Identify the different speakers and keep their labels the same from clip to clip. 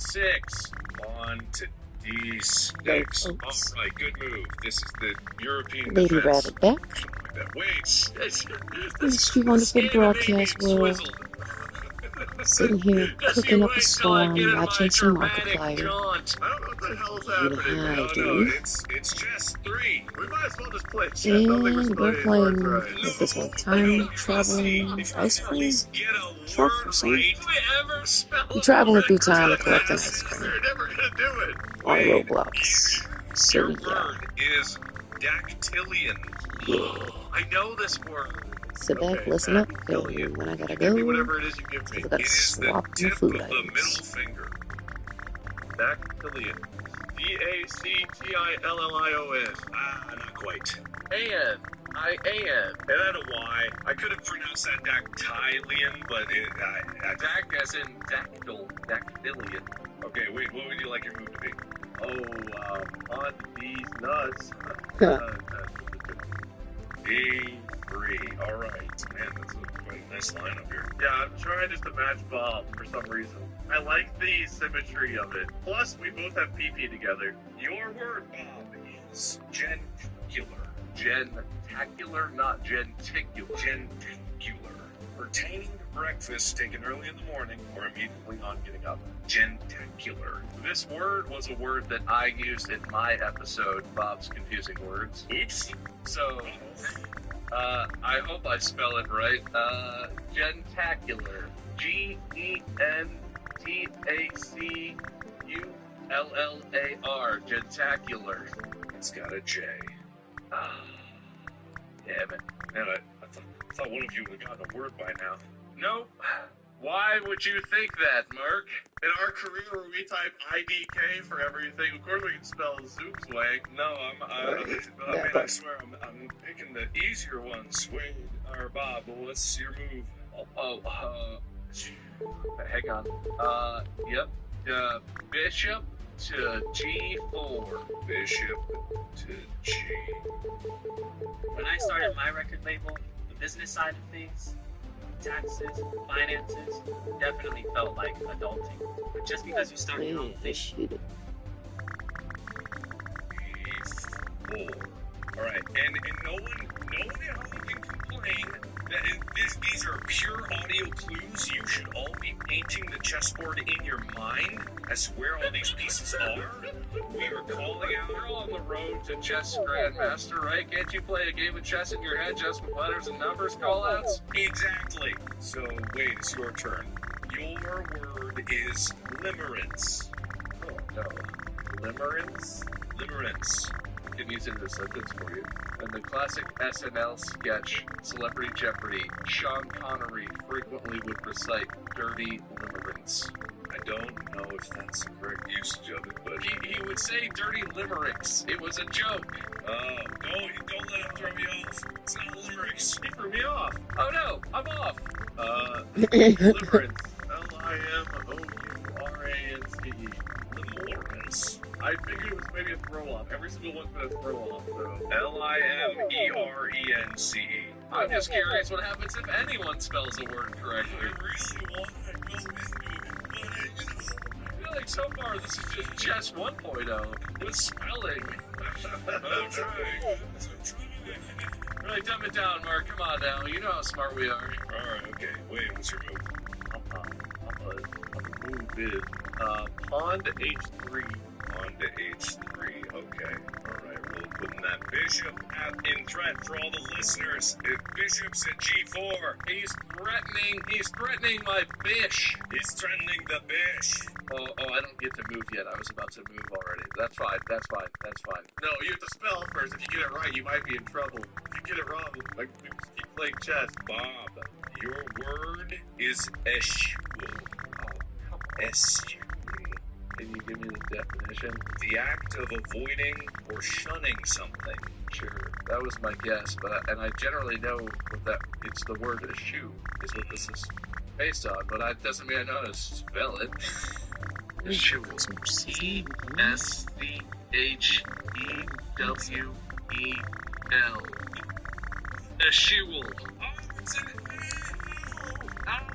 Speaker 1: D6. On to D6. Alright, good move. This is the European
Speaker 2: Lady
Speaker 1: defense.
Speaker 2: Rabbit back.
Speaker 1: Wait.
Speaker 2: This wonderful broadcast world. Sitting here cooking up a storm, watching some Markiplier.
Speaker 1: I don't know what the hell's happening. No, it's chess 3. We might as well just play chess.
Speaker 2: And we're playing with this one time traveling ice cream truck or something. We're traveling through time and collecting ice cream on Roblox. So
Speaker 1: Your word is dactylian.
Speaker 2: yeah.
Speaker 1: I know this word.
Speaker 2: Sit back, listen up, and when I gotta go,
Speaker 1: Whatever it is you give me.
Speaker 2: we gotta swap the food
Speaker 1: The
Speaker 2: items.
Speaker 1: middle finger. Dactylian. D-A-C-T-I-L-L-I-O-N. Not quite. A-N. I-A-N. It had a Y. I could have pronounced that dactylian, but dac as in dactyl. Dactylian. Okay, wait, what would you like your move to be? On these nuts. D3. Alright. Man, that's a quite nice lineup here. Yeah, I'm trying just to match Bob for some reason. I like the symmetry of it. Plus, we both have PP together. Your word, Bob, is gentacular. Gentacular, not genticular. Gentacular. Pertaining to breakfast taken early in the morning or immediately on getting up. Gentacular. This word was a word that I used in my episode, Bob's Confusing Words. Oops. So, I hope I spell it right. Gentacular. G-E-N-T-A-C-U-L-L-A-R. Gentacular. It's got a J. Damn it. Man, I thought one of you would have gotten a word by now. Nope. Why would you think that, Mark? In our career where we type IDK for everything, of course we can spell Zoopswag. No, I swear, I'm picking the easier ones. Wait, or Bob, what's your move? Hang on. Yep. Bishop to G4. Bishop to G.
Speaker 3: When I started my record label, the business side of things, taxes, finances, definitely felt like adulting. But just because you start your own thing.
Speaker 1: Alright, and no one at home can complain that these are pure audio clues. You should all be painting the chessboard in your mind as to where all these pieces are. We are calling out. You're all on the road to chess grandmaster, right? Can't you play a game of chess in your head just with letters and numbers callouts? Exactly. So, wait, it's your turn. Your word is limerence. Oh, no. Limerence? Limerence. I can use it in a sentence for you. In the classic SNL sketch, Celebrity Jeopardy, Sean Connery frequently would recite dirty limerence. I don't know if that's the correct usage of it, but he would say dirty limericks. It was a joke. Oh, don't let him throw me off. It's not limericks. He threw me off. Oh no, I'm off. Limerence. L-I-M-O-U-R-A-N-C-E. Limerence. I figured it was maybe a throw-off. Every single one's been a throw-off, so. L-I-M-E-R-E-N-C-E. I'm just curious what happens if anyone spells a word correctly. I really want to go into it, but I feel like so far this is just chess 1.0 with spelling. I'm trying. Really dumb it down, Mark. Come on now. You know how smart we are. Alright, okay. Wait, what's your move? Move is pawn to h3. Pawn to h3, okay. Alright, we'll put in that bishop in threat for all the listeners. If bishop's at g4. He's threatening my bish. He's threatening the bish. Oh, I don't get to move yet. I was about to move already. That's fine. No, you have to spell first. If you get it right, you might be in trouble. If you get it wrong, like, we just keep playing chess. Bob, your word is eschewal. Eschewal. Can you give me the definition? The act of avoiding or shunning something. Sure, that was my guess, and I generally know what it's the word eschew is what this is based on, but that doesn't mean I know how to spell it. Eschew. E-S-C-H-E-W-E-L. Eschewal. Oh, it's an L.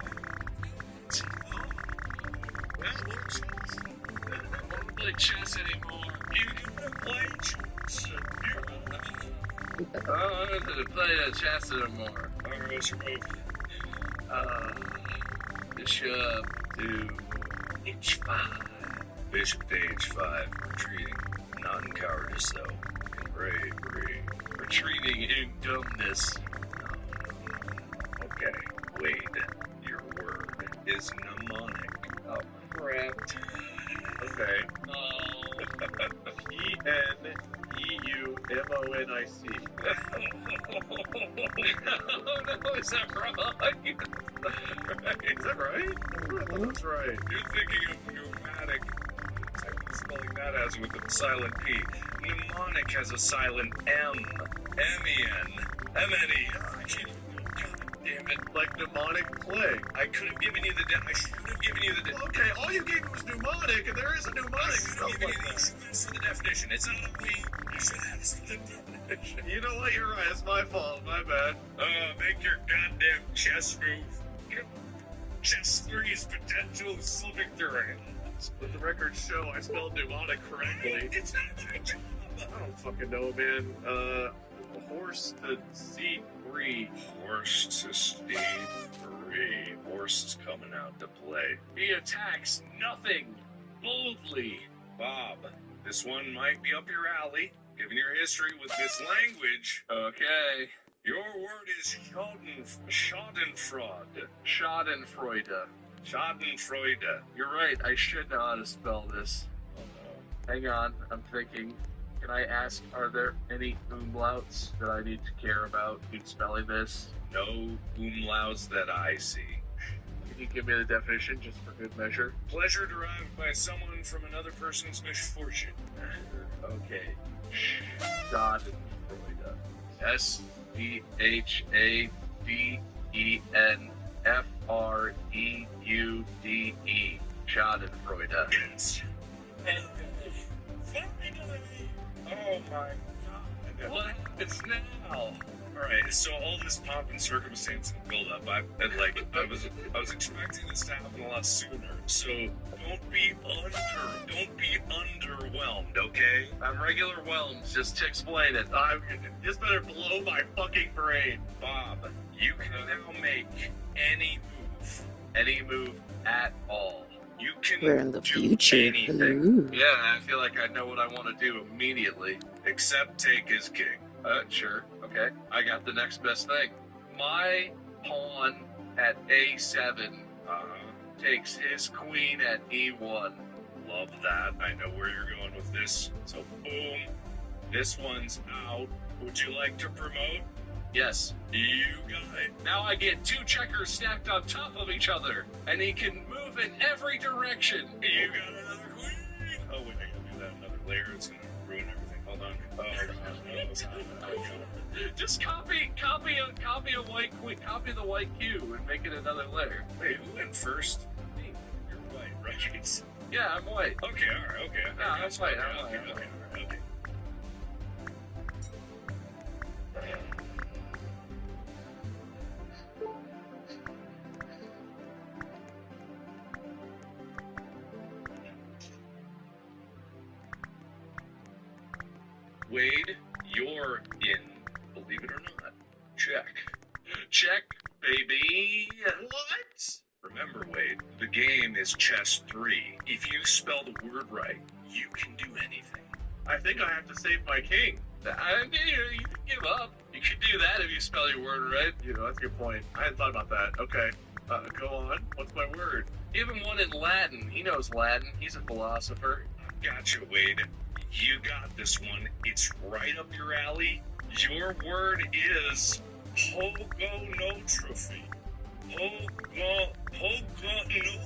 Speaker 1: play chess anymore. You don't play chess. I don't want to play chess anymore. Alright, what's your move? Bishop to h5. Bishop to h5. Retreating. Not in cowardice, though. In bravery. Retreating in dumbness. No. Okay. Wade. Your word is mnemonic. Oh, crap. Okay. E-N-E-U-M-O-N-I-C. Oh, no, is that wrong? Is that right? That's right. You're thinking of pneumatic. I'm spelling that as with a silent P. Mnemonic has a silent M. M-E-N. M-N-E. I can't even go. God damn it. Like mnemonic plague. I could have given you the I should have given you the Okay, all you gave me was mnemonic, and there is a mnemonic. I should have given you the definition. It's not a we. I should have the definition. You know what? You're right. It's my fault. My bad. Make your goddamn chess move. Chess 3's potential still victory. Let the record show I spelled mnemonic correctly. It's not my job. I don't fucking know, man. Horse to C3. Horse to C3. Horse is coming out to play. He attacks nothing. Boldly. Bob, this one might be up your alley, given your history with this language. Okay. Your word is Schadenfreude. Schadenfreude. Schadenfreude. You're right, I should know how to spell this. Oh no. Hang on, I'm thinking. Can I ask, are there any umlauts that I need to care about in spelling this? No umlauts that I see. Can you give me the definition, just for good measure? Pleasure derived by someone from another person's misfortune. Okay. Schadenfreude. S-C-H-A-D-E-N-F-R-E-U-D-E. Schadenfreude. Yes. Oh my god. What happens now? Alright, so all this pomp and circumstance and build up, I was expecting this to happen a lot sooner. So don't be underwhelmed, okay? I'm regular whelmed, just to explain it. This better blow my fucking brain. Bob, you can now make any move at all. You can
Speaker 2: We're in the
Speaker 1: do
Speaker 2: future.
Speaker 1: anything.
Speaker 2: Ooh.
Speaker 1: Yeah, I feel like I know what I want to do immediately. Except take his king. Sure. Okay. I got the next best thing. My pawn at A7 takes his queen at E1. Love that. I know where you're going with this. So, boom. This one's out. Would you like to promote? Yes. You got it. Now I get two checkers stacked on top of each other, and he can move in every direction. You got another queen. Oh, wait, I gotta do that another layer. It's gonna ruin everything. Hold on. Just copy a white queen, copy the white cube, and make it another layer. Wait, who went first? Me. You're white, right? Yeah, I'm white. Okay, alright, okay. Yeah, I'm white. Okay. Wade, you're in. Believe it or not. Check. Check, baby. What? Remember, Wade, the game is chess 3. If you spell the word right, you can do anything. I think I have to save my king. You can give up. You can do that if you spell your word right. You know, that's a good point. I hadn't thought about that. Okay. Go on. What's my word? Give him one in Latin. He knows Latin. He's a philosopher. Gotcha, Wade. You got this one. It's right up your alley. Your word is Pogonotrophy. Pogonotrophy.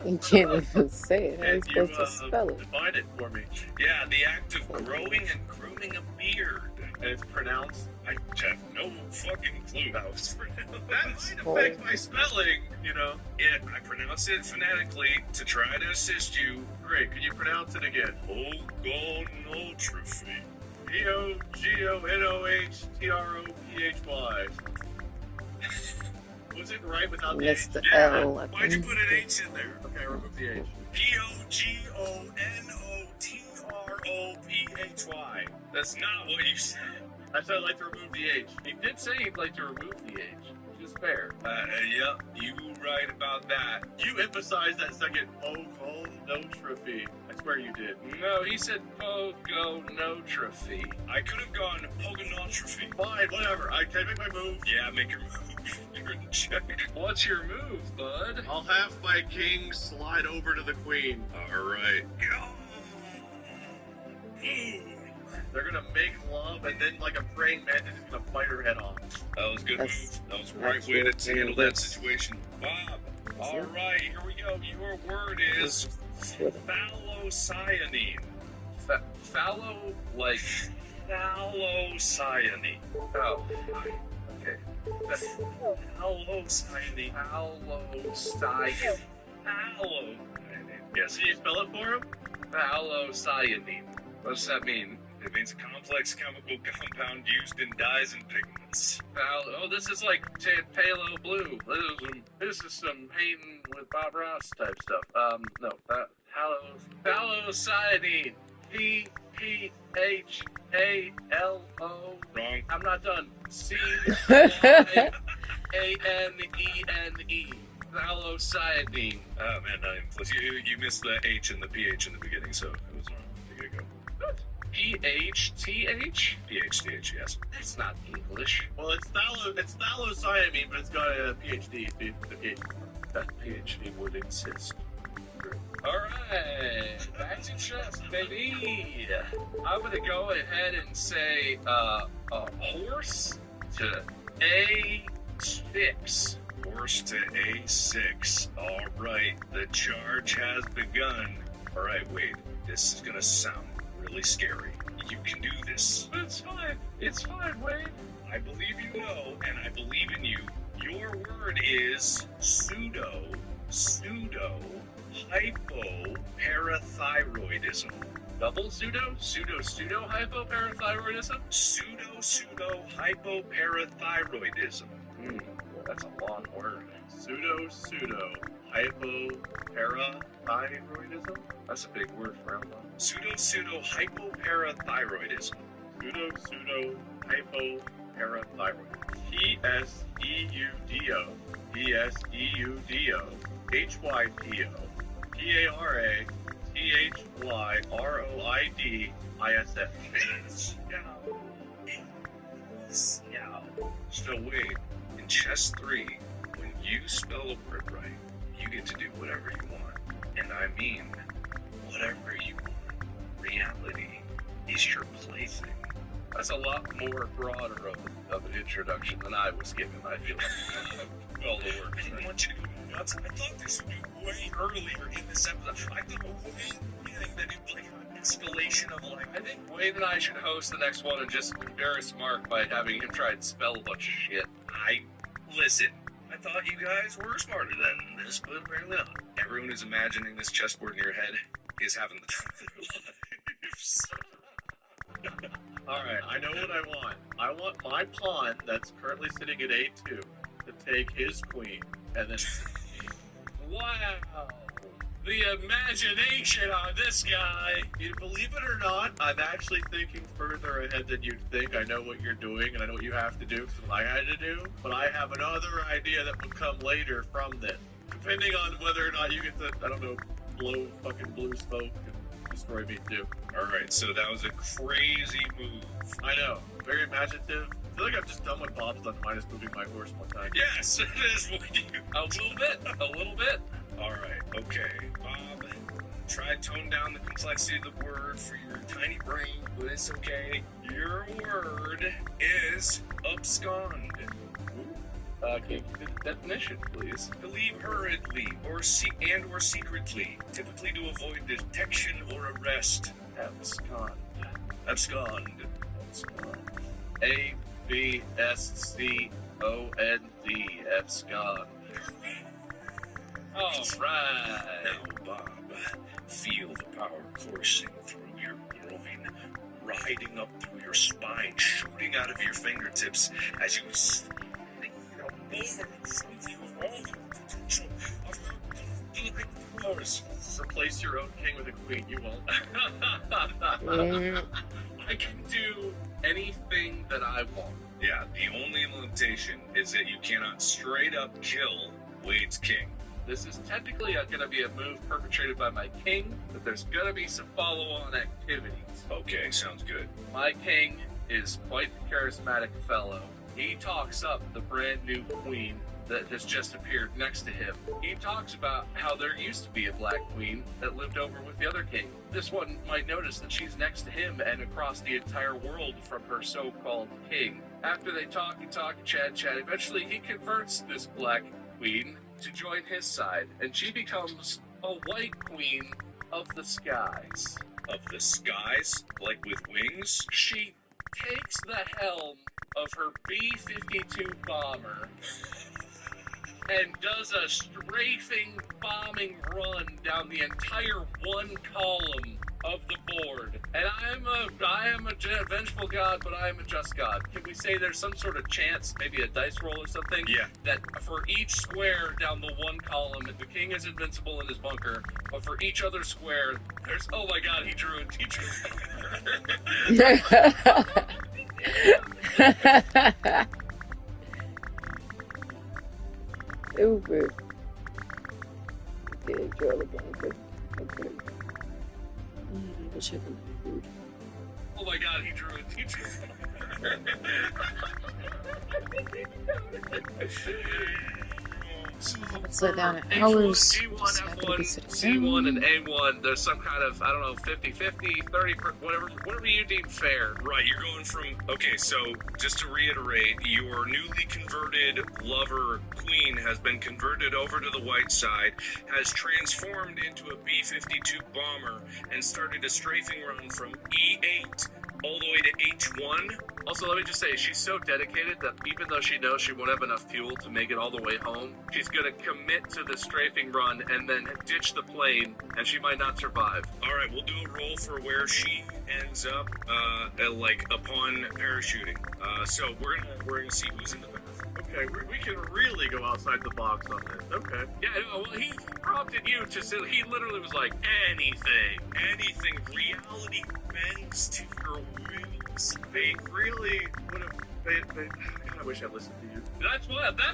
Speaker 2: You can't even say it. How are you supposed to spell it?
Speaker 1: Define it for me. Yeah, the act of growing and grooming a beard. And it's pronounced, I have no fucking clue how it's pronounced. That might affect my spelling, you know. I pronounce it phonetically to try to assist you. Great, can you pronounce it again? Pogonotrophy. Pogonotrophy. Was it right without the H?
Speaker 2: The L, I
Speaker 1: Why'd you
Speaker 2: think.
Speaker 1: put an H in there? Okay, remove the H. Pogonotrophy. H-Y. That's not what you said.
Speaker 4: I said I'd like to remove the H. He did say he'd like to remove the H, which is fair.
Speaker 1: Yep, you right about that.
Speaker 4: You emphasized that second pogonotrophy. I swear you did.
Speaker 1: No, he said pogonotrophy. I could have gone pogonotrophy.
Speaker 4: Fine, whatever. Can I make my move?
Speaker 1: Yeah, make your move. You're in check. What's your move, bud?
Speaker 4: I'll have my king slide over to the queen.
Speaker 1: Alright.
Speaker 4: They're gonna make love, and then, like a praying mantis, is gonna bite her head off.
Speaker 1: That was a good move. That was the right way to handle that situation. Bob, alright, here we go. Your word is phallocyanine.
Speaker 4: Fallow, like...
Speaker 1: Phallocyanine.
Speaker 4: Oh, okay.
Speaker 1: Phallocyanine.
Speaker 4: Phallocyanine.
Speaker 1: Phallocyanine. Yes.
Speaker 4: Can you spell it for him?
Speaker 1: Phallocyanine. What does that mean? It means a complex chemical compound used in dyes and pigments.
Speaker 4: Oh, this is like Palo Blue. This is some painting with Bob Ross type stuff. No, phallocyanine. P-H-A-L-O.
Speaker 1: Wrong.
Speaker 4: I'm not done. C-Y-A-N-E-N-E. Phallocyanine.
Speaker 1: Oh man, you missed the H and the PH in the beginning, so it was wrong. There you go.
Speaker 4: P-H-T-H?
Speaker 1: PH, yes.
Speaker 4: That's not English. Well, it's phallocyanine, but it's got a PhD. That PhD would exist. Alright, back to chess, baby. I'm gonna go ahead and say horse to A6.
Speaker 1: Horse to A6. Alright, the charge has begun. Alright, wait. This is gonna sound really scary. You can do this.
Speaker 4: It's fine. It's fine, Wade.
Speaker 1: I believe you know, and I believe in you. Your word is pseudo hypoparathyroidism.
Speaker 4: Double pseudo hypoparathyroidism?
Speaker 1: Pseudo hypoparathyroidism.
Speaker 4: That's a long word. Pseudo hypoparathyroidism? That's a big word for him, though.
Speaker 1: Pseudo hypoparathyroidism.
Speaker 4: Pseudo hypoparathyroidism. P-S-E-U-D-O. P-S-E-U-D-O. H-Y-P-O. P-A-R-A-T-H-Y-R-O-I-D-I-S-M.
Speaker 1: So wait, in chess 3, when you spell a word right, you get to do whatever you want. And I mean, whatever you want. Reality is your plaything.
Speaker 4: That's a lot more broader of an introduction than I was given, I feel like.
Speaker 1: Well, the word. I didn't want you to go nuts. I thought this would be way earlier in this episode. I thought that it was like an escalation of like...
Speaker 4: I think Wade and I should host the next one and just embarrass Mark by having him try and spell a bunch of shit.
Speaker 1: Listen, I thought you guys were smarter than this, but apparently not. Everyone who's imagining this chessboard in your head is having the time of their lives.
Speaker 4: Alright, I know what I want. I want my pawn that's currently sitting at A2 to take his queen, and then... Wow! The imagination on this guy! You believe it or not, I'm actually thinking further ahead than you'd think. I know what you're doing, and I know what you have to do, because what I had to do, but I have another idea that would come later from this. Depending on whether or not you get to, I don't know, blow fucking blue smoke and destroy me too.
Speaker 1: Alright, so that was a crazy move.
Speaker 4: I know. Very imaginative. I feel like I've just done what Bob's done, minus moving my horse one time.
Speaker 1: Yes, it is what you...
Speaker 4: A little bit.
Speaker 1: Alright, okay. Bob, try to tone down the complexity of the word for your tiny brain, but it's okay. Your word is abscond.
Speaker 4: Can you give the definition, please?
Speaker 1: To leave hurriedly or secretly, typically to avoid detection or arrest.
Speaker 4: Abscond.
Speaker 1: Abscond.
Speaker 4: A-B-S-C-O-N-D. Abscond. All right.
Speaker 1: Now, Bob, feel the power coursing through your groin, riding up through your spine, shooting out of your fingertips as you
Speaker 4: replace your own king with a queen. You won't. I can do anything that I want.
Speaker 1: Yeah, the only limitation is that you cannot straight up kill Wade's king.
Speaker 4: This is technically going to be a move perpetrated by my king, but there's going to be some follow-on activities.
Speaker 1: Okay, sounds good.
Speaker 4: My king is quite the charismatic fellow. He talks up the brand new queen that has just appeared next to him. He talks about how there used to be a black queen that lived over with the other king. This one might notice that she's next to him and across the entire world from her so-called king. After they talk and chat, eventually he converts this black queen to join his side, and she becomes a white queen of the skies.
Speaker 1: Of the skies? Like with wings?
Speaker 4: She takes the helm of her B-52 bomber and does a strafing bombing run down the entire one column of the board. And I am a vengeful god, but I am a just god. Can we say there's some sort of chance, maybe a dice roll or something?
Speaker 1: Yeah.
Speaker 4: That for each square down the one column, the king is invincible in his bunker, but for each other square, there's, oh my god, he drew it.
Speaker 2: Stupid. Okay, draw the bunker. Okay. I wish I could food.
Speaker 4: Oh my god, he drew it.
Speaker 2: Upside down at hours.
Speaker 4: G1,
Speaker 2: Just happy to be
Speaker 4: F1,
Speaker 2: sitting
Speaker 4: C1,
Speaker 2: down.
Speaker 4: and A1, there's some kind of, I don't know, 50-50, 30, whatever you deem fair.
Speaker 1: Right, you're going from, okay, so just to reiterate, your newly converted lover queen has been converted over to the white side, has transformed into a B-52 bomber, and started a strafing run from E8 all the way to H1.
Speaker 4: Also, let me just say, she's so dedicated that even though she knows she won't have enough fuel to make it all the way home, she's going to commit to the strafing run and then ditch the plane, and she might not survive.
Speaker 1: All right, we'll do a roll for where she ends up, like upon parachuting. So we're gonna see who's in the bath.
Speaker 4: Okay, we can really go outside the box on this. Okay. Yeah, well, he prompted you to say, he literally was like, anything.
Speaker 1: Reality bends to your whims.
Speaker 4: They really would have. I wish I listened to you. That's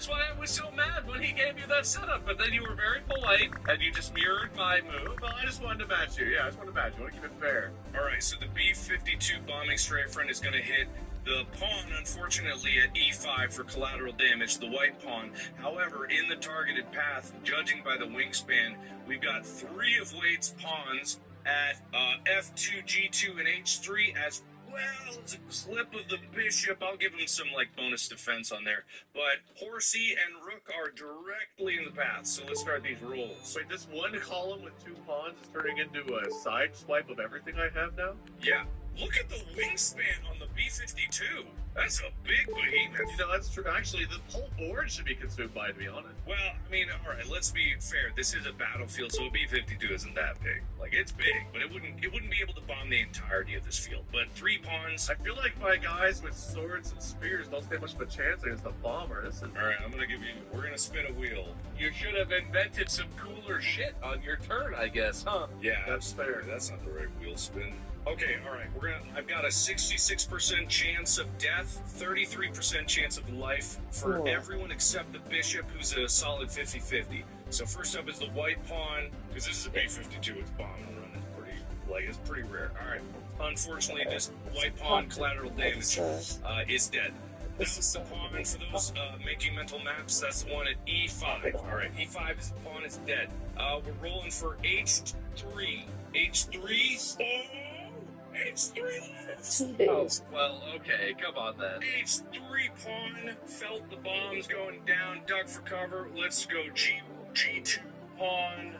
Speaker 4: why I was so mad when he gave you that setup. But then you were very polite and you just mirrored my move. Well, I just wanted to match you. Yeah, I just wanted to match you. I want to keep it fair.
Speaker 1: All right, so the B-52 bombing strafe run is going to hit the pawn, unfortunately, at E5 for collateral damage, the white pawn. However, in the targeted path, judging by the wingspan, we've got 3 of Wade's pawns at F2, G2, and H3 as well as a clip of the bishop. I'll give him some like bonus defense on there. But horsey and rook are directly in the path, so let's start these rolls.
Speaker 4: Wait, this one column with 2 pawns is turning into a side swipe of everything I have now?
Speaker 1: Yeah. Look at the wingspan on the B-52. That's a big behemoth.
Speaker 4: You know, that's true. Actually, the whole board should be consumed by, to be honest.
Speaker 1: Well, I mean, all right, let's be fair. This is a battlefield, so a B-52 isn't that big. Like, it's big, but it wouldn't be able to bomb the entirety of this field. But 3 pawns.
Speaker 4: I feel like my guys with swords and spears don't stand much of a chance against the bomber.
Speaker 1: All right, we're gonna spin a wheel.
Speaker 4: You should have invented some cooler shit on your turn, I guess, huh?
Speaker 1: Yeah,
Speaker 4: that's fair.
Speaker 1: That's not the right wheel spin. Okay, all right, I've got a 66% chance of death, 33% chance of life for everyone except the bishop, who's a solid 50-50. So first up is the white pawn, because this is a B-52, its bomb run it's pretty rare. All right, unfortunately, this white pawn collateral damage is dead. This is the pawn, for those making mental maps, that's the one at E5. All right, E5 is the pawn is dead. We're rolling for H3. H3, H3
Speaker 2: 2 days.
Speaker 4: Oh, well, okay, come on then.
Speaker 1: H3 pawn felt the bombs going down, duck for cover. Let's go G2 pawn.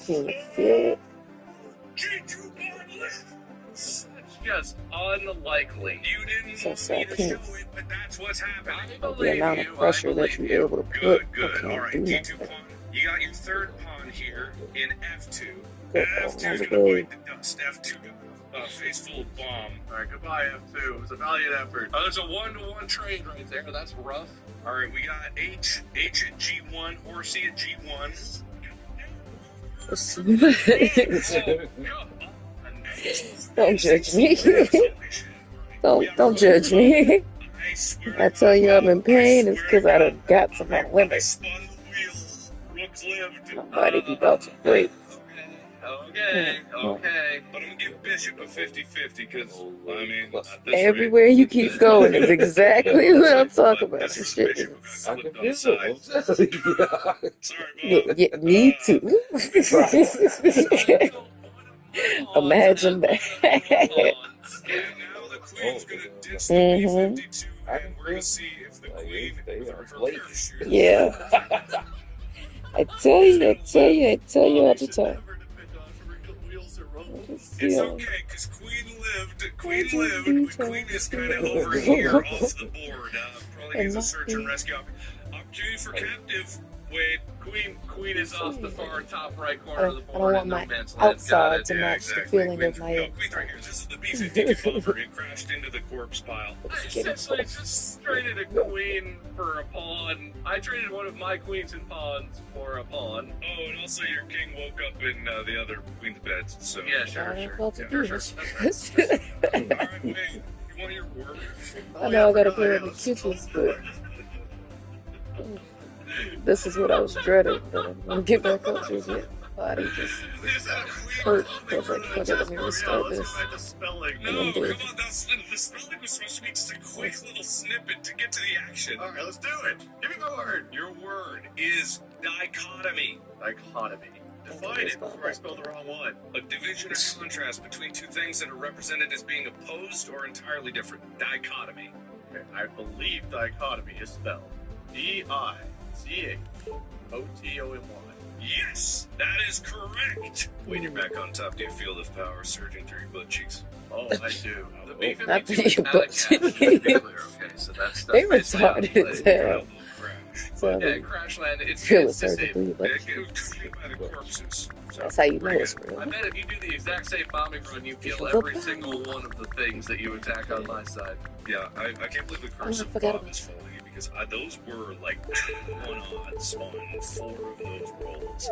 Speaker 2: Can you feel it?
Speaker 1: G2 pawn left.
Speaker 4: That's just unlikely.
Speaker 1: You didn't
Speaker 2: So
Speaker 1: want me to
Speaker 2: sad.
Speaker 1: show it, but that's what's happening.
Speaker 2: The amount of pressure that you're able to put.
Speaker 1: Good. All right,
Speaker 2: do
Speaker 1: G2 pawn. You got your third pawn here in F2.
Speaker 2: Good.
Speaker 1: F2 is going to bite the dust. F2 face full of bomb.
Speaker 4: All right, goodbye, F2. It was a valiant effort. Oh, there's a 1-to-1 trade right there. That's rough.
Speaker 1: All right, we got H at G1, horsey at G1.
Speaker 2: Let's
Speaker 1: Oh, come on.
Speaker 2: Don't judge me.
Speaker 1: Holy shit.
Speaker 2: Don't judge me.
Speaker 1: I swear
Speaker 2: I tell you I'm in pain, it's
Speaker 1: I
Speaker 2: because I
Speaker 1: swear
Speaker 2: done got some
Speaker 1: I
Speaker 2: limit.
Speaker 1: spun the wheel. Rooks lived.
Speaker 2: Somebody be about to break.
Speaker 4: Okay.
Speaker 1: But I'm gonna give Bishop a 50-50 because, I mean, at this
Speaker 2: Everywhere you keep going is exactly what I'm talking about.
Speaker 1: This
Speaker 2: Some
Speaker 1: is
Speaker 2: shit.
Speaker 1: Bishop who got flipped on the side. Sorry, Bob.
Speaker 2: Yeah, me too. Imagine that.
Speaker 1: And now the Queen's gonna ditch the B-52, and we're gonna see if the Queen with her parachute.
Speaker 2: Yeah. I tell you all the time.
Speaker 1: It's okay, because Queen lived, but Queen is kind of over here off the board. Probably needs a search and rescue opportunity for captive. Wait,
Speaker 4: Queen is off the far top right corner of the
Speaker 2: I don't
Speaker 4: board
Speaker 2: want
Speaker 4: in no
Speaker 2: my
Speaker 4: man's land. Got
Speaker 2: outside
Speaker 4: it.
Speaker 2: to match the
Speaker 1: exactly.
Speaker 2: feeling of my
Speaker 1: No, Queen's right here. This is the B-52 bomber. It crashed into the corpse pile.
Speaker 4: I essentially just traded a queen for a pawn. I traded one of my queens and pawns for a pawn.
Speaker 1: Oh, and also your king woke up in the other queen's bed, so...
Speaker 4: Yeah, sure.
Speaker 1: Alright, wait. You want your work?
Speaker 2: I know I gotta play in the kitchen, but this is what I was dreading. But I'm gonna get back up to it. Body just hurt. I was like, okay, let me restart this.
Speaker 1: No, come on, the spelling was supposed to be just a quick little snippet to get to the action.
Speaker 4: Alright, let's do it. Give me my word.
Speaker 1: Your word is dichotomy.
Speaker 4: Dichotomy.
Speaker 1: Define it before I spell the wrong one. A division or contrast between two things that are represented as being opposed or entirely different. Dichotomy.
Speaker 4: Okay, I believe dichotomy is spelled D-I-C-H-O-T-O-M-Y.
Speaker 1: Yes, that is correct. When you're back on top, do you feel the power surging through your butt cheeks?
Speaker 4: Oh, I do. The B-52
Speaker 2: Not
Speaker 4: is
Speaker 2: your
Speaker 4: out
Speaker 2: butt
Speaker 4: of cash. Let's be clear. Okay, so that's
Speaker 2: They
Speaker 4: basically how
Speaker 2: retarded
Speaker 4: to
Speaker 2: as
Speaker 4: play.
Speaker 2: hell. So
Speaker 4: Yeah, crash land. It's
Speaker 2: feel
Speaker 4: it's
Speaker 2: it
Speaker 4: the
Speaker 2: start to
Speaker 4: same.
Speaker 2: bleed.
Speaker 1: By
Speaker 2: Like,
Speaker 1: the corpses.
Speaker 2: that's how you know it's
Speaker 4: I
Speaker 2: real.
Speaker 4: bet if you do the exact same bombing run, you kill
Speaker 2: Look
Speaker 4: every single one of the things that you attack on my side.
Speaker 1: Yeah, I can't believe the curse of
Speaker 2: forgot
Speaker 1: Bob
Speaker 2: about
Speaker 1: is falling because those were like 1 odds on 4 of those rolls.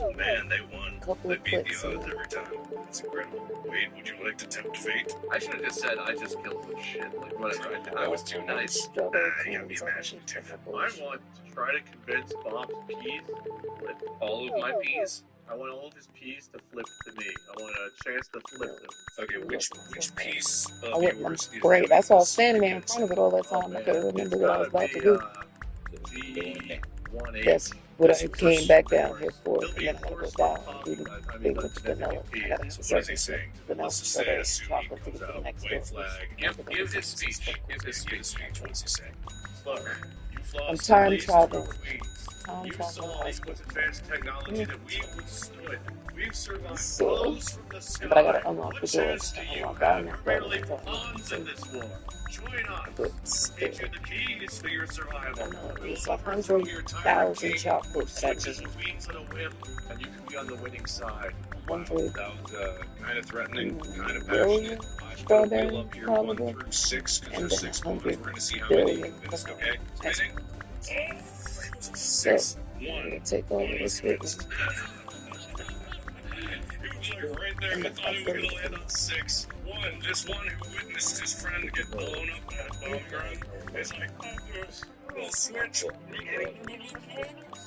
Speaker 1: And man, they won. They beat the odds every time. It's incredible. Wade, would you like to tempt fate?
Speaker 4: I should have just said I just killed the shit. Like whatever. I was too nice.
Speaker 1: You gotta be imaginative.
Speaker 4: I want to try to convince Bob's peas to flip all of my peas. I want all of his peas to flip to me. I want a chance to flip them.
Speaker 1: Okay, which piece
Speaker 2: I
Speaker 1: of
Speaker 2: wouldn't.
Speaker 1: yours is
Speaker 2: Great. That's why I was
Speaker 1: this?
Speaker 2: standing there in front of it all that time. I couldn't remember what I was about to do.
Speaker 4: G18.
Speaker 2: That's what I came back down here for. And then I gotta go down and do the thing with the vanilla. I gotta have a
Speaker 1: What is he
Speaker 2: second
Speaker 1: saying?
Speaker 2: vanilla
Speaker 1: Let's just say,
Speaker 2: strawberry
Speaker 1: assume he
Speaker 2: chocolate to
Speaker 1: comes
Speaker 2: get to the
Speaker 1: out,
Speaker 2: next
Speaker 1: white
Speaker 2: door.
Speaker 1: flag.
Speaker 4: Give his speech. Give his
Speaker 1: Give his
Speaker 4: speech.
Speaker 1: speech. What's he saying?
Speaker 4: Look, you
Speaker 2: I'm
Speaker 4: flossed
Speaker 2: time
Speaker 4: the least
Speaker 2: traveling.
Speaker 4: of queens.
Speaker 2: Time
Speaker 4: You
Speaker 2: travel
Speaker 4: saw
Speaker 2: high
Speaker 4: the
Speaker 2: school.
Speaker 4: most advanced technology that we've withstood. We've survived
Speaker 2: So,
Speaker 4: blows from the sky.
Speaker 2: but I gotta unlock the
Speaker 4: What
Speaker 2: doors.
Speaker 4: chance do
Speaker 2: I
Speaker 4: you
Speaker 2: unlock
Speaker 4: have?
Speaker 2: down there.
Speaker 4: We're merely pawns in this war. Join us.
Speaker 2: But
Speaker 4: Get
Speaker 2: still,
Speaker 4: you the keys to your survival.
Speaker 2: it's
Speaker 4: We'll overthrow your entire
Speaker 2: 100,000
Speaker 4: team.
Speaker 2: chocolates.
Speaker 4: Switch as queens on a whim, and you can be on the winning side.
Speaker 1: Wow,
Speaker 2: 100
Speaker 1: that was kind of threatening, kind of
Speaker 2: billion
Speaker 1: passionate. I
Speaker 2: strawberry
Speaker 1: will up here
Speaker 2: probably,
Speaker 1: 1 through 6 because
Speaker 2: and
Speaker 1: there's
Speaker 2: then
Speaker 1: 6
Speaker 2: 100
Speaker 1: bonus. We're going to see how many you
Speaker 2: billion.
Speaker 1: can miss. Okay, spinning.
Speaker 2: So,
Speaker 1: 6,
Speaker 2: I'm
Speaker 1: 1.
Speaker 2: gonna take all of this with me.
Speaker 1: It was like right there. I thought it was going to land on 6. 1. This one who witnessed his friend get blown up at a bomb run is like, we'll switch.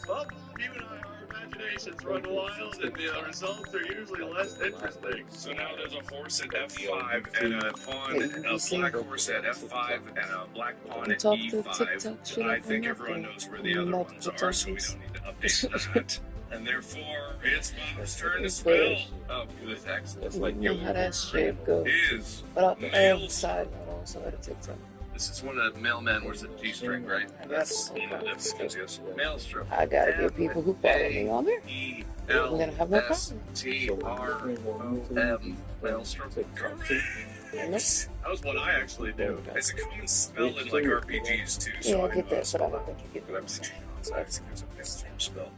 Speaker 4: Well, you and I, our imaginations run wild, and the results are usually less interesting.
Speaker 1: So now there's a horse at F5 and a pawn, a black horse at F5 and a black pawn at E5. I think everyone knows where the other ones are, so we don't need to update that. And therefore, it's Bob's turn to spell.
Speaker 4: Oh, that's excellent.
Speaker 2: Like, you know how that shit goes.
Speaker 1: Is
Speaker 2: But on the
Speaker 1: male.
Speaker 2: other side, I also had to take some.
Speaker 4: This is one of the mailmen wears a G-string, right?
Speaker 2: I guess.
Speaker 1: That's yes.
Speaker 4: Maelstrom.
Speaker 2: I gotta get people who follow me on there. I'm gonna have no problem.
Speaker 4: E-L-S-T-R-O-M. Maelstrom.
Speaker 2: Nope.
Speaker 4: That was what I actually do.
Speaker 1: It's a common spell in like RPGs too. So
Speaker 2: Yeah, I
Speaker 1: know
Speaker 2: get that,
Speaker 1: it's
Speaker 2: but I
Speaker 1: spelled,
Speaker 2: don't think you get
Speaker 1: but I'm saying so I think there's a mainstream spell.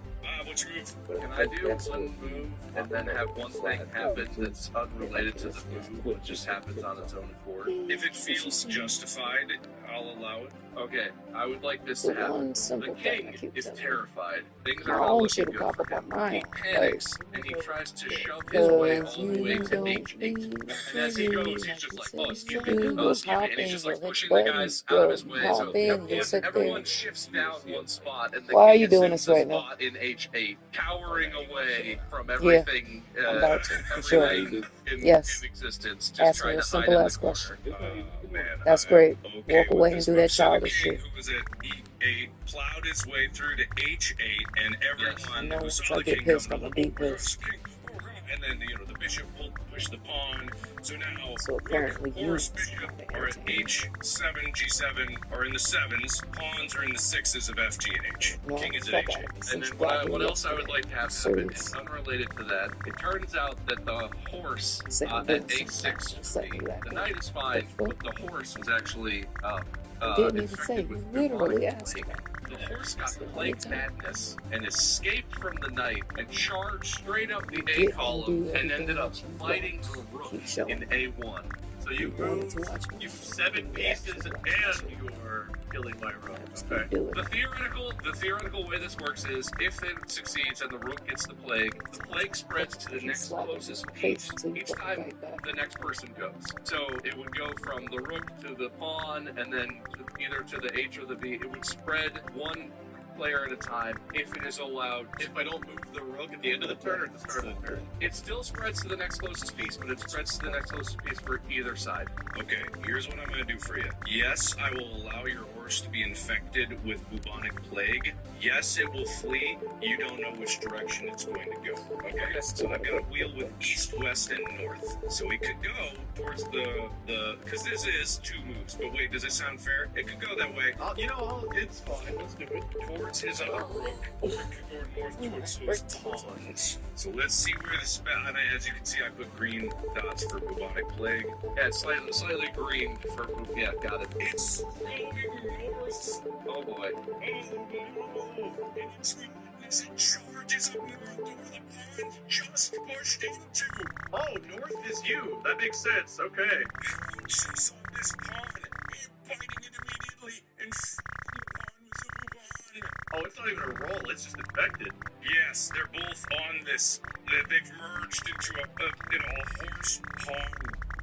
Speaker 1: What's your move?
Speaker 4: Can I do one move and then have one thing happen that's unrelated to the move, but just happens on its own accord?
Speaker 1: If it feels justified, I'll allow it.
Speaker 4: Okay, I would like this
Speaker 2: The
Speaker 4: to happen.
Speaker 2: one
Speaker 4: The
Speaker 2: simple thing I
Speaker 4: king
Speaker 2: keep
Speaker 4: is
Speaker 2: telling you.
Speaker 4: terrified. Things
Speaker 2: My
Speaker 4: are not
Speaker 2: own
Speaker 4: looking
Speaker 2: shit will
Speaker 4: good
Speaker 2: pop
Speaker 4: for
Speaker 2: up
Speaker 4: him.
Speaker 2: on
Speaker 4: He
Speaker 2: mine
Speaker 4: panics
Speaker 2: first.
Speaker 4: and he tries to shove his way
Speaker 2: Cause
Speaker 4: all the way
Speaker 2: you
Speaker 4: to
Speaker 2: don't
Speaker 4: H8.
Speaker 2: be like
Speaker 4: And as he
Speaker 2: me,
Speaker 4: goes, he's
Speaker 2: like
Speaker 4: just
Speaker 2: you
Speaker 4: like,
Speaker 2: say
Speaker 4: oh,
Speaker 2: you
Speaker 4: excuse
Speaker 2: should.
Speaker 4: me, oh,
Speaker 2: You'll
Speaker 4: excuse me.
Speaker 2: hop
Speaker 4: And he's
Speaker 2: in,
Speaker 4: just
Speaker 2: you'll
Speaker 4: like
Speaker 2: hit
Speaker 4: pushing
Speaker 2: the
Speaker 4: the
Speaker 2: buttons,
Speaker 4: guys out of
Speaker 2: you'll
Speaker 4: his way.
Speaker 2: hop
Speaker 4: So
Speaker 2: in, you'll sit there.
Speaker 4: everyone shifts down one spot, and the
Speaker 2: Why are
Speaker 4: king
Speaker 2: you doing
Speaker 4: assumes
Speaker 2: this
Speaker 4: a
Speaker 2: right now?
Speaker 4: spot in H8, cowering away from
Speaker 2: Yeah,
Speaker 4: everything,
Speaker 2: I'm about to, for sure.
Speaker 4: everything in
Speaker 2: Yes.
Speaker 4: existence, just
Speaker 2: Ask me
Speaker 4: trying
Speaker 2: a
Speaker 4: to hide
Speaker 2: simple
Speaker 4: in the
Speaker 2: ass question.
Speaker 4: corner.
Speaker 1: Man,
Speaker 2: That's
Speaker 1: I
Speaker 2: great.
Speaker 1: am okay
Speaker 2: Walk
Speaker 1: with
Speaker 2: away and
Speaker 1: this
Speaker 2: do
Speaker 1: move.
Speaker 2: that
Speaker 1: So the
Speaker 2: childish
Speaker 1: king,
Speaker 2: shit.
Speaker 1: who was at E8, plowed his way through to H8, and
Speaker 4: Yes.
Speaker 2: I
Speaker 1: everyone
Speaker 2: know
Speaker 1: who
Speaker 2: once
Speaker 1: saw
Speaker 2: I
Speaker 1: the
Speaker 2: get
Speaker 1: king
Speaker 2: pissed,
Speaker 1: come
Speaker 2: I'm
Speaker 1: to
Speaker 2: gonna
Speaker 1: look,
Speaker 2: be
Speaker 1: oh my gosh,
Speaker 2: pissed.
Speaker 1: king, oh god, and then the bishop pushed the pawn. So now
Speaker 2: So
Speaker 1: rook,
Speaker 2: apparently
Speaker 1: horse,
Speaker 2: humans
Speaker 1: bishop
Speaker 2: find it
Speaker 1: are at
Speaker 2: entertaining.
Speaker 1: H7, G7 are in the sevens. Pawns are in the sixes of F, G, and H.
Speaker 2: No,
Speaker 1: King is at
Speaker 2: fuck
Speaker 1: H8.
Speaker 2: out of me.
Speaker 4: And
Speaker 2: Since
Speaker 4: then
Speaker 2: you got
Speaker 4: what
Speaker 2: here
Speaker 4: else I would
Speaker 2: yesterday.
Speaker 4: like to have
Speaker 2: I'm
Speaker 4: happen is
Speaker 2: serious.
Speaker 4: unrelated to that. It turns out that the horse
Speaker 2: Say I'm
Speaker 4: at
Speaker 2: doing
Speaker 4: A6
Speaker 2: something.
Speaker 4: for
Speaker 2: Set
Speaker 4: me,
Speaker 2: me back
Speaker 4: the
Speaker 2: up.
Speaker 4: knight is fine, but the horse was actually
Speaker 2: Didn't even say.
Speaker 4: infected
Speaker 2: You
Speaker 4: with
Speaker 2: literally
Speaker 4: bubonic
Speaker 2: asked
Speaker 4: plague.
Speaker 2: about it.
Speaker 4: The horse got
Speaker 2: That's the only
Speaker 4: plague
Speaker 2: time.
Speaker 4: madness and escaped from the knight and charged straight up the
Speaker 2: You
Speaker 4: A
Speaker 2: get and
Speaker 4: column
Speaker 2: do
Speaker 4: and
Speaker 2: everything
Speaker 4: ended up
Speaker 2: that you
Speaker 4: fighting
Speaker 2: want.
Speaker 4: the rook
Speaker 2: Keep showing
Speaker 4: in
Speaker 2: me.
Speaker 4: A1. So you
Speaker 2: You wanted to
Speaker 4: move,
Speaker 2: watch me.
Speaker 4: you 7
Speaker 2: You
Speaker 4: pieces,
Speaker 2: actually watched
Speaker 4: and
Speaker 2: me.
Speaker 4: you're killing my rook.
Speaker 2: Just
Speaker 4: Okay.
Speaker 2: keep doing
Speaker 4: The
Speaker 2: it.
Speaker 4: theoretical way this works is if it succeeds and the rook gets the plague spreads to the
Speaker 2: Keep
Speaker 4: next
Speaker 2: slapping
Speaker 4: closest
Speaker 2: my
Speaker 4: piece
Speaker 2: face until you
Speaker 4: each
Speaker 2: fucking
Speaker 4: time
Speaker 2: bite back.
Speaker 4: the next person goes. So it would go from the rook to the pawn, and then either to the H or the B. It would spread one player at a time if it is allowed. If I don't move the rook at the end of the turn or at the start of the turn, it still spreads to the next closest piece, but it spreads to the next closest piece for either side.
Speaker 1: Okay, here's what I'm going to do for you. Yes, I will allow your horse to be infected with bubonic plague. Yes, it will flee. You don't know which direction it's going to go. Okay, so I've got a wheel with east, west, and north. So it could go towards the because this is 2 moves. But wait, does it sound fair? It could go that way.
Speaker 4: It's fine. Let's do it.
Speaker 1: Towards his other rook, or it could go north towards his pawns. So let's see where this. And as you can see, I put green dots for bubonic plague.
Speaker 4: Yeah, it's slightly green for yeah, got it.
Speaker 1: It's going north.
Speaker 4: Oh boy.
Speaker 1: Oh no! And it's relentless. It charges up north over the pond, just pushed into.
Speaker 4: Oh, north is you. That makes sense. Okay.
Speaker 1: Pounces on this pond, biting it immediately, and filling the pond with the bubon.
Speaker 4: Oh, it's not even a roll. It's just infected.
Speaker 1: Yes, they're both on this. They've merged into a horse pawn.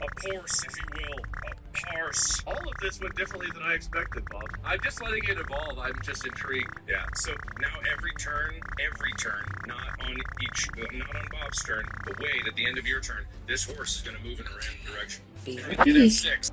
Speaker 1: A porse, if you will. A parse.
Speaker 4: All of this went differently than I expected, Bob. I'm just letting it evolve. I'm just intrigued.
Speaker 1: Yeah, so now every turn, not on Bob's turn, but wait, at the end of your turn, this horse is going to move in a random direction. Get F6.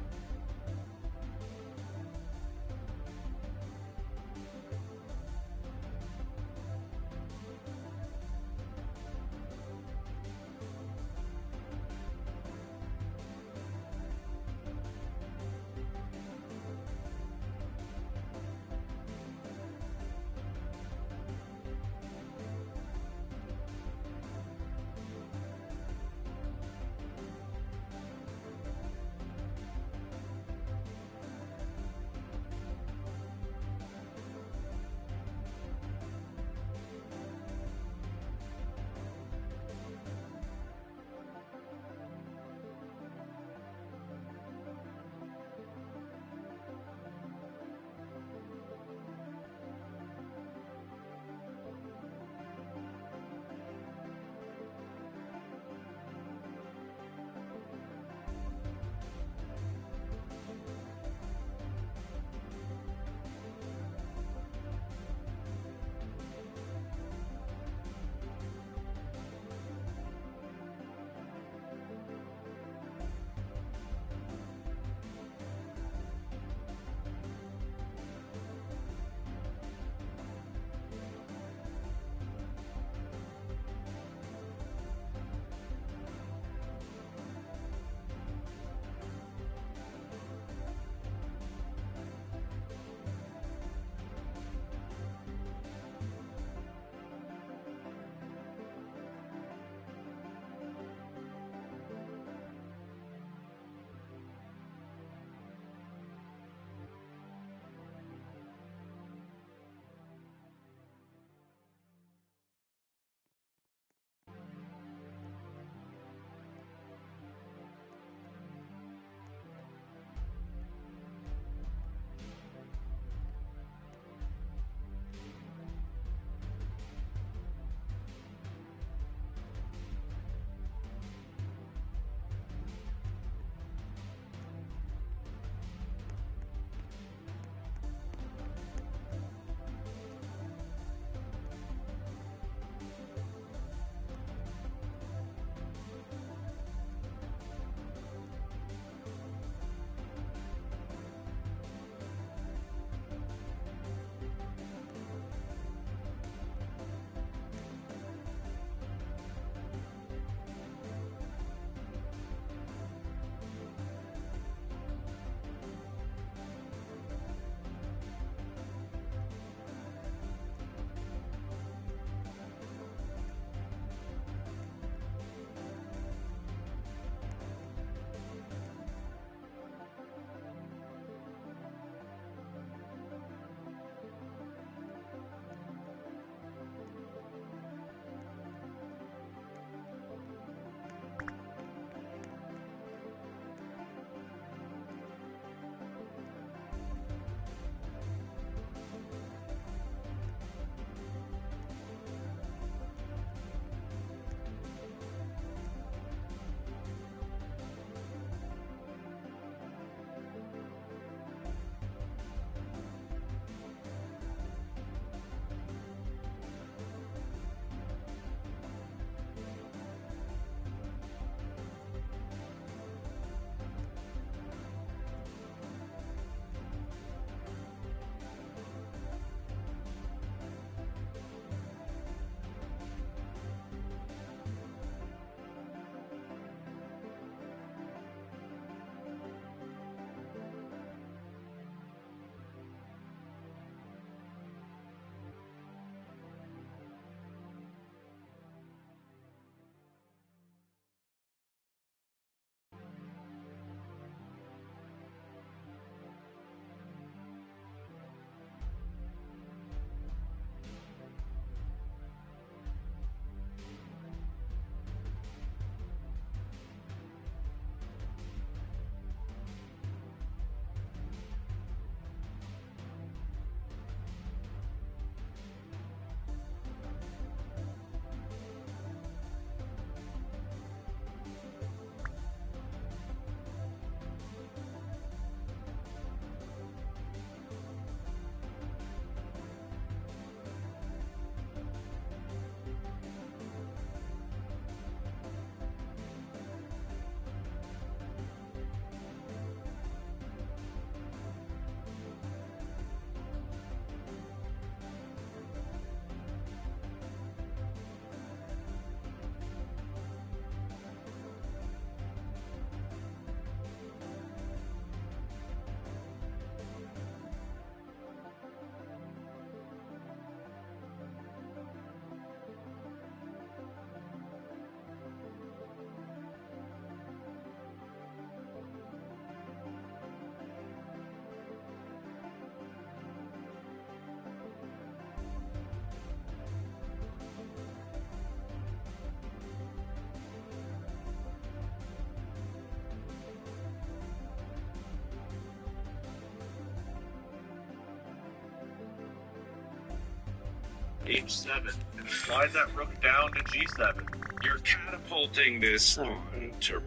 Speaker 4: H7 and slide that rook down to G7.
Speaker 1: You're catapulting this
Speaker 2: Oh.
Speaker 1: pawn to.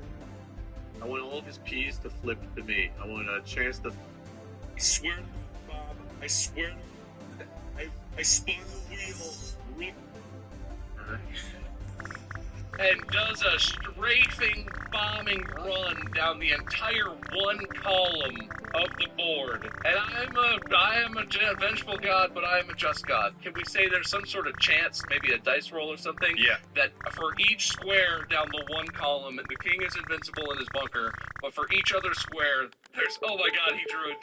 Speaker 4: I want all of his P's to flip to me. I want a chance to.
Speaker 1: I swear to Bob, I swear to I spun the wheel. Rook.
Speaker 4: And does a strafing bombing run down the entire one column of the board. And I am a vengeful god, but I am a just god. Can we say there's some sort of chance, maybe a dice roll or something?
Speaker 1: Yeah.
Speaker 4: That for each square down the one column, the king is invincible in his bunker, but for each other square, there's, oh my god, he drew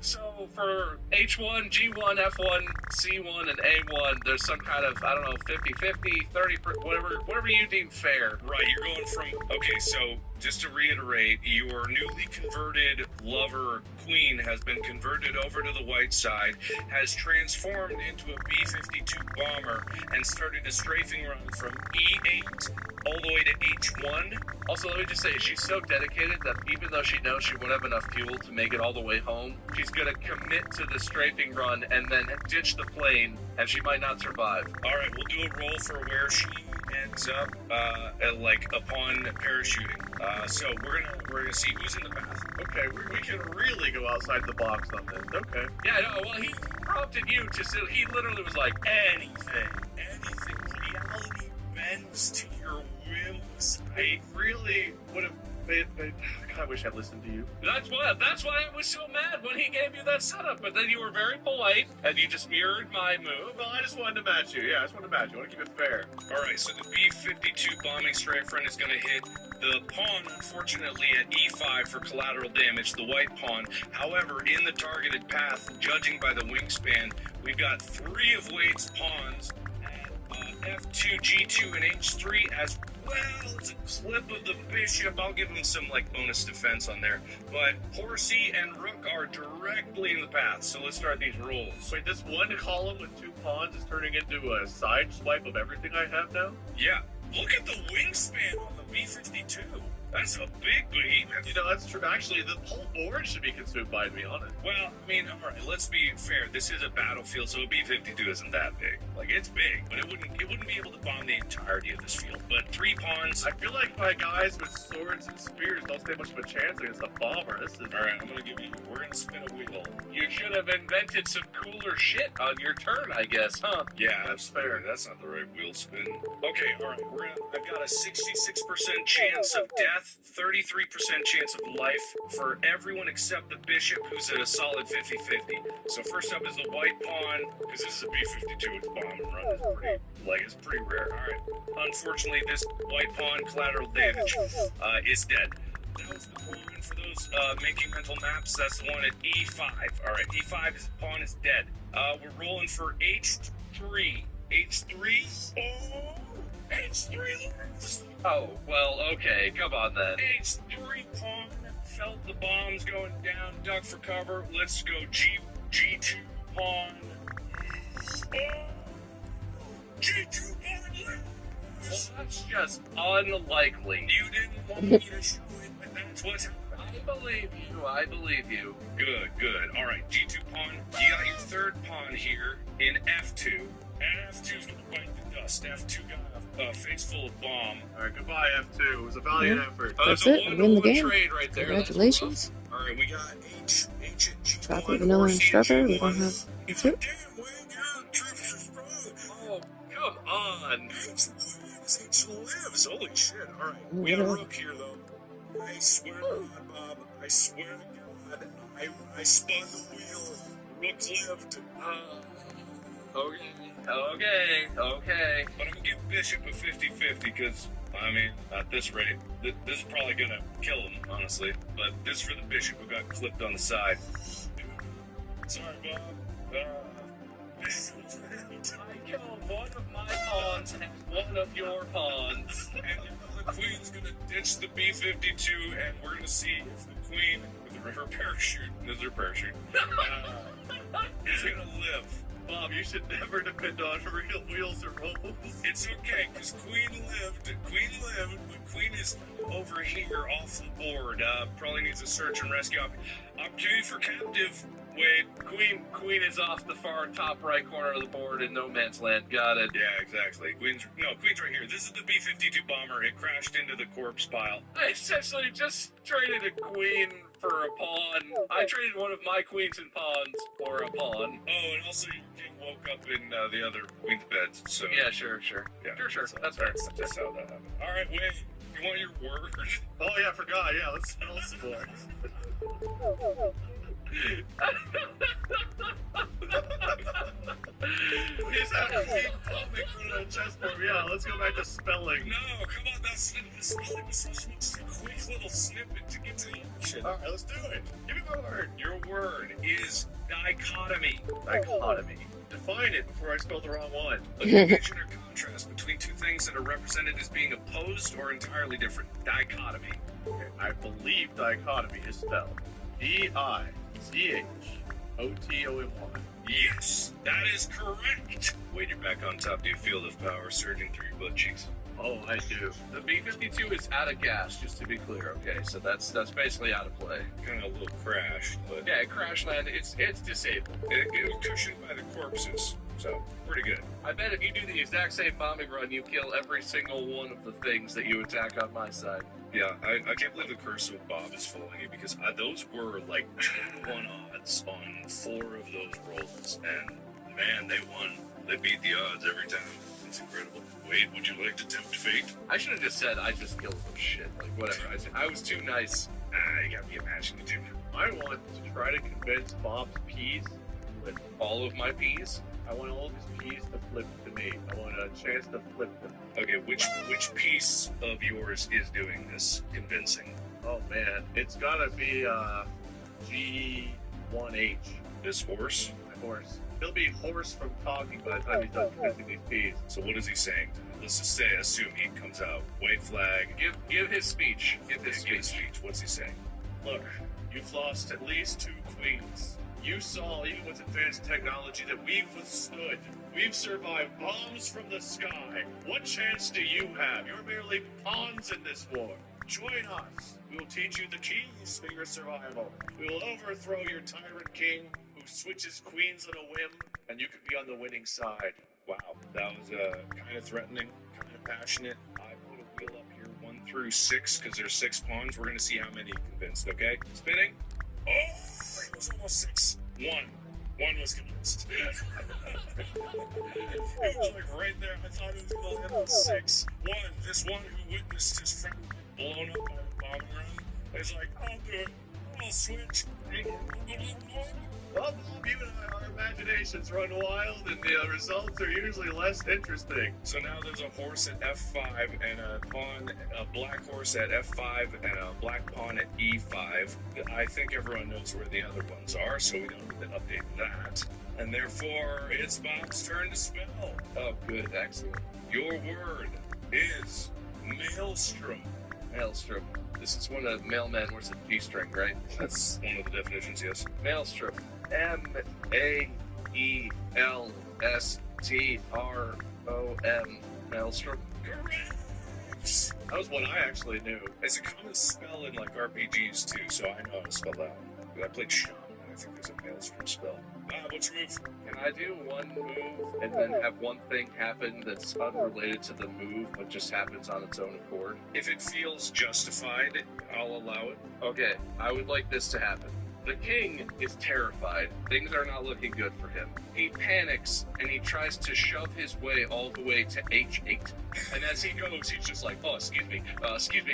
Speaker 4: So for H1, G1, F1, C1, and A1, there's some kind of, I don't know, 50-50, 30, whatever you deem fair.
Speaker 1: Right, you're going from, okay, so just to reiterate, your newly converted lover queen has been converted over to the white side, has transformed into a B-52 bomber, and started a strafing run from E8 all the way to H1.
Speaker 4: Also, let me just say, she's so dedicated that even though she knows she won't have enough fuel to make it all the way home, she's going to commit to the strafing run and then ditch the plane, and she might not survive.
Speaker 1: All right, we'll do a roll for where she ends up, upon parachuting. So we're gonna see who's in the path.
Speaker 4: Okay, we can really go outside the box on this. Okay. Yeah, no, well, he prompted you to say, he literally was like, anything.
Speaker 1: Reality bends to your whims.
Speaker 4: I really would have God, I wish I listened to you. That's why I was so mad when he gave you that setup. But then you were very polite, and you just mirrored my move. Well, I just wanted to match you. Yeah, I just wanted to match you. I want to keep it fair.
Speaker 1: All right, so the B-52 bombing strike run is going to hit the pawn, unfortunately, at E5 for collateral damage, the white pawn. However, in the targeted path, judging by the wingspan, we've got 3 of Wade's pawns at F2, G2, and H3 as well. It's a clip of the bishop. I'll give him some bonus defense on there. But horsey and rook are directly in the path. So let's start these rolls.
Speaker 4: Wait, this one column with 2 pawns is turning into a side swipe of everything I have now?
Speaker 1: Yeah. Look at the wingspan on the B-52. That's a big behemoth.
Speaker 4: You know, that's true. Actually, the whole board should be consumed by, to be honest.
Speaker 1: Well, I mean, all right, let's be fair. This is a battlefield, so a B-52 isn't that big. It's big, but it wouldn't be able to bomb the entirety of this field. But 3 pawns.
Speaker 4: I feel like my guys with swords and spears don't stand much of a chance against a bomber. This is...
Speaker 1: All right, we're gonna spin a wheel.
Speaker 4: You should have invented some cooler shit on your turn, I guess, huh?
Speaker 1: Yeah, that's fair. That's not the right wheel spin. Okay, all right, I've got a 66% chance of death, 33% chance of life for everyone except the bishop, who's at a solid 50-50. So first up is the white pawn, because this is a B-52, it's bomb and run. It's pretty rare. All right. Unfortunately, this white pawn collateral damage is dead. That was the pawn for those making mental maps. That's the one at E5. All right, E5, his pawn is dead. We're rolling for H3. H3? Oh! H3 lives!
Speaker 4: Oh, well, okay, come on then.
Speaker 1: H3 pawn felt the bombs going down, duck for cover. Let's go G2 pawn. Oh! G2 pawn lives!
Speaker 4: Well, that's just unlikely.
Speaker 1: You didn't want me to show it, but that's what's happening.
Speaker 4: I believe you.
Speaker 1: Good. All right, G2 pawn. You got your third pawn here in F2. And F2's gonna bite the dust. F2 got a face full of bomb.
Speaker 4: All right, goodbye, F2. It was a valiant effort.
Speaker 2: That's it. I win the game.
Speaker 4: Trade right there.
Speaker 2: Congratulations.
Speaker 1: All right, we got H and G1.
Speaker 2: Chocolate, vanilla, and strawberry. We don't have. That's it.
Speaker 1: Damn, Wayne, your troops are strong.
Speaker 4: Oh, come on.
Speaker 1: H lives. Holy shit. All right, we got a rook here, though. I swear to God, Bob. I swear to God. I spun the wheel. Rook lived.
Speaker 4: Okay.
Speaker 1: But I'm gonna give Bishop a 50-50 because, at this rate, this is probably gonna kill him, honestly. But this is for the Bishop who got clipped on the side. Sorry, Bob.
Speaker 4: I killed one of my pawns and one of your pawns.
Speaker 1: And the Queen's gonna ditch the B-52, and we're gonna see if the Queen, with her parachute, is gonna live.
Speaker 4: Bob, you should never depend on real wheels or rolls.
Speaker 1: It's okay, because Queen lived, but Queen is over here off the board. Probably needs a search and rescue opportunity for captive.
Speaker 4: Wait, Queen is off the far top right corner of the board in no man's land. Got it.
Speaker 1: Yeah, exactly. Queen's right here. This is the B-52 bomber. It crashed into the corpse pile.
Speaker 4: I essentially just traded a queen for a pawn. I traded one of my queens and pawns for a pawn.
Speaker 1: Oh, and also your king woke up in the other queen's bed. So
Speaker 4: yeah, sure.
Speaker 1: Yeah,
Speaker 4: Sure. That's fair.
Speaker 1: That's how that happened. All right, wait. You want your word?
Speaker 4: Oh yeah, I forgot. Yeah, let's spell some words. He's having comic on a chessboard. Yeah, let's go back to spelling.
Speaker 1: No, come on, that's the spelling was just a quick little snippet to get to the action.
Speaker 4: All right, let's do it. Give me my word.
Speaker 1: Your word is dichotomy.
Speaker 4: Dichotomy. Define it before I spell the wrong one.
Speaker 1: A division or contrast between two things that are represented as being opposed or entirely different. Dichotomy.
Speaker 4: Okay, I believe dichotomy is spelled D-I-C-H-O-T-O-M-Y.
Speaker 1: Yes, that is correct. Wait, you're back on top. Do you feel the power surging through your butt cheeks?
Speaker 4: Oh, I do. The B-52 is out of gas, just to be clear, okay? So that's basically out of play.
Speaker 1: Kind of a little crash, but
Speaker 4: yeah, crash land, it's disabled.
Speaker 1: it was cushioned by the corpses, so pretty good.
Speaker 4: I bet if you do the exact same bombing run, you kill every single one of the things that you attack on my side.
Speaker 1: Yeah, I can't believe the curse of Bob is following you, because those were like 2-1 odds on 4 of those rolls, and man, they won. They beat the odds every time. It's incredible. Wait, would you like to tempt fate?
Speaker 4: I should have just said I just killed them. Shit, like whatever. I was too nice.
Speaker 1: You got me imagining it.
Speaker 4: I want to try to convince Bob's peas with all of my peas. I want all of his peas to flip to me. I want a chance to flip them.
Speaker 1: Okay, which piece of yours is doing this convincing?
Speaker 4: Oh man, it's gotta be G1H.
Speaker 1: This horse?
Speaker 4: My horse. He'll be hoarse from talking by the time he's done convincing these peas.
Speaker 1: So what is he saying? Let's just assume he comes out. White flag.
Speaker 4: Give his speech. Give his speech.
Speaker 1: What's he saying?
Speaker 4: Look, you've lost at least 2 queens. You saw, even with advanced technology, that we've withstood. We've survived bombs from the sky. What chance do you have? You're merely pawns in this war. Join us. We will teach you the keys for your survival. We will overthrow your tyrant king who switches queens on a whim, and you can be on the winning side.
Speaker 1: Wow, that was kind of threatening, kind of passionate. I put a wheel up here 1 through 6 because there's 6 pawns. We're going to see how many convinced, okay? Spinning. Oh, it was almost 6. 1 was convinced. It was like right there. I thought it was going to hit on 6. This one who witnessed his friend blown up by the bombing run is like, I'll do it. I'll switch.
Speaker 4: Well, Bob, you and I, our imaginations run wild, and the results are usually less interesting.
Speaker 1: So now there's a horse at F5 and a pawn, a black horse at F5 and a black pawn at E5. I think everyone knows where the other ones are, so we don't need to update that. And therefore, it's Bob's turn to spell.
Speaker 4: Oh, good, excellent.
Speaker 1: Your word is Maelstrom.
Speaker 4: Maelstrom. This is when a mailman wears a G-string, right?
Speaker 1: That's one of the definitions, yes.
Speaker 4: Maelstrom. M-A-E-L-S-T-R-O-M. Maelstrom.
Speaker 1: Correct!
Speaker 4: That was one I actually knew.
Speaker 1: It's a common spell in like RPGs too, so I know how to spell that. I played Shaman, and I think there's a Maelstrom spell. What's your move?
Speaker 4: Can I do one move and then have one thing happen that's unrelated to the move, but just happens on its own accord?
Speaker 1: If it feels justified, I'll allow it.
Speaker 4: Okay, I would like this to happen. The king is terrified. Things are not looking good for him. He panics, and he tries to shove his way all the way to H8. And as he goes, he's just like, oh, excuse me,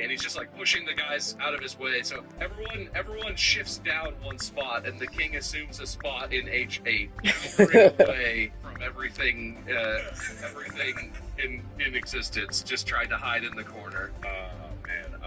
Speaker 4: and he's just like pushing the guys out of his way. So everyone shifts down one spot, and the king assumes a spot in H8, cowering away from everything in existence, just trying to hide in the corner.
Speaker 1: Man,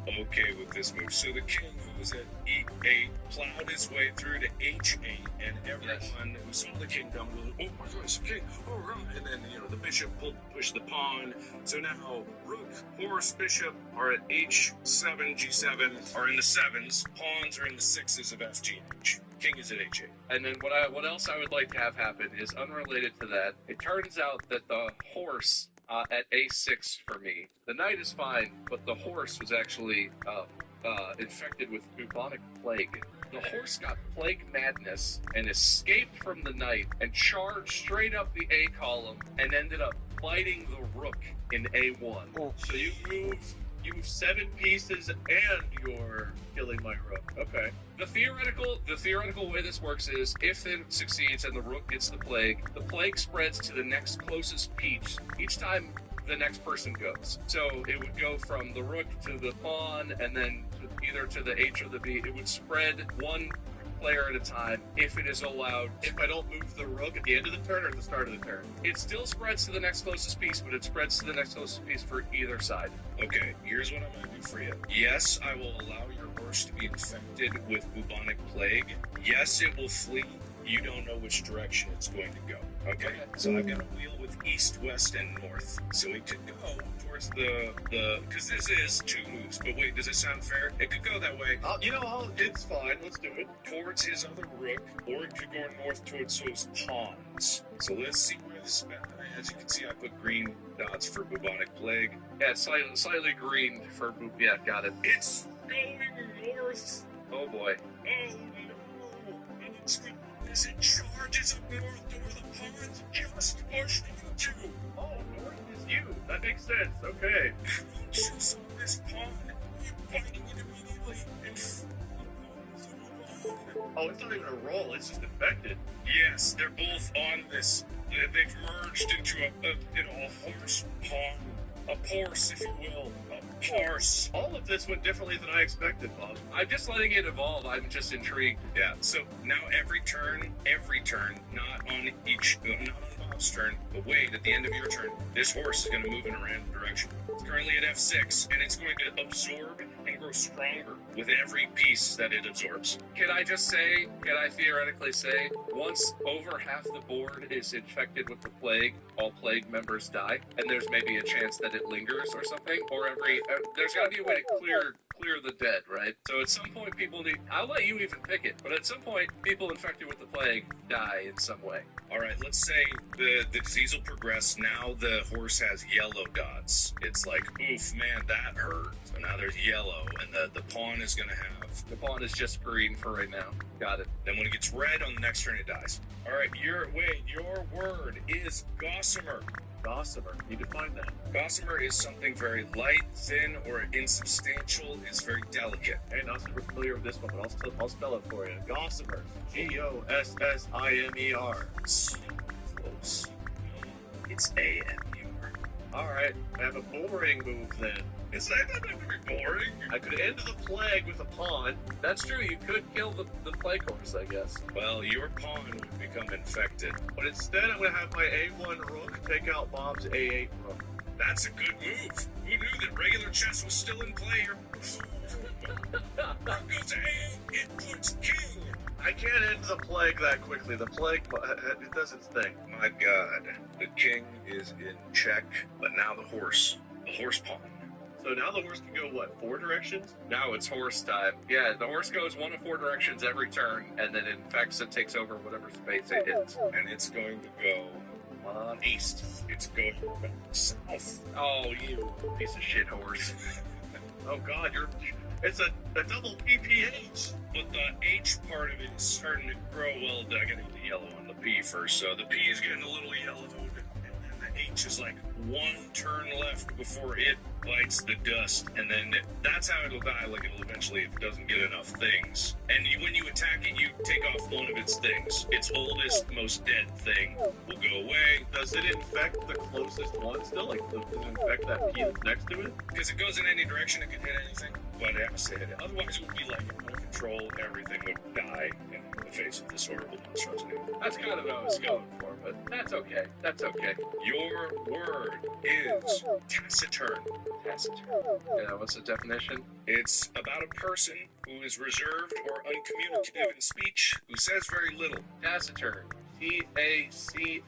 Speaker 1: I'm okay with this move. So the king, who was at E8, plowed his way through to H8, and everyone who saw the king come goes, oh my gosh, king, oh right. And then, the bishop pushed the pawn. So now, rook, horse, bishop are at H7, G7, are in the 7s. Pawns are in the 6s of F, G, H. King is at H8.
Speaker 4: And then what else I would like to have happen is unrelated to that. It turns out that the horse at A6 for me, the knight is fine, but the horse was actually infected with bubonic plague. The horse got plague madness and escaped from the knight and charged straight up the A column and ended up biting the rook in A1.
Speaker 2: Oh.
Speaker 4: So you move 7 pieces and you're killing my rook. Okay. The theoretical way this works is if it succeeds and the rook gets the plague spreads to the next closest piece each time the next person goes. So it would go from the rook to the pawn and then either to the H or the B. It would spread one player at a time if it is allowed. If I don't move the rook at the end of the turn or at the start of the turn, it still spreads to the next closest piece, but it spreads to the next closest piece for either side.
Speaker 1: Okay, here's what I'm going to do for you. Yes, I will allow your horse to be infected with bubonic plague. Yes, it will flee. You don't know which direction it's going to go. Okay? So I've got a wheel with east, west, and north. So it could go towards because this is 2 moves. But wait, does it sound fair? It could go that way.
Speaker 4: It's fine. Let's do it.
Speaker 1: Towards his other rook, or it could go north towards those pawns. So let's see where this is. As you can see, I put green dots for bubonic plague.
Speaker 4: Yeah, slightly green for yeah, got it.
Speaker 1: It's going north.
Speaker 4: Oh boy.
Speaker 1: Oh no. And it's good. As it charges up north toward the pawns, just pushed into.
Speaker 4: Oh, north is you. That makes sense. Okay.
Speaker 1: Just on this pawn, you're biting it immediately.
Speaker 4: Oh, it's not even a roll. It's just infected.
Speaker 1: Yes, they're both on this. They've merged into a horse pawn, a horse, if you will, a horse.
Speaker 4: All of this went differently than I expected, Bob. I'm just letting it evolve. I'm just intrigued.
Speaker 1: Yeah. So now every turn, not on Bob's turn, but wait, at the end of your turn, this horse is going to move in a random direction. It's currently at F6, and it's going to absorb and grow stronger with every piece that it absorbs.
Speaker 4: Can I theoretically say, once over half the board is infected with the plague, all plague members die, and there's maybe a chance that it lingers or something, or there's got to be a way to clear the dead, right? So at some point I'll let you even pick it, but at some point people infected with the plague die in some way.
Speaker 1: All right, let's say the disease will progress. Now the horse has yellow dots. It's like, oof, man, that hurt. So now there's yellow, and the pawn is going to have...
Speaker 4: The pawn is just green for right now. Got it.
Speaker 1: Then when it gets red on the next turn, it dies. All right, your word is gossamer.
Speaker 4: Gossamer. You define that.
Speaker 1: Gossamer is something very light, thin, or insubstantial. It's very delicate.
Speaker 4: Hey, not super familiar with this one, but I'll spell it for you. Gossamer. Gossamer.
Speaker 1: Close. It's A-M-U-R.
Speaker 4: Alright, I have a boring move then.
Speaker 1: Is that not very boring?
Speaker 4: I could end the plague with a pawn. That's true, you could kill the plague horse, I guess.
Speaker 1: Well, your pawn would become infected.
Speaker 4: But instead, I'm going to have my A1 rook take out Bob's A8 rook.
Speaker 1: That's a good move. Who knew that regular chess was still in play here? Rook goes A8, it puts king.
Speaker 4: I can't end the plague that quickly. The plague, it does its thing.
Speaker 1: My God, the king is in check, but now the horse pawn.
Speaker 4: So now the horse can go, what, 4 directions? Now it's horse time. Yeah, the horse goes 1 of 4 directions every turn, and then it infects and takes over whatever space it hits.
Speaker 1: And it's going to go east. It's going south.
Speaker 4: Oh, you piece of shit horse. Oh, God, it's a double PPH.
Speaker 1: But the H part of it is starting to grow. Well, I gotta get the yellow on the P first. So the P is getting a little yellowed, and then the H is like 1 turn left before it bites the dust, and then that's how it'll die. Like it'll eventually, if it doesn't get enough things. And when you attack it, you take off one of its things. Its oldest, most dead thing will go away.
Speaker 4: Does it infect the closest one still? Like, does it infect that P that's next to it?
Speaker 1: Because it goes in any direction, it can hit anything. But it has to hit it. Otherwise, it would be like no control. Everything would die in the face of this horrible monstrosity.
Speaker 4: That's kind of what I was going for, but that's okay. That's okay.
Speaker 1: Your word is taciturn.
Speaker 4: Taciturn. Yeah, what's the definition?
Speaker 1: It's about a person who is reserved or uncommunicative in speech, who says very little.
Speaker 4: Taciturn. Tacitern.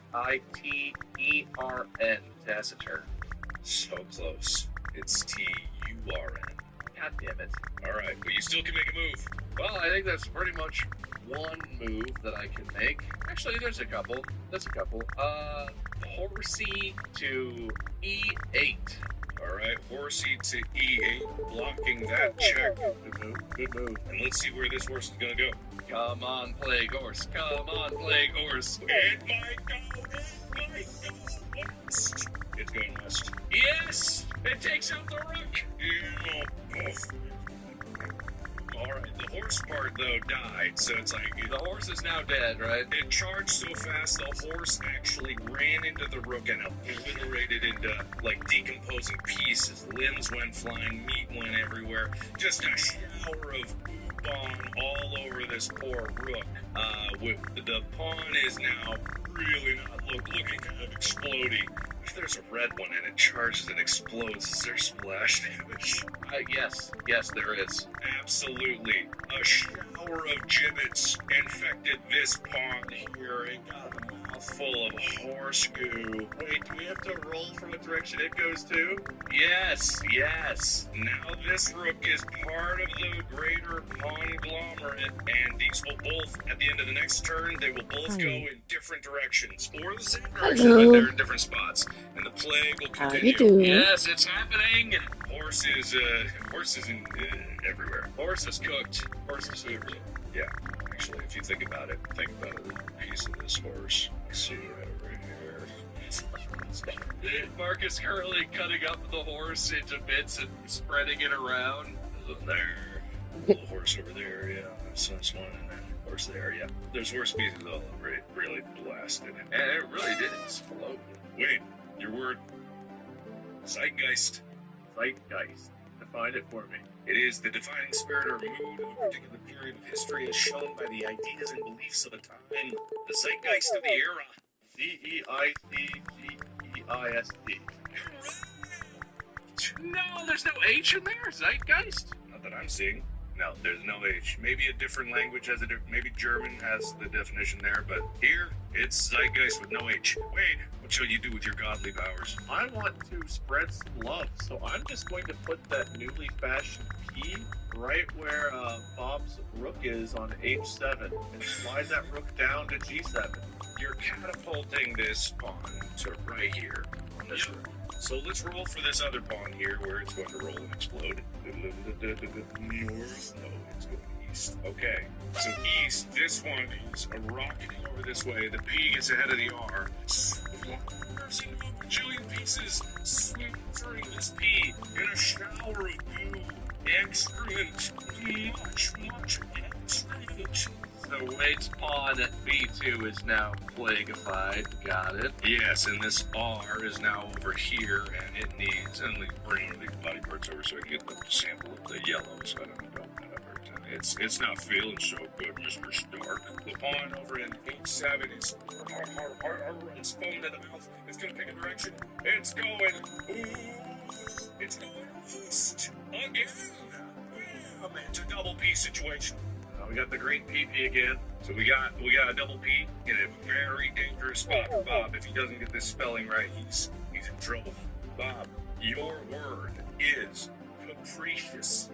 Speaker 4: Taciturn.
Speaker 1: So close. It's Turn.
Speaker 4: God damn it.
Speaker 1: All right, but you still can make a move.
Speaker 4: Well, I think that's pretty much one move that I can make. Actually, there's a couple. Horsey to E8.
Speaker 1: Alright, horsey to E8, blocking that check.
Speaker 4: Good move.
Speaker 1: And let's see where this horse is gonna go.
Speaker 4: Come on, plague horse. Come on, plague horse.
Speaker 1: It might go, west. It's going west.
Speaker 4: Yes! It takes out the rook.
Speaker 1: Yeah. Alright, the horse part, though, died, so it's like...
Speaker 4: The horse is now dead, right?
Speaker 1: It charged so fast, the horse actually ran into the rook and obliterated into, like, decomposing pieces. Limbs went flying, meat went everywhere. Just a shower of bomb all over this poor rook. The pawn is now really not looking kind of explodey. If there's a red one and it charges and explodes, is there splash damage?
Speaker 4: Yes, there is.
Speaker 1: Absolutely. A shower of gibbets infected this pawn here. It got a mouthful of horse goo.
Speaker 4: Wait, do we have to roll from what direction it goes to? Yes.
Speaker 1: Now this rook is part of the greater conglomerate, and these will both, at the end of the next turn, they will both go in different directions. Or the same direction, but they're in different spots. And the plague will continue.
Speaker 2: How you doing?
Speaker 4: Yes, it's happening.
Speaker 1: Horse is in everywhere.
Speaker 4: Horse is cooked. Horse is cooked.
Speaker 1: Yeah, actually, if you think about it, a piece of this horse. See right over here.
Speaker 4: Mark is currently cutting up the horse into bits and spreading it around.
Speaker 1: There. Little horse over there, yeah. That's one, and then horse there, yeah. There's horse pieces all over it. Really blasted.
Speaker 4: And it really did explode.
Speaker 1: Wait, your word. Zeitgeist.
Speaker 4: Define it for me.
Speaker 1: It is the defining spirit or mood of a particular period of history as shown by the ideas and beliefs of a time. The zeitgeist of the era.
Speaker 4: Zeitgeist. No, there's no H in there. Zeitgeist.
Speaker 1: Not that I'm seeing. No, there's no H. Maybe a different language has maybe German has the definition there, but here it's zeitgeist with no H. Wait, what shall you do with your godly powers?
Speaker 4: I want to spread some love, so I'm just going to put that newly fashioned P right where Bob's rook is on H7 and slide that rook down to G7.
Speaker 1: You're catapulting this pawn to right here on this rook. So let's roll for this other pawn here where it's going to roll and explode. North? No, it's going east. Okay, so east, this one is rocketing over this way. The P gets ahead of the R. Nursing over bajillion pieces, swinging this P in a shower of goo, excrement, much excrement.
Speaker 4: So Wade's pawn at B2 is now plaguified. Got it.
Speaker 1: Yes, and this R is now over here, and it needs, and we bring one of these body parts over so I can get the sample of the yellow, so I don't know whatever. It's not feeling so good, Mr. Stark. The pawn over in H7 is it's foaming at the mouth. It's going to pick a direction. It's going. Ooh, it's going east again. Bam, it's a double P situation. We got the green PP again. So we got a double P in a very dangerous spot. Bob, if he doesn't get this spelling right, he's in trouble. Bob, your word is capricious.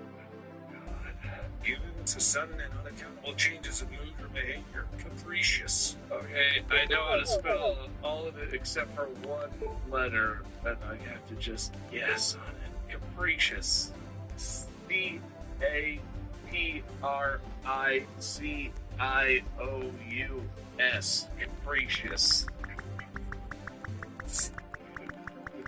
Speaker 1: Given to sudden and unaccountable changes of mood or behavior. Capricious.
Speaker 4: Okay, I know how to spell all of it except for one letter, and I have to just guess on it. Capricious. C-A-P-R-I-C-I-O-U-S. Capricious. The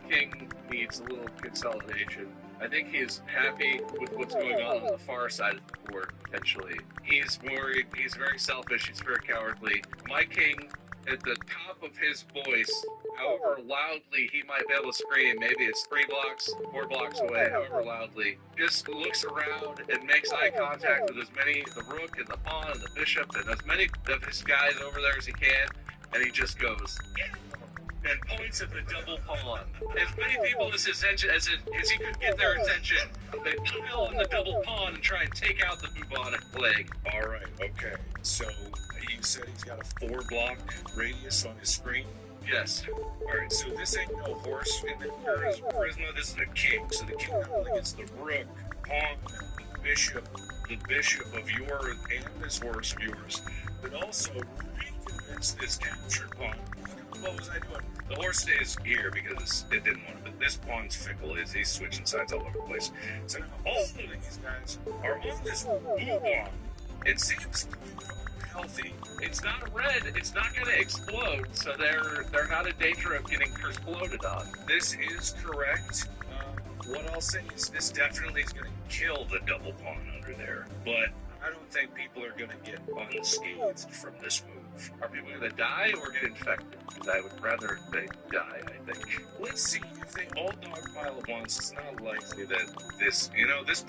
Speaker 4: king needs a little consolidation. I think he's happy with what's going on the far side of the board, potentially. He's worried, he's very selfish, he's very cowardly. My king, at the top of his voice, however loudly he might be able to scream, maybe it's 3 blocks, 4 blocks away, however loudly, just looks around and makes eye contact with as many, the rook and the pawn and the bishop and as many of his guys over there as he can, and he just goes, and points at the double pawn. As many people as he could get their attention, they pile on the double pawn and try and take out the bubonic plague.
Speaker 1: Alright, okay. So, you said he's got a 4-block radius on his screen?
Speaker 4: Yes.
Speaker 1: Alright, so this ain't no horse in the charisma, this is a king. So the king not only gets the rook, pawn, the bishop of yours and this horse of yours, but also reconvince this captured pawn. What was I doing? The horse stays here because it didn't want to, but this pawn's fickle. He's switching sides all over the place. So now all of these guys are on this blue pawn. It seems healthy.
Speaker 4: It's not red. It's not going to explode, so they're not in danger of getting exploded on.
Speaker 1: This is correct. What I'll say is this definitely is going to kill the double pawn under there, but I don't think people are going to get unscathed from this move.
Speaker 4: Are people going to die or get infected? Because I would rather they die, I think.
Speaker 1: Let's see if they all dogpile at once. It's not likely that this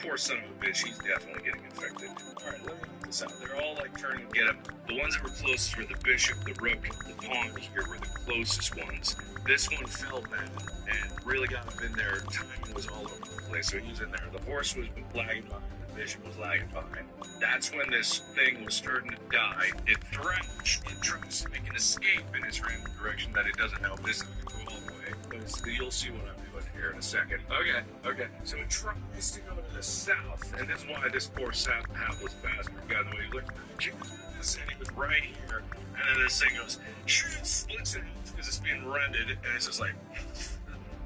Speaker 1: poor son of a bitch, he's definitely getting infected. All right, let me get this out. They're all like turning to get him. The ones that were closest were the bishop, the rook, the pawn here were the closest ones. This one fell mad and really got him in there. Timing was all over the place, so he was in there. The horse was lagging behind. The bishop was lagging behind. That's when this thing was starting to die. It thrashed. It tries to make an escape in its random direction that it doesn't know. This is going to go all the way. But you'll see what I'm doing here in a second. Okay. So it tries to go to the south, and this is why this poor south hapless bastard got in the way. He looked at the and he was right here, and then this thing goes, splits it out because it's being rendered, and it's just like,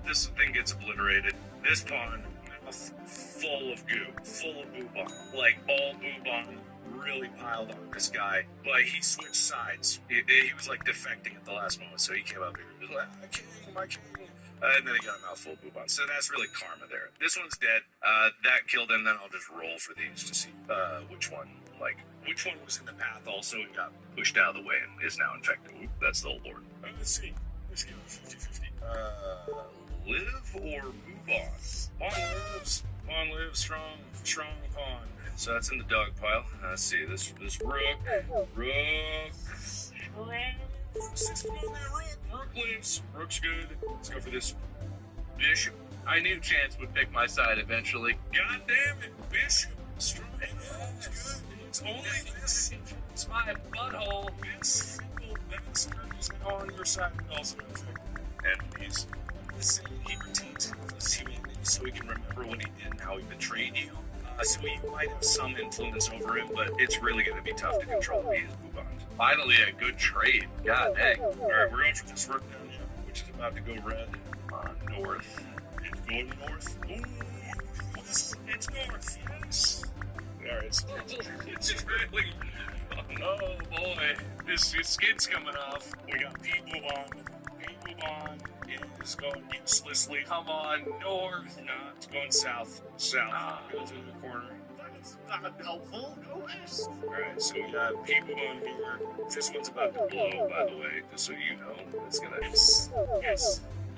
Speaker 1: this thing gets obliterated. This pawn, mouth full of goo, full of boobon, like all boobon really piled on this guy, but he switched sides. He was like defecting at the last moment, so he came up here and was like, my king. And then he got a mouthful of boobon. So that's really karma there. This one's dead. That killed him. Then I'll just roll for these to see which one was in the path also and got pushed out of the way and is now infected. Oop, that's the old lord. Let's see. Let's go 50-50. Live or move on? Pawn lives. Strong pawn. So that's in the dog pile. Let's see. This rook. Rook lives. Rook's good. Let's go for this bishop.
Speaker 4: I knew Chance would pick my side eventually.
Speaker 1: God damn it, bishop. Strong. It's good. It's only this. It's my butthole. This fickle bastard is on your side and also infected. And he's saying he retains his humanity so he can remember what he did and how he betrayed you. So you might have some influence over him, but it's really going to be tough to control. He is Bubon.
Speaker 4: Finally, a good trade. God dang.
Speaker 1: All right, we're going for this rook down here, which is about to go red. North. It's going north. Ooh, it's north. Yes. All right, it's really. Oh boy, this skin's coming off. We got Bubon. Bubon is going uselessly. Come on, north. No, it's going south. South. Go through the corner. That's not helpful. Go west. Alright, so we got Bubon here. This one's about to blow, by the way, just so you know. It's gonna. Yes.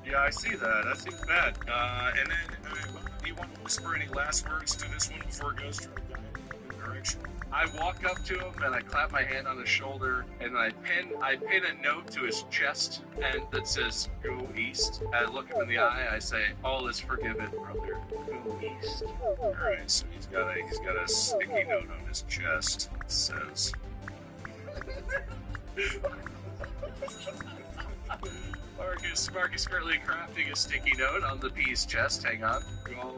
Speaker 4: Yeah, I see that. That seems bad.
Speaker 1: And then, do you want to whisper any last words to this one before it goes to a guide in the direction?
Speaker 4: I walk up to him and I clap my hand on his shoulder and I pin a note to his chest and that says "Go East." I look him in the eye. I say, "All is forgiven, brother. Go East."
Speaker 1: All right. So he's got a sticky note on his chest. It says.
Speaker 4: Mark is currently crafting a sticky note on the P's chest. Hang on. Go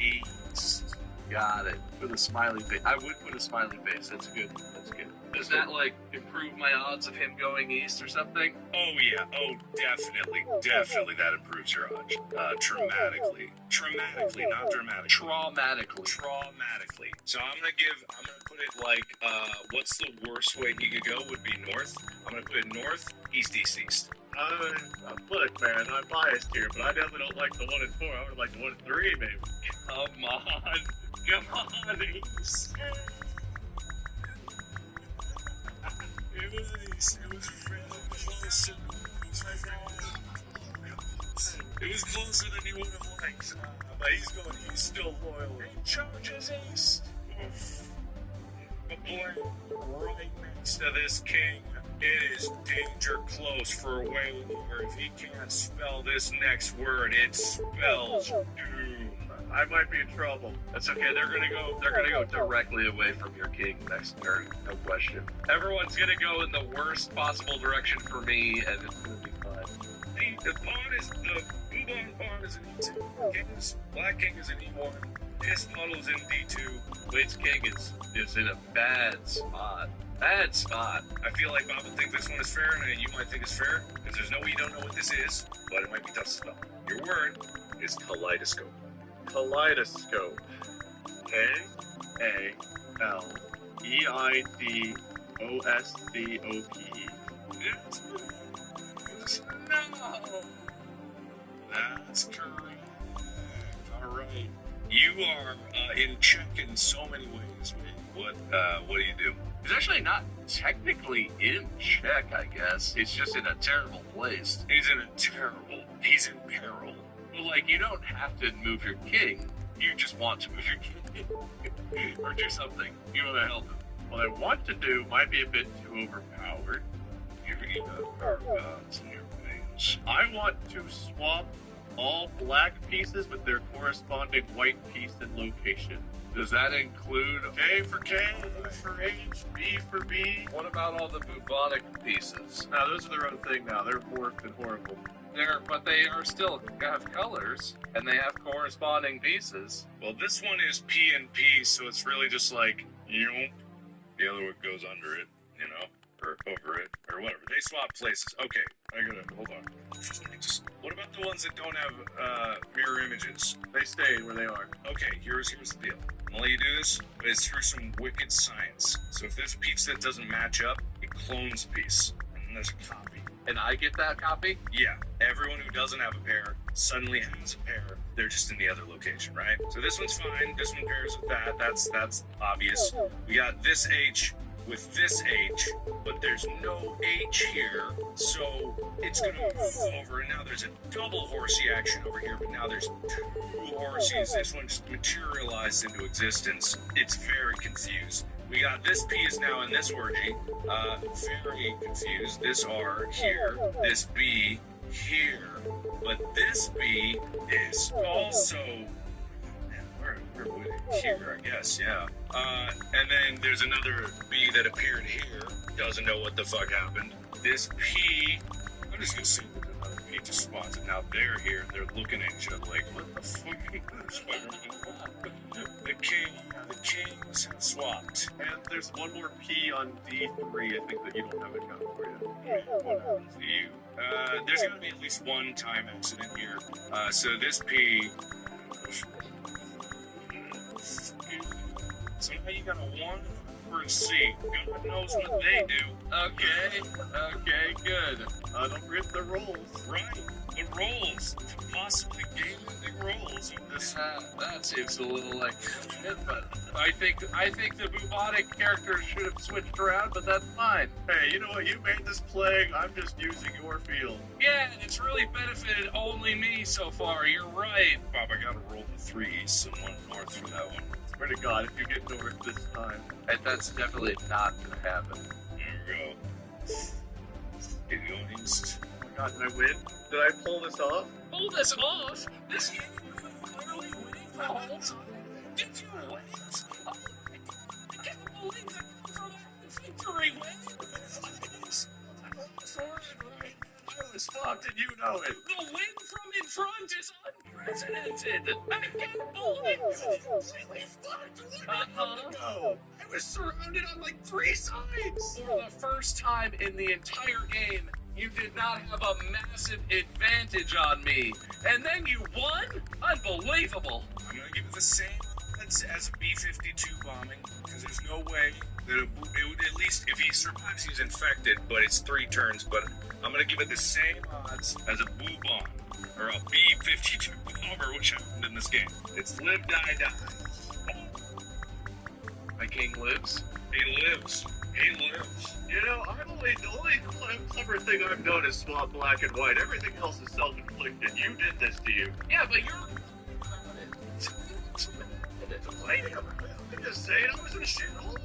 Speaker 4: East. Got it. With a smiley face. I would put a smiley face. That's good. That's good. Does that, like, improve my odds of him going east or something?
Speaker 1: Oh, yeah. Oh, definitely. Definitely that improves your odds. Traumatically. Traumatically, not dramatically. Traumatically. So I'm gonna put it like, what's the worst way he could go would be north. I'm gonna put it north, east, east, east.
Speaker 4: Look, man, I'm biased here, but I definitely don't like the 1 and 4. I would like the 1 and 3, maybe.
Speaker 1: Come on, East. It was really close. It was closer than he would have liked. But he's still loyal. He charges East. But boy, right next to this king, it is danger close for Wayne here. If he can't spell this next word, it spells doom.
Speaker 4: I might be in trouble. That's okay. They're gonna go directly away from your king next turn. No question. Everyone's gonna go in the worst possible direction for me, and it's gonna be fine.
Speaker 1: The Bubon pawn is an E2. Black king is an E1. Piss puddles in D2.
Speaker 4: Wade's king is in a bad spot. Bad spot.
Speaker 1: I feel like Bob would think this one is fair, and you might think it's fair, because there's no way you don't know what this is, but it might be tough to spell. Your word is kaleidoscope.
Speaker 4: Kaleidoscope. K-A-L-E-I-D-O-S-C-O-P-E.
Speaker 1: No! That's correct. Alright. You are in check in so many ways. What do you do?
Speaker 4: He's actually not technically in check, I guess. He's just in a terrible place.
Speaker 1: He's in peril.
Speaker 4: Well, like, you don't have to move your king. You just want to move your king. Or do something. You want to help him. What I want to do might be a bit too overpowered.
Speaker 1: You are in your veins.
Speaker 4: I want to swap all black pieces with their corresponding white piece and location. Does that include
Speaker 1: K for K, H for H, B for B?
Speaker 4: What about all the bubonic pieces?
Speaker 5: No, those are their own thing now. They're morphed and horrible.
Speaker 4: But they are still have colors, and they have corresponding pieces.
Speaker 1: Well, this one is P and P, so it's really just like, the other one goes under it, or over it, or whatever. They swap places. Okay, hold on. What about the ones that don't have mirror images?
Speaker 5: They stay where they are.
Speaker 1: Okay, here's the deal. All you do this is through some wicked science. So if there's a piece that doesn't match up, it clones a piece, and then there's a copy.
Speaker 4: And I get that copy?
Speaker 1: Yeah, everyone who doesn't have a pair suddenly has a pair. They're just in the other location, right? So this one's fine. This one pairs with that. That's obvious. We got this H with this H, but there's no H here, so it's gonna move over, and now there's a double horsey action over here, but now there's two horsies. This one just materialized into existence. It's very confused. We got this P is now in this orgy, very confused. This R here, this B here, but this B is also we're winning here, I guess, yeah. And then there's another B that appeared here, doesn't know what the fuck happened. This P, I'm just gonna say that another P just spawns it. Now they're here, and they're looking at each other like, what the fuck is this? The kings have swapped.
Speaker 5: And there's one more P on D3, I think, that you don't have a count for yet.
Speaker 1: What happens to you? There's gonna be at least one time accident here. So this P... So now you got a 1 for a C. God knows what they do.
Speaker 4: Okay, good.
Speaker 5: Don't forget the rolls.
Speaker 1: Right, the rolls. Possibly game-ending rolls of this.
Speaker 4: That seems a little like shit, but I think the bubonic characters should have switched around, but that's fine.
Speaker 5: Hey, you know what? You made this plague. I'm just using your field.
Speaker 1: Yeah, it's really benefited only me so far. You're right. Bob, I gotta roll the 3s and 1 north for that one.
Speaker 5: Swear to God, if you get north this time.
Speaker 4: And that's definitely not gonna happen.
Speaker 1: There we go. Get going east.
Speaker 5: Oh my God, did I win? Did I pull this off?
Speaker 1: Pull this off? This game was clearly winning the whole time. Did you win? Oh, I can't believe that from victory win.
Speaker 5: I was fucked and you know it.
Speaker 1: The win from in front is unprecedented. I can't believe it. Silly fucked.
Speaker 5: No, I was surrounded on like 3 sides.
Speaker 4: For the first time in the entire game, you did not have a massive advantage on me. And then you won? Unbelievable.
Speaker 1: I'm gonna give it the same odds as a B-52 bombing, because there's no way that it would, at least if he survives, he's infected, but it's 3 turns, but I'm gonna give it the same odds as a boo bomb, or a B-52 bomber, which happened in this game. It's live, die, die.
Speaker 4: My king lives.
Speaker 1: He lives. He lives.
Speaker 5: You know, the only clever thing I've done is swap black and white. Everything else is self-inflicted. You did this to you.
Speaker 4: Yeah, but you're...
Speaker 5: I'm just saying, I was in a shithole.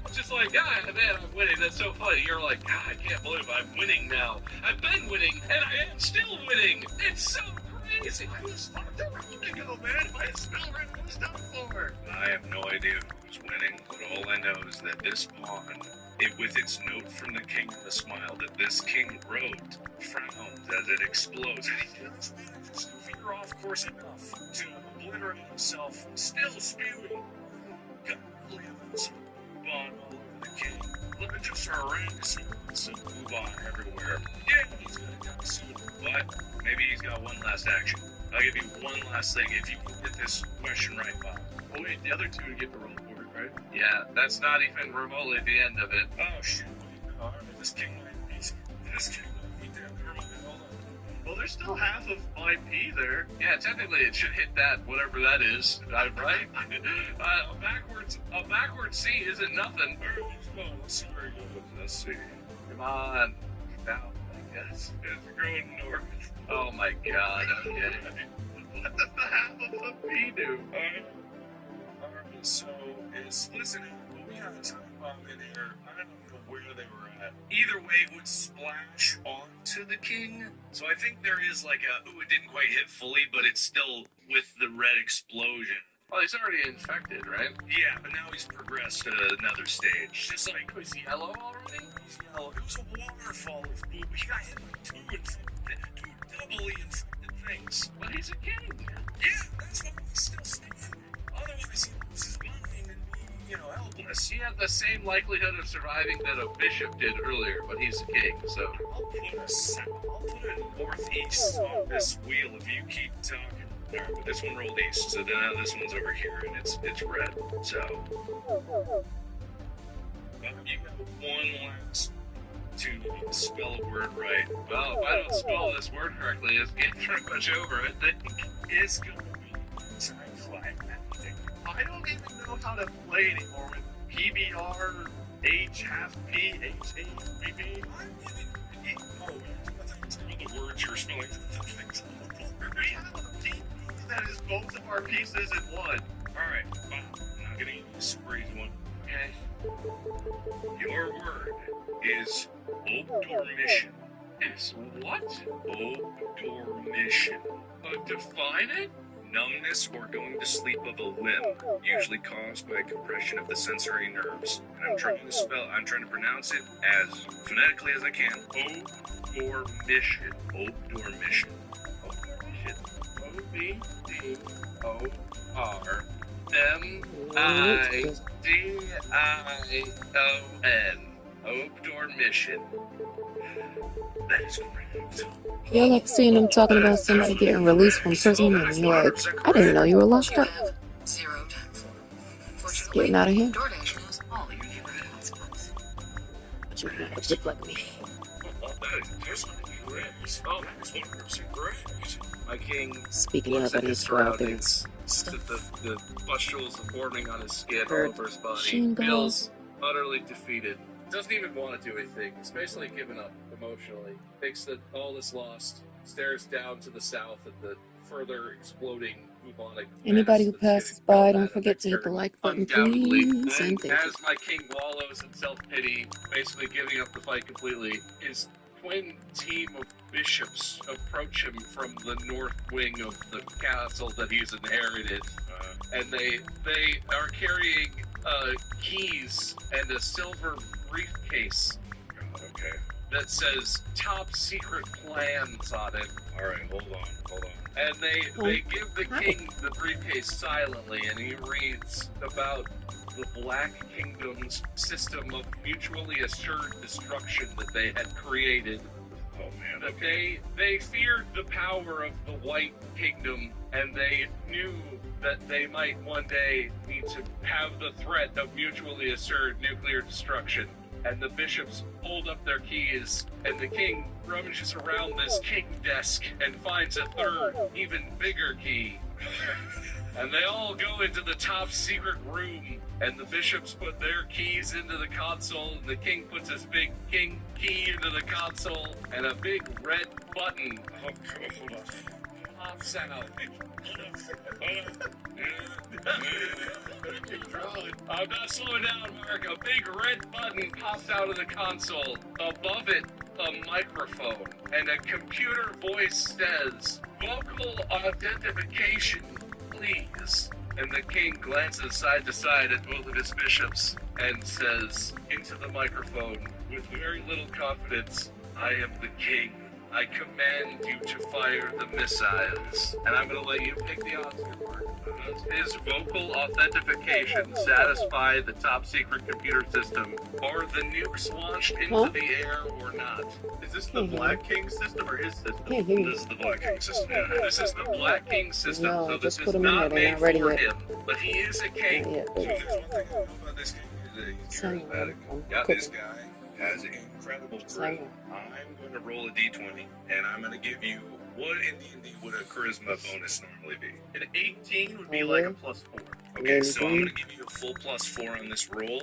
Speaker 4: It's just like, man, I'm winning. That's so funny. You're like, I can't believe I'm winning now. I've been winning, and I am still winning. It's so crazy.
Speaker 5: I was fucked around ago, man. If I had spell right, I was done for.
Speaker 1: I have no idea who's winning, but all I know is that this pawn with its note from the king and the smile that this king wrote, frowns as it explodes. And he just manages to veer off course enough to obliterate himself, still spewing godly amounts of bubon all over the king. Look at just horrendous amounts of bubon everywhere. Yeah, he's gonna die soon, but maybe he's got one last action. I'll give you one last thing if you can get this question right, Bob.
Speaker 5: Oh wait, the other two would get the roll for it, right?
Speaker 4: Yeah, that's not even remotely the end of it.
Speaker 1: Oh shit, wait, no, this king might be dead. Hold on.
Speaker 5: Well, there's still half of my P there.
Speaker 4: Yeah, technically it should hit that, whatever that is, right? A backward C isn't nothing.
Speaker 1: Let's see where he goes. Let's see.
Speaker 4: Come on. Down, I guess.
Speaker 1: It's going north.
Speaker 4: Oh my god, okay.
Speaker 5: What does the half of the P do?
Speaker 1: Alright, so listen, we have a time bomb in here. I don't know where they were at. Either way, it would splash onto the king. So I think there is like it didn't quite hit fully, but it's still with the red explosion.
Speaker 4: Well, he's already infected, right?
Speaker 1: Yeah, but now he's progressed to another stage. Just like,
Speaker 4: Was he yellow already?
Speaker 1: he's yellow. It was a waterfall of boo. He got hit by two doubly infected things.
Speaker 4: But he's a king.
Speaker 1: Yeah, that's why he's still standing. Otherwise, he loses his mind and be, helpless.
Speaker 4: He had the same likelihood of surviving that a bishop did earlier, but he's a king, so.
Speaker 1: I'll put a northeast on this wheel if you keep talking. Alright, but this one rolled east, so now this one's over here, and it's red. So, you got one last to spell a word right.
Speaker 4: Well, if I don't spell this word correctly, it's getting pretty much over, I think.
Speaker 1: It's gonna be time-flying.
Speaker 5: I don't even know how to play anymore with PBR, H, half P, H, H, BB.
Speaker 1: The words you're spelling.
Speaker 5: We have a P that is both of our pieces in one.
Speaker 1: Alright, fine. I'm not gonna give you a super easy one. Okay. Your word is obdormission.
Speaker 4: It's what?
Speaker 1: Obdormission.
Speaker 4: Define it?
Speaker 1: Numbness or going to sleep of a limb, usually caused by compression of the sensory nerves. And I'm trying to pronounce it as phonetically as I can. Obdormission. Obdormission.
Speaker 4: O-B-D-O-R-M-I-D-I-O-N. Obdormission.
Speaker 1: That is correct.
Speaker 2: Yeah, I like seeing them talking about somebody getting released from prison and you're like, I didn't know you were locked up. Getting out of here. But you're not just like me.
Speaker 4: My king
Speaker 2: Speaking
Speaker 4: looks
Speaker 2: of, I
Speaker 4: at
Speaker 2: need
Speaker 4: his
Speaker 2: to go out there and
Speaker 4: surroundings, the pustules forming on his skin all
Speaker 2: Heard
Speaker 4: over his body,
Speaker 2: machine
Speaker 4: feels
Speaker 2: balls.
Speaker 4: utterly defeated. Doesn't even want to do anything. He's basically given up emotionally. Thinks that all is lost. Stares down to the south at the further exploding bubonic.
Speaker 2: Anybody who
Speaker 4: menace that's
Speaker 2: passes
Speaker 4: getting
Speaker 2: by,
Speaker 4: hurled
Speaker 2: don't
Speaker 4: at him
Speaker 2: forget to hit
Speaker 4: next
Speaker 2: the
Speaker 4: turn.
Speaker 2: like button,
Speaker 4: Undoubtedly.
Speaker 2: please. And
Speaker 4: And
Speaker 2: thank
Speaker 4: as
Speaker 2: you.
Speaker 4: my king wallows in self-pity, basically giving up the fight completely, his twin team of bishops approach him from the north wing of the castle that he's inherited, and they are carrying keys and a silver briefcase
Speaker 1: Okay.
Speaker 4: that says top secret plans on it.
Speaker 1: Alright, hold on.
Speaker 4: And they give the king the briefcase silently, and he reads about the Black Kingdom's system of mutually assured destruction that they had created.
Speaker 1: Oh man,
Speaker 4: That
Speaker 1: okay.
Speaker 4: they feared the power of the White Kingdom, and they knew that they might one day need to have the threat of mutually assured nuclear destruction. And the bishops hold up their keys, and the king rummages around this king desk and finds a third, even bigger key. And they all go into the top secret room, and the bishops put their keys into the console, and the king puts his big king key into the console, and a big red button
Speaker 1: Oh, God, hold on.
Speaker 4: pops out. I'm not slowing down, Mark. A big red button pops out of the console. Above it, a microphone. And a computer voice says, "Vocal authentication, please." And the king glances side to side at both of his bishops. and says into the microphone with very little confidence, "I am the king. I command you to fire the missiles." And I'm going to let you pick the Oscar part. Does his vocal authentication satisfy the top secret computer system? Are the nukes launched into the air or not?
Speaker 5: Is this the Black King system or his system?
Speaker 2: Can't hear you.
Speaker 1: This is the Black King system. Yeah,
Speaker 4: This is the Black King system,
Speaker 2: No,
Speaker 4: so this
Speaker 2: just
Speaker 4: is
Speaker 2: put him in
Speaker 4: not
Speaker 2: there, they're
Speaker 4: made
Speaker 2: not ready
Speaker 4: for
Speaker 2: yet.
Speaker 4: him. But he is a king.
Speaker 2: Yeah,
Speaker 1: So there's one thing I know about this king is that he's charismatic. Yeah, this guy has incredible charisma. I'm going to roll a d20, and I'm going to give you what in D&D would a charisma bonus normally be?
Speaker 5: An 18 would be like a +4.
Speaker 1: Okay, so I'm going to give you a full +4 on this roll.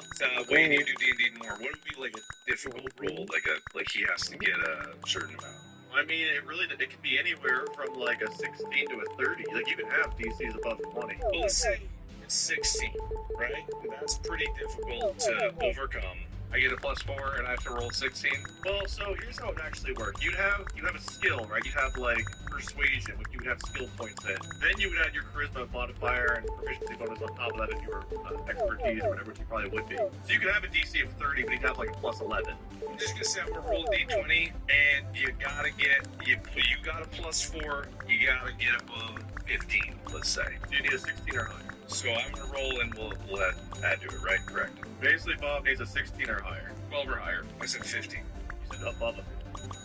Speaker 1: Wayne, you do D&D more. What would be like a difficult roll? Like he has to get a certain amount.
Speaker 5: I mean, it can be anywhere from like a 16 to a 30. Like you can have DCs above 20.
Speaker 1: Well, let's say it's 16, right? That's pretty difficult to overcome.
Speaker 4: I get a +4 and I have to roll 16.
Speaker 5: Well, so here's how it actually works. You have a skill, right? You have like persuasion, which you would have skill points in. Then you would add your charisma modifier and proficiency bonus on top of that if you were expertise or whatever, which you probably would be. So you could have a DC of 30, but you'd have like a +11.
Speaker 1: I'm just gonna say I'm gonna roll a d20, and you gotta get you got a +4. You gotta get above 15, let's say.
Speaker 5: So you need a 16 or higher.
Speaker 1: So I'm gonna roll, and we'll add to it, right? Correct.
Speaker 5: Basically, Bob needs a 16 or higher.
Speaker 1: 12 or higher. I said 15.
Speaker 5: You said above it.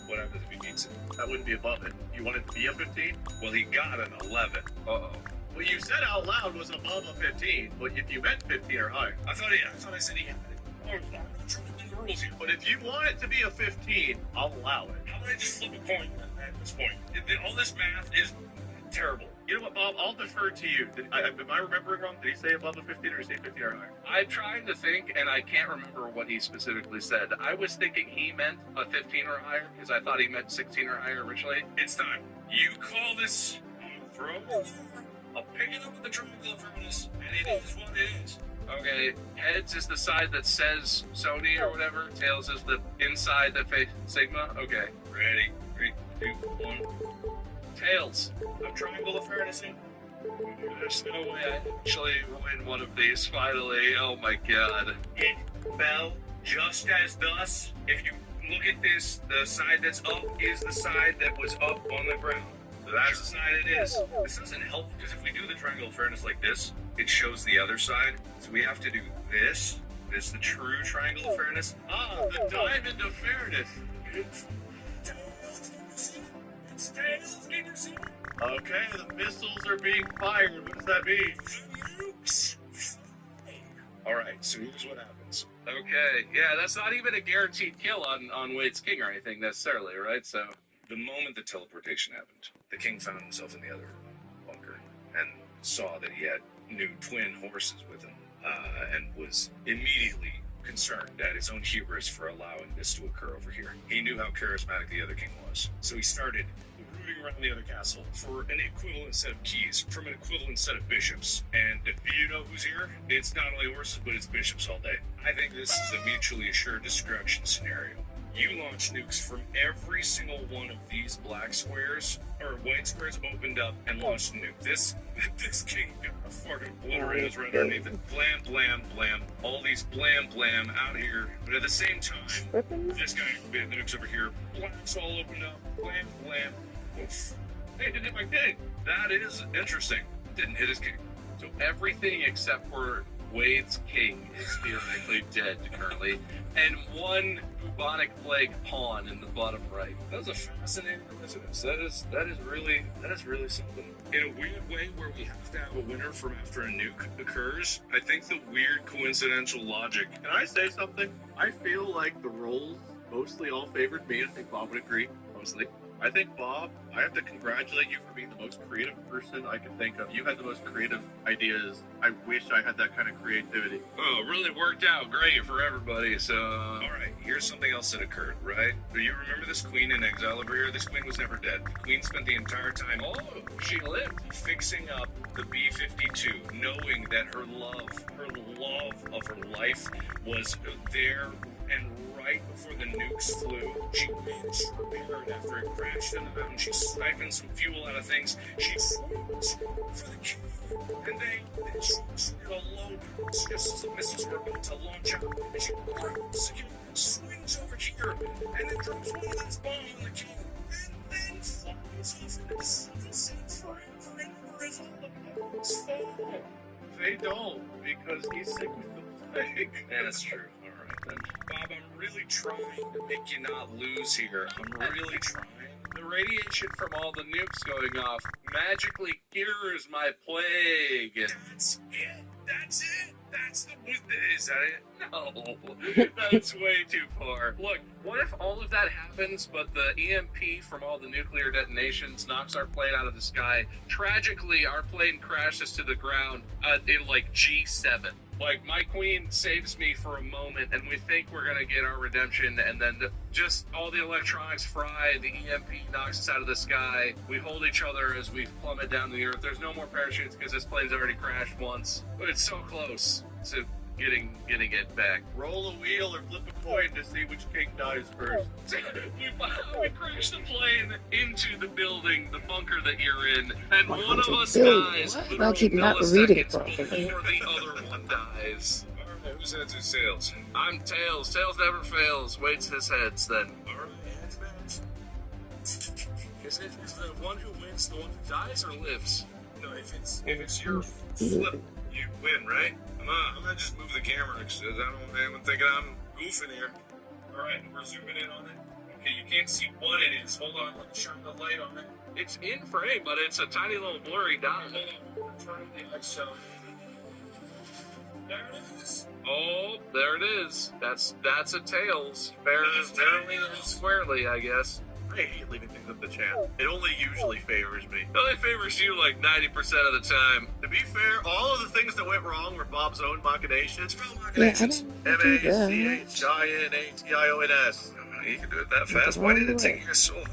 Speaker 1: What happens if he beats it?
Speaker 5: That wouldn't be above it. You want it to be a 15?
Speaker 1: Well, he got an 11. Uh-oh.
Speaker 5: What you said out loud was above a 15, but if you meant 15 or higher.
Speaker 1: I thought I said he had it. Oh, I'm trying to do the rules here.
Speaker 5: But if you want it to be a 15, I'll allow it.
Speaker 1: How about I just flip a coin at this point? All this math is terrible.
Speaker 5: You know what, Bob? I'll defer to you. Am I remembering wrong? Did he say above a 15 or did he say 15 or higher?
Speaker 4: I'm trying to think, and I can't remember what he specifically said. I was thinking he meant a 15 or higher, because I thought he meant 16 or higher originally.
Speaker 1: It's time. You call this throw. I'll pick it up with the triangle of furnace, and it is what it is.
Speaker 4: Okay, heads is the side that says Sony or whatever. Tails is the inside that faces Sigma. Okay,
Speaker 1: Ready? 3, 2, 1.
Speaker 4: Tails.
Speaker 1: I'm triangle of furnace.
Speaker 4: There's no way I actually win one of these finally. Oh my god.
Speaker 1: It fell just as thus. If you look at this, the side that's up is the side that was up on the ground. So that's the side it is. This doesn't help because if we do the triangle of fairness like this, it shows the other side. So we have to do this. This is the true triangle of fairness.
Speaker 5: Ah, the diamond of fairness.
Speaker 1: It's tails, can you see?
Speaker 5: Okay, the missiles are being fired. What does that mean?
Speaker 1: Alright, so here's what happens.
Speaker 4: Okay, yeah, that's not even a guaranteed kill on Wade's King or anything necessarily, right? So,
Speaker 1: The moment the teleportation happened, the king found himself in the other bunker and saw that he had new twin horses with him, and was immediately concerned at his own hubris for allowing this to occur over here. He knew how charismatic the other king was, so he started rooting around the other castle for an equivalent set of keys from an equivalent set of bishops. And do you know who's here? It's not only horses, but it's bishops all day. I think this is a mutually assured destruction scenario. You launch nukes from every single one of these black squares, or white squares opened up and launched a nuke. This king got a fucking obliterated right underneath it. Blam, blam, blam. All these blam, blam out here. But at the same time, this guy, the nukes over here, blacks all opened up. Blam, blam. Oof. Hey, it didn't hit my king. That is interesting. Didn't hit his king.
Speaker 4: so everything except for Wade's King is theoretically dead currently, and one bubonic plague pawn in the bottom right.
Speaker 1: That was a fascinating coincidence. That is really something. In a weird way, where we have to have a winner from after a nuke occurs, I think the weird coincidental logic.
Speaker 5: Can I say something? I feel like the roles mostly all favored me. I think Bob would agree, mostly. I think, Bob, I have to congratulate you for being the most creative person I can think of. You had the most creative ideas. I wish I had that kind of creativity.
Speaker 1: Oh, it really worked out great for everybody. So, all right, here's something else that occurred, right? Do you remember this queen in exile over here? This queen was never dead. The queen spent the entire time
Speaker 4: She lived.
Speaker 1: fixing up the B-52, knowing that her love of her life was there and right before the nukes flew. She managed to repair it after it crashed in the mountain. She siphoned some fuel out of things. She swings for the key. And then she shooted a load just as the missiles were about to launch out. And she grabs again, swings over here, and then drops one of those bombs on the key. And then flies off into the sunset forever and ever as all the bombs fall.
Speaker 5: They don't, because he's sick with the plague.
Speaker 1: Yeah, that's true. All right, then. Bob, I'm really trying to make you not lose here. I'm really trying.
Speaker 5: The radiation from all the nukes going off magically cures my plague.
Speaker 1: That's it. That's it. That's the... Is that it?
Speaker 5: No, that's way too far. Look, what if all of that happens, but the EMP from all the nuclear detonations knocks our plane out of the sky? Tragically, our plane crashes to the ground in, like, G7. Like, my queen saves me for a moment, and we think we're gonna get our redemption, and then just all the electronics fry, the EMP knocks us out of the sky, we hold each other as we plummet down to the earth. There's no more parachutes because this plane's already crashed once, but it's so close to getting it back. Roll a wheel or flip a coin to see which king dies first. We crashed the plane into the building, the bunker that you're in, and one of us dies.
Speaker 2: I keep not reading it
Speaker 5: Before
Speaker 2: properly.
Speaker 5: the other one dies.
Speaker 1: Alright, who's heads or tails?
Speaker 5: I'm Tails. Tails never fails. Waits his heads then.
Speaker 1: Alright, heads, match.
Speaker 5: Is the one who wins the one who dies or lives?
Speaker 1: No, if it's your flip, you win, right? I'm gonna just move the camera because I don't want anyone thinking I'm goofing here. Alright, we're zooming in on it. Okay, you can't see what it is. Hold on, let me shine the light on it.
Speaker 5: It's in frame, but it's a tiny little blurry dot.
Speaker 1: Turn the XL. There it is.
Speaker 5: Oh, there it is. That's a Tails. Fairly and squarely, I guess.
Speaker 4: I hate leaving things up to chance. It only usually favors me.
Speaker 5: It only favors you like 90% of the time.
Speaker 4: To be fair, all of the things that went wrong were Bob's own machinations.
Speaker 2: Yeah, I didn't do that.
Speaker 4: M-A-C-H-I-N-A-T-I-O-N-S.
Speaker 1: You can do it that fast. Why did it take you so long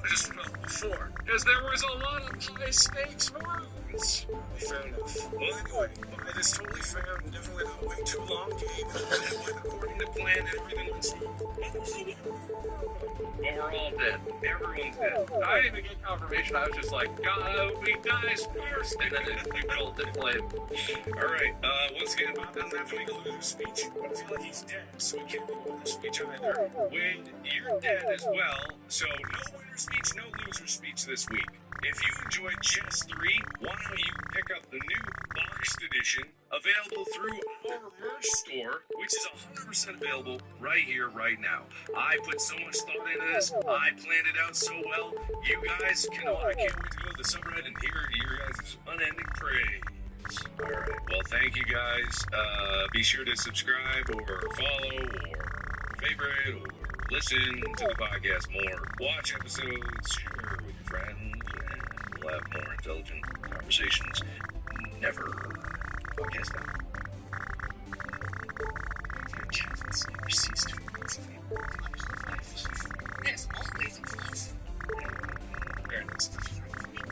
Speaker 1: before?
Speaker 5: Because there was a lot of high stakes moves.
Speaker 1: Fair enough. Well, anyway, by this totally fair and definitely not way too long game, it went according to plan and everything went smooth.
Speaker 5: But we're all dead.
Speaker 1: Everyone's dead.
Speaker 5: I didn't even get confirmation. I was just like, God, we dies first. And then it built in flame.
Speaker 1: Alright, once again, Bob doesn't have to make a loser speech. I feel like he's dead, so he can't make a loser speech either. Wade, you're dead as well, so no winner speech, no loser speech this week. If you enjoyed Chess 3, why don't you pick up the new boxed edition, available through our merch store, which is 100% available right here, right now. I put so much thought into this. I planned it out so well. You guys I can't wait to go to the subreddit and hear your guys' unending praise. Alright, well, thank you guys. Be sure to subscribe or follow or favorite or listen to the podcast more. Watch episodes, share with your friends, and we'll have more intelligent conversations. Never podcast out. Your chance never cease to amaze me.
Speaker 6: Yes, always in close.
Speaker 1: Fairness.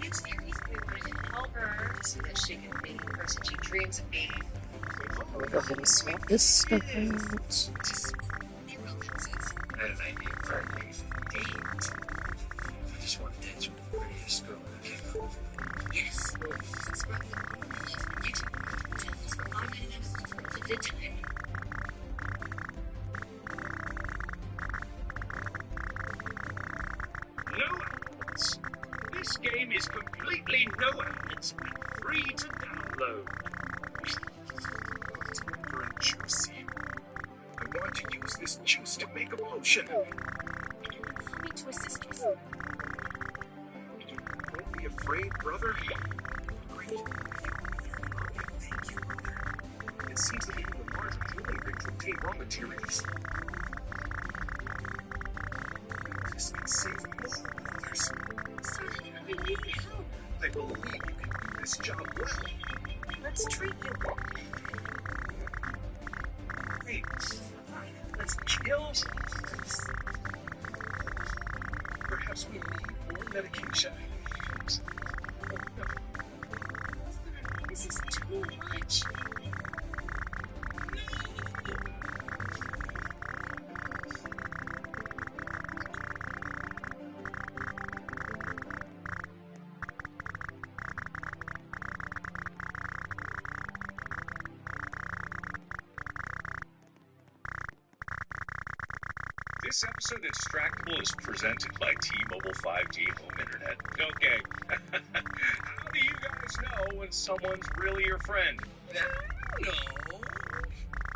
Speaker 6: It's Aries. We wanted to help her so that she can be the person she dreams of being.
Speaker 2: We'll go ahead and swap this stuff out.
Speaker 6: Just be real princess.
Speaker 1: I have an idea for a date. I just want to dance with the prettiest girl in the kingdom.
Speaker 6: Yes. Subscribe to YouTube. Tell us for 5 minutes. It's a good time.
Speaker 1: No ads. This game is completely no ads and free to download. Super and juicy. I want to use this juice to make a potion.
Speaker 6: Allow me to assist you.
Speaker 1: Don't be afraid, brother. Great. Thank you, brother. It seems that even the Mars are doing things to obtain raw materials. This can save more brothers.
Speaker 6: Sorry, I need help.
Speaker 1: I believe you can do this job well.
Speaker 6: Let's treat you.
Speaker 1: Great. Fine. Let's kill. Perhaps we need more medication.
Speaker 6: This is too much.
Speaker 1: This episode of Distractable is presented by T-Mobile 5G Home Internet. Okay. How do you guys know when someone's really your friend?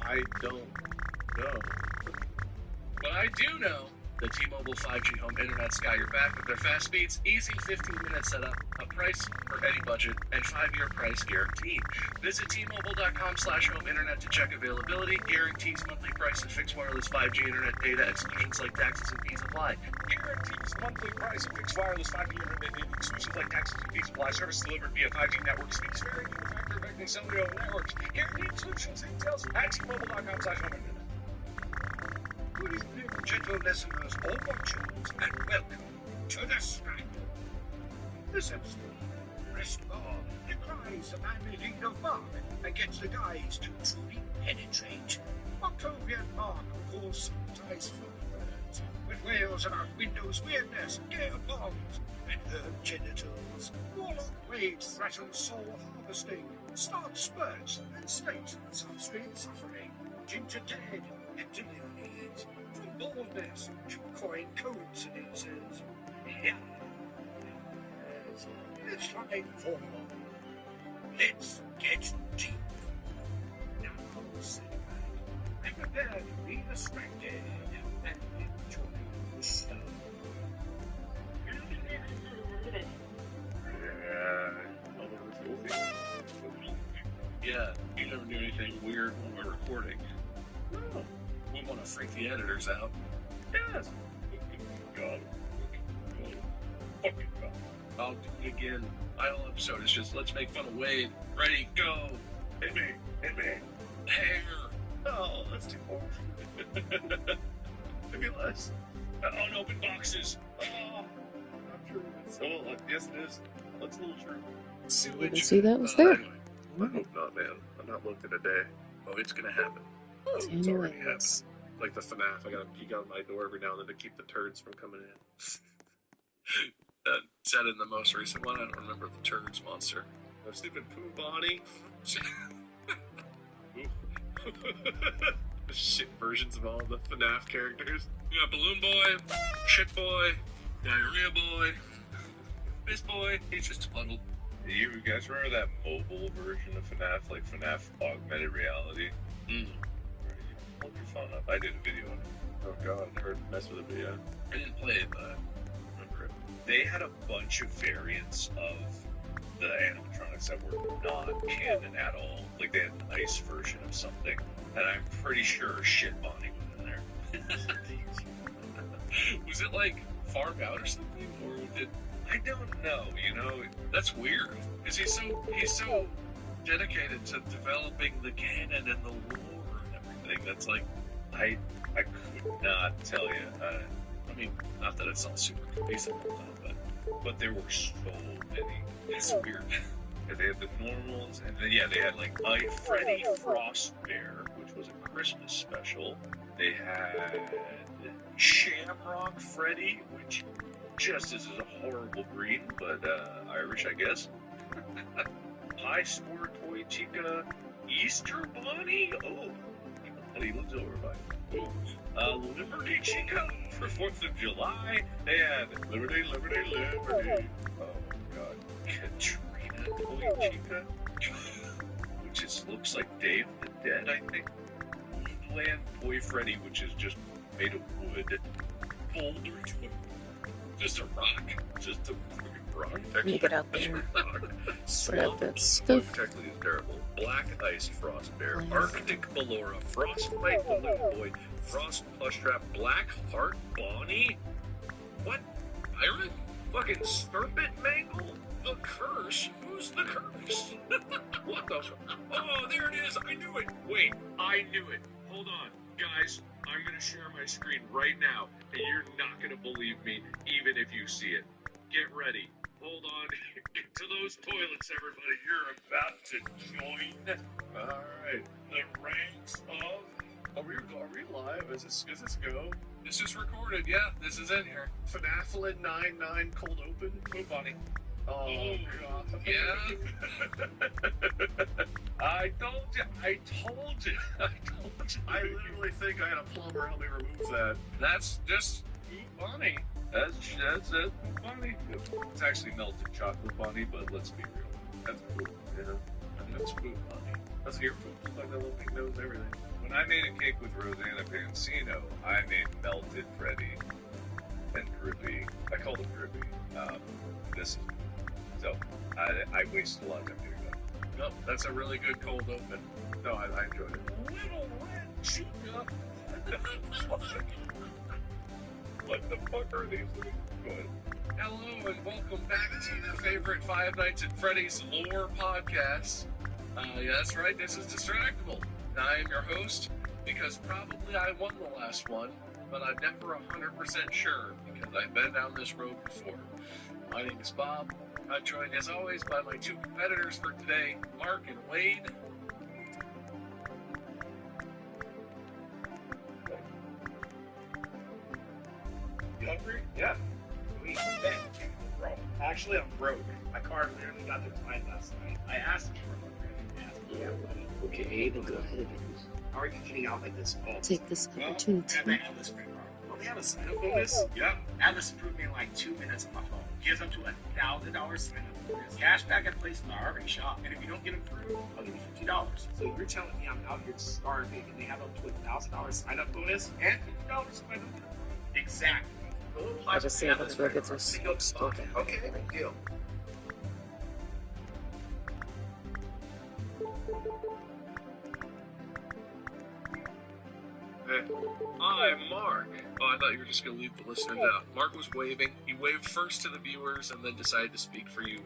Speaker 5: I don't know.
Speaker 4: But I do know the T-Mobile 5G Home Internet's got your back with their fast speeds, easy 15-minute setup, a price for any budget, and 5-year price guarantee. Visit T-Mobile.com/home internet to check availability, guarantees monthly price, and fixed wireless 5G internet data. Exclusions like taxes and fees apply.
Speaker 1: Guarantees monthly price and fixed wireless 5G internet data. Exclusions like taxes and fees apply. Service delivered via 5G network. Speeds vary due to factor affecting cellular networks. Guaranteed solutions details at T-Mobile.com/home internet.
Speaker 7: Good evening, gentle listeners or watchers, and welcome to the Strike. This episode, Restbar decries the manly lead of Mark against the guys to truly penetrate. Octovian Mark recalls dice from birds, with wails about Windows weirdness, gay bombs, and herb genitals. Warlock Wade threatens soul harvesting, starts spurts, and slates sunscreen suffering. Ginger dead, and delirious. From boldness to coin coincidences. Yeah. It's time for more. Let's get deep. Now sit back and prepare to be distracted and enjoy the show.
Speaker 4: Yeah, you never do anything weird when we're recording. No. We want to freak the editors out.
Speaker 5: Yes. God. Fucking God.
Speaker 4: I'll do it again. Final episode is just let's make fun of Wade. Ready, go.
Speaker 5: Hit me. Hit me.
Speaker 4: Hair.
Speaker 5: Oh, that's too hard. Maybe less.
Speaker 1: Unopened boxes.
Speaker 5: Oh, not true. It's yes, it is. That's a little true.
Speaker 2: So you can see that was there.
Speaker 5: Anyway, I hope not, man. I'm not looking today.
Speaker 4: Oh, it's gonna happen.
Speaker 5: It's already happened.
Speaker 2: Anyways,
Speaker 5: Like the FNAF, I gotta peek out my door every now and then to keep the turds from coming in.
Speaker 4: Said in the most recent one, I don't remember the turds monster.
Speaker 5: The stupid Pooh Bonnie. The shit versions of all the FNAF characters.
Speaker 4: We got Balloon Boy, Shit Boy, Diarrhea Boy, this boy, he's just a puddle.
Speaker 1: You guys remember that mobile version of FNAF, like FNAF augmented reality? Hold your phone up. I did a video on it.
Speaker 5: Oh god, I never messed with a video.
Speaker 4: I didn't play it, but I remember it.
Speaker 1: They had a bunch of variants of the animatronics that were not canon at all. Like they had an ice version of something, and I'm pretty sure Shit Bonnie was in there.
Speaker 4: Was it like farmed out or something, or did
Speaker 1: I don't know. You know,
Speaker 4: that's weird? Because he's so dedicated to developing the canon and the lore and everything. That's like
Speaker 1: I could not tell you.
Speaker 4: I mean, not that it's all super cohesive all the time,
Speaker 1: But there were so many.
Speaker 4: it's weird.
Speaker 1: They had the normals, and then they had like Freddy Frostbear, which was a Christmas special. They had Shamrock Freddy, which just is a horrible green, but Irish, I guess. High Score Toy Chica, Easter Bunny. Oh, he lives over by. Oh, Liberty Chica for 4th of July. They had Liberty, Liberty, Liberty. Oh God, Katrina Toy Chica, which looks like Dave the Dead, I think. Woodland Toy Freddy, which is just made of wood. Boulder Toy, just a rock, just a fucking rock.
Speaker 2: let me get out there.
Speaker 1: Swamp
Speaker 2: that
Speaker 1: Toy
Speaker 2: stuff.
Speaker 1: technically is terrible. Black Ice Frost Bear,
Speaker 2: Nice.
Speaker 1: Arctic Ballora, Frostbite Balloon Boy, Frost Plush Trap, Black Heart Bonnie. What? Pirate? Fucking Serpent Mangle? The Curse? Who's the Curse? What the? Oh, there it is. I knew it. Wait, I knew it. Hold on, guys. I'm gonna share my screen right now, and you're not gonna believe me, even if you see it. Get ready. Hold on to those toilets, everybody. You're about to join.
Speaker 5: All right.
Speaker 1: The ranks of.
Speaker 5: Are we live? Is this go?
Speaker 4: This is recorded, yeah. This is in here.
Speaker 5: FNAFLin 99 cold open.
Speaker 1: Move, Bonnie.
Speaker 5: Oh god.
Speaker 4: Yeah.
Speaker 1: I
Speaker 5: I told you. I literally think I had a plumber help me remove that.
Speaker 1: That's just funny. That's it. Funny. It's actually melted chocolate bunny, but let's be real. That's food. Yeah. That's food bunny. That's your food. Like that little pink nose and everything. When I made a cake with Rosanna Pansino, I made melted Freddy and Drippy. I called him Drippy. This is so I wasted a lot of time doing that. No, that's a really good cold open. No, I enjoyed it. Little red chica. What the fuck are these things? Good. Hello and welcome back to your favorite Five Nights at Freddy's lore podcast. Yeah, that's right. This is Distractable. I am your host because probably I won the last one, but I'm never 100% sure because I've been down this road before. My name is Bob. I'm joined as always by my two competitors for today, Mark and Wade.
Speaker 5: You hungry?
Speaker 7: Yeah. We bet. Actually, I'm broke. My car literally got declined last night. I asked him for a yeah, buddy.
Speaker 2: Okay, then go ahead and
Speaker 7: How are you getting out like this? Oh,
Speaker 2: take this
Speaker 7: well,
Speaker 2: opportunity.
Speaker 7: and they have this credit card. Well, they have a sign-up bonus.
Speaker 5: Yeah.
Speaker 7: Atlas approved me in like 2 minutes on my phone. Gives up to $1,000 sign-up bonus. Cash back at places I already shop. And if you don't get approved, I'll give you $50. So you're telling me I'm out here starving and they have up to $1,000 sign-up bonus and $50 sign-up bonus? Exactly.
Speaker 2: I just see how those rockets are so stupid.
Speaker 7: Okay, good deal.
Speaker 1: Hi, Mark. Oh, I thought you were just going to leave the listeners out. Mark was waving. He waved first to the viewers and then decided to speak for you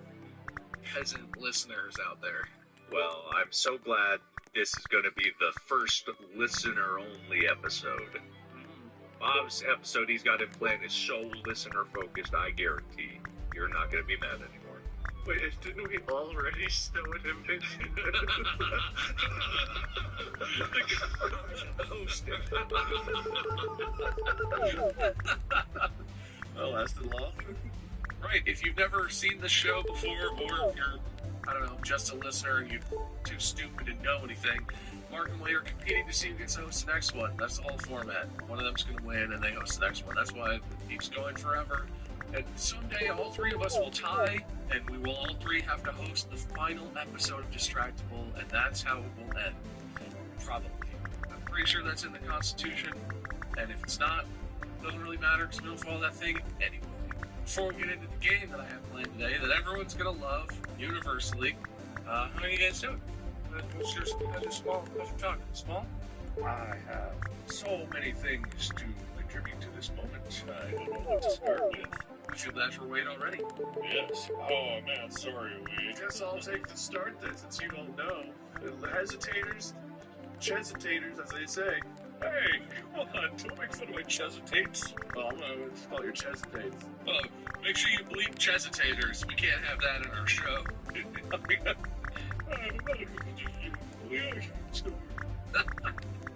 Speaker 1: peasant listeners out there. Well, I'm so glad this is going to be the first listener-only episode. Bob's episode he's got in plan is so listener-focused, I guarantee you're not going to be mad anymore. Wait, didn't we already snow at him? Well, lasted long. Right, if you've never seen the show before, or you're, I don't know, just a listener and you're too stupid to know anything, Mark and Wade are competing to see who gets to host the next one. That's the whole format. One of them's going to win and they host the next one. That's why it keeps going forever. And someday all three of us will tie, and we will all three have to host the final episode of Distractable, and that's how it will end. Probably. I'm pretty sure that's in the Constitution, and if it's not, it doesn't really matter because we don't follow that thing anyway. Before we get into the game that I have planned today, that everyone's going to love universally, how are you guys doing? How's your small? How's your talk? Small? I have so many things to contribute to this moment. I don't know what to start with. I feel bad for Wade already. Yes. Oh man, sorry, Wade. Guess I'll take the start then, since you don't know. The hesitators, chesitators, as they say. Hey, come on, don't make fun of my chesitates. Oh, I'm gonna just call you chesitates. Make sure you bleep chesitators. We can't have that in our show.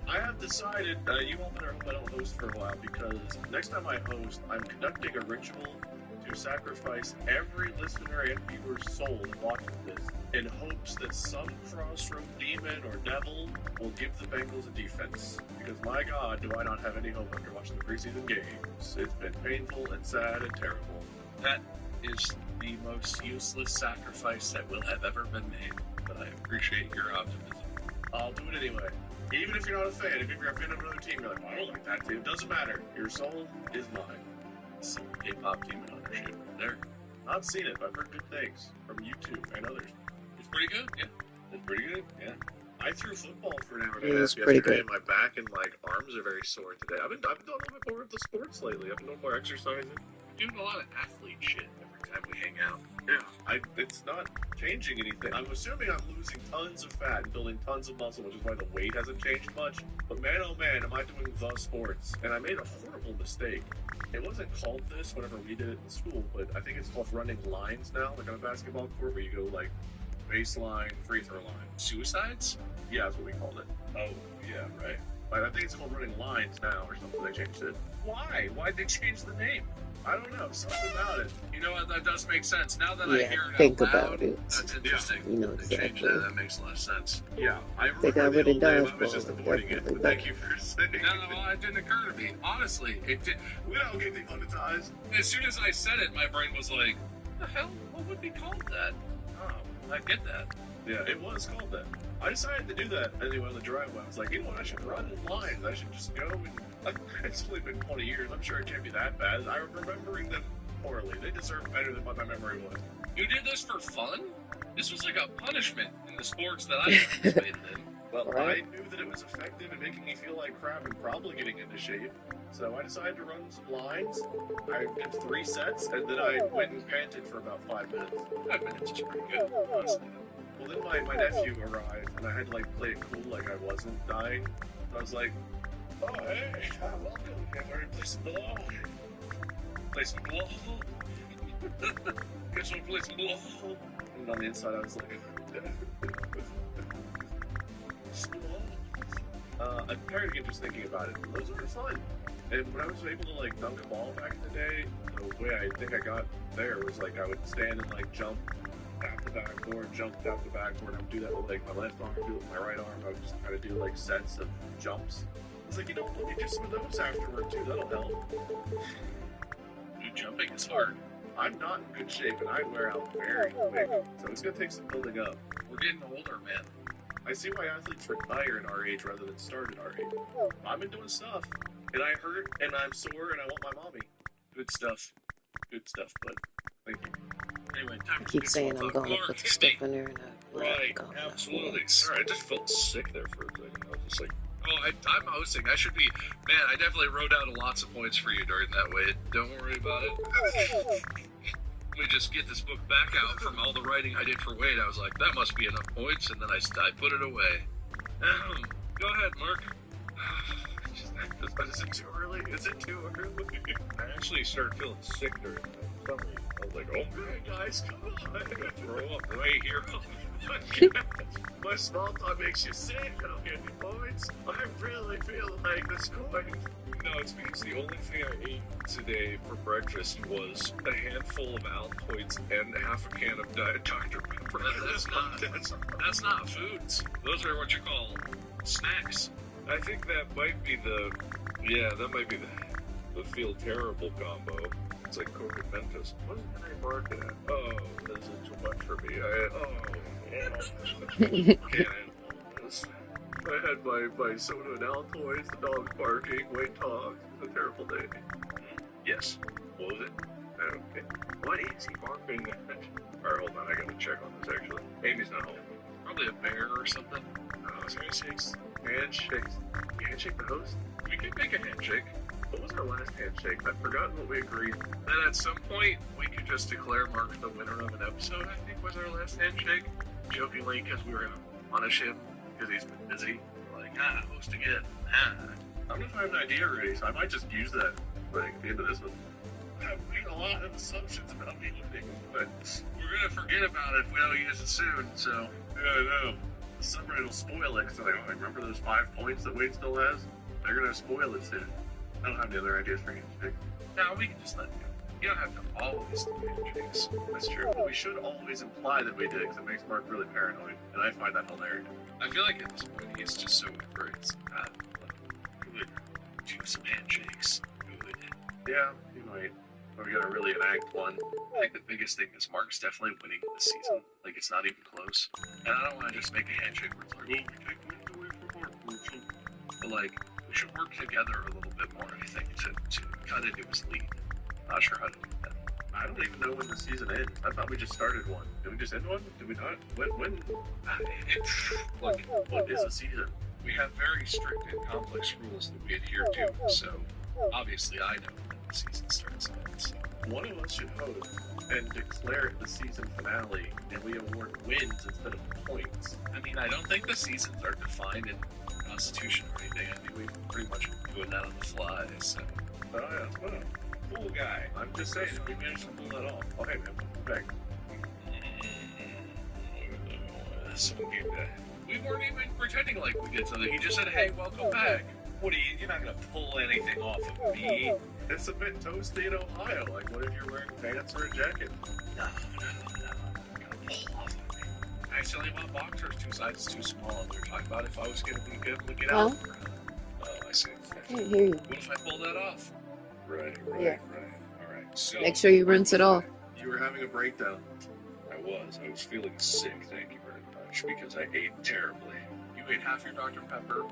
Speaker 1: I have decided you all better hope I don't host for a while, because next time I host, I'm conducting a ritual to sacrifice every listener and viewer's soul that watches this, in hopes that some crossroad demon or devil will give the Bengals a defense. Because my God, do I not have any hope after watching the preseason games. It's been painful and sad and terrible. That is the most useless sacrifice that will have ever been made, but I appreciate your optimism. I'll do it anyway. Even if you're not a fan, if you're a fan of another team, you're like, well, I don't like that team. It doesn't matter. Your soul is mine. Some K-pop team in ownership right there. Not seen it, but I've heard good things from YouTube and others. It's pretty good, yeah. It's pretty good, yeah. I threw football for an hour and a half yesterday, and my back and arms are very sore today. I've been doing a little bit more of the sports lately. I've been doing more exercising. Doing a lot of athlete shit every time we hang out. Yeah, it's not changing anything. I'm assuming I'm losing tons of fat and building tons of muscle, which is why the weight hasn't changed much. But man, oh man, am I doing the sports. And I made a horrible mistake. It wasn't called this whenever we did it in school, but I think it's called running lines now, like on a basketball court, where you go baseline, free throw line. Suicides? Yeah, that's what we called it. Oh, yeah, right.
Speaker 5: I think it's called running lines now or something. They changed it.
Speaker 1: Why? Why'd they change the name?
Speaker 5: I don't know, something about it.
Speaker 1: You know what? That does make sense. Now that I
Speaker 2: Yeah,
Speaker 1: hear it
Speaker 2: think
Speaker 1: out loud,
Speaker 2: about it.
Speaker 1: that's interesting.
Speaker 2: You know
Speaker 1: They changed
Speaker 2: exactly.
Speaker 1: that. That makes a lot of sense.
Speaker 5: Yeah, I
Speaker 2: They
Speaker 5: remember
Speaker 2: got
Speaker 5: the
Speaker 2: rid of
Speaker 5: old name. I was
Speaker 2: dodgeball.
Speaker 5: just avoiding it.
Speaker 2: Definitely
Speaker 5: But thank you for saying
Speaker 1: No, it didn't occur to me. Honestly, it did.
Speaker 5: We all get demonetized.
Speaker 1: As soon as I said it, my brain was like, "The hell? What would be called that?" Oh, I get that.
Speaker 5: Yeah, it was called that. I decided to do that anyway on the driveway. I was like, you know what? I should run in lines. I should just go and. It's only been 20 years. I'm sure it can't be that bad. I'm remembering them poorly. They deserve better than what my memory was.
Speaker 1: You did this for fun? This was like a punishment in the sports that I participated in.
Speaker 5: Well,
Speaker 2: Right.
Speaker 5: I knew that it was effective in making me feel like crap and probably getting into shape. So I decided to run some lines. I did 3 sets, and then I went and panted for about 5 minutes.
Speaker 1: 5 minutes is pretty good, honestly.
Speaker 5: Well, then my nephew arrived, and I had to like play it cool like I wasn't dying. I was like, oh, hey, welcome. I'm ready to play some ball.
Speaker 1: Play some ball. Guess we'll play some ball.
Speaker 5: And on the inside, I was like, I'm tired again just thinking about it. Those were fun. And when I was able to like dunk a ball back in the day, the way I think I got there was like I would stand and like jump out the backboard, jump out the backboard. I would do that with like my left arm, do it with my right arm. I would just kind of do like sets of jumps. It's like, you know, let me do some of those afterward too. That'll help.
Speaker 1: Dude, jumping is hard.
Speaker 5: I'm not in good shape and I wear out very quick, so it's gonna take some building up.
Speaker 1: We're getting older, man.
Speaker 5: I see why athletes retire in our age rather than start at our age. I've been doing stuff, and I hurt, and I'm sore, and I want my mommy.
Speaker 1: Good stuff.
Speaker 5: Good stuff, bud. Thank you.
Speaker 1: Anyway, time
Speaker 2: I
Speaker 1: for
Speaker 2: keep
Speaker 1: some
Speaker 2: saying
Speaker 1: small
Speaker 2: I'm
Speaker 1: talk.
Speaker 2: going to
Speaker 1: Mark,
Speaker 2: put the
Speaker 1: hit
Speaker 2: stuff
Speaker 1: me.
Speaker 2: in there and
Speaker 1: Right,
Speaker 2: I'm
Speaker 1: absolutely. Sorry,
Speaker 4: I just felt sick there for a second. I was just like,
Speaker 1: oh, I'm hosting. I should be. Man, I definitely wrote down lots of points for you during that wait. Don't worry about it. Let me just get this book back out from all the writing I did for Wade. I was like, that must be enough points, and then I put it away. Go ahead, Mark.
Speaker 5: Is it too early? Is it too early?
Speaker 4: I actually started feeling sick during that summary. I was like, oh,
Speaker 5: Hey guys, come on!
Speaker 4: throw up right here.
Speaker 5: My small talk makes you sick. I don't get any points. I really feel like this coin.
Speaker 4: No, it's because the only thing I ate today for breakfast was a handful of Altoids and half a can of Diet Dr. Pepper.
Speaker 1: That's not foods. Those are what you call snacks.
Speaker 4: I think that might be the feel terrible combo. It's like Coke and Mentos. What is the name market at? Oh, this is too much for me.
Speaker 5: I had my soda and Altoids, the dog barking, Wayne talk. It was a terrible day.
Speaker 4: Yes. What was it? Okay. What is he barking at? Alright, hold on. I gotta check on this actually. Amy's not home.
Speaker 1: Probably a bear or something.
Speaker 5: Handshakes. Handshakes. You handshake the host?
Speaker 1: We could make a handshake.
Speaker 5: What was our last handshake? I've forgotten what we agreed.
Speaker 1: And at some point, we could just declare Mark the winner of an episode, I think was our last handshake. Jokingly, because we were going to punish him because he's been busy. Like, hosting it.
Speaker 5: I don't know if I have an idea already, so I might just use that like, at the end of this one. I've made a lot of assumptions about me living, but
Speaker 1: We're going to forget about it if we don't use it soon, so.
Speaker 5: yeah, I know. The summary will spoil it, because I remember those 5 points that Wade still has? They're going to spoil it soon. I don't have any other ideas for handshakes.
Speaker 1: No, we can just let it go. You don't have to always do handshakes.
Speaker 5: That's true, but we should always imply that we did, because it makes Mark really paranoid, and I find that hilarious.
Speaker 1: I feel like at this point, he's just so embraced. Good. Do some handshakes. Good.
Speaker 5: Yeah, you might. But we gotta really enact one.
Speaker 1: I think the biggest thing is Mark's definitely winning this season. Like, it's not even close. And I don't want to just make a handshake where it's like, oh, we take wins away from Mark. But, like, we should work together a little bit more, I think, to cut into his lead. Not sure how to do that.
Speaker 5: I don't even know when the season ends. I thought we just started one. Did we just end one? Did we not? When?
Speaker 1: Look,
Speaker 5: What is a season?
Speaker 1: we have very strict and complex rules that we adhere to, so obviously I know when the season starts and ends.
Speaker 5: One of us should host and declare it the season finale, and we award wins instead of points.
Speaker 1: I mean, I don't think the seasons are defined in the Constitution or anything. I think we've pretty much been doing that on the fly, so.
Speaker 5: Oh yeah, that's fun.
Speaker 1: Cool guy.
Speaker 5: I'm just saying, if we managed to pull that off. Oh hey man, back.
Speaker 1: So we weren't even pretending like we did something. He just said, hey, welcome back. What are you? You're not gonna pull anything off of me.
Speaker 5: It's a bit toasty in Ohio. Like, what if you're wearing pants or a jacket?
Speaker 1: No. You're gonna pull off of me.
Speaker 5: Actually, my boxer's 2 sizes too small. They're talking about if I was going to be able to get
Speaker 2: Huh?
Speaker 5: out.
Speaker 1: Oh, I see.
Speaker 2: Can't hear you.
Speaker 5: What if I pulled that off?
Speaker 1: Right.
Speaker 2: Yeah.
Speaker 1: All right. So
Speaker 2: Make sure you rinse it off.
Speaker 5: You were having a breakdown.
Speaker 1: I was feeling sick. Thank you very much because I ate terribly.
Speaker 5: You ate half your Dr. Pepper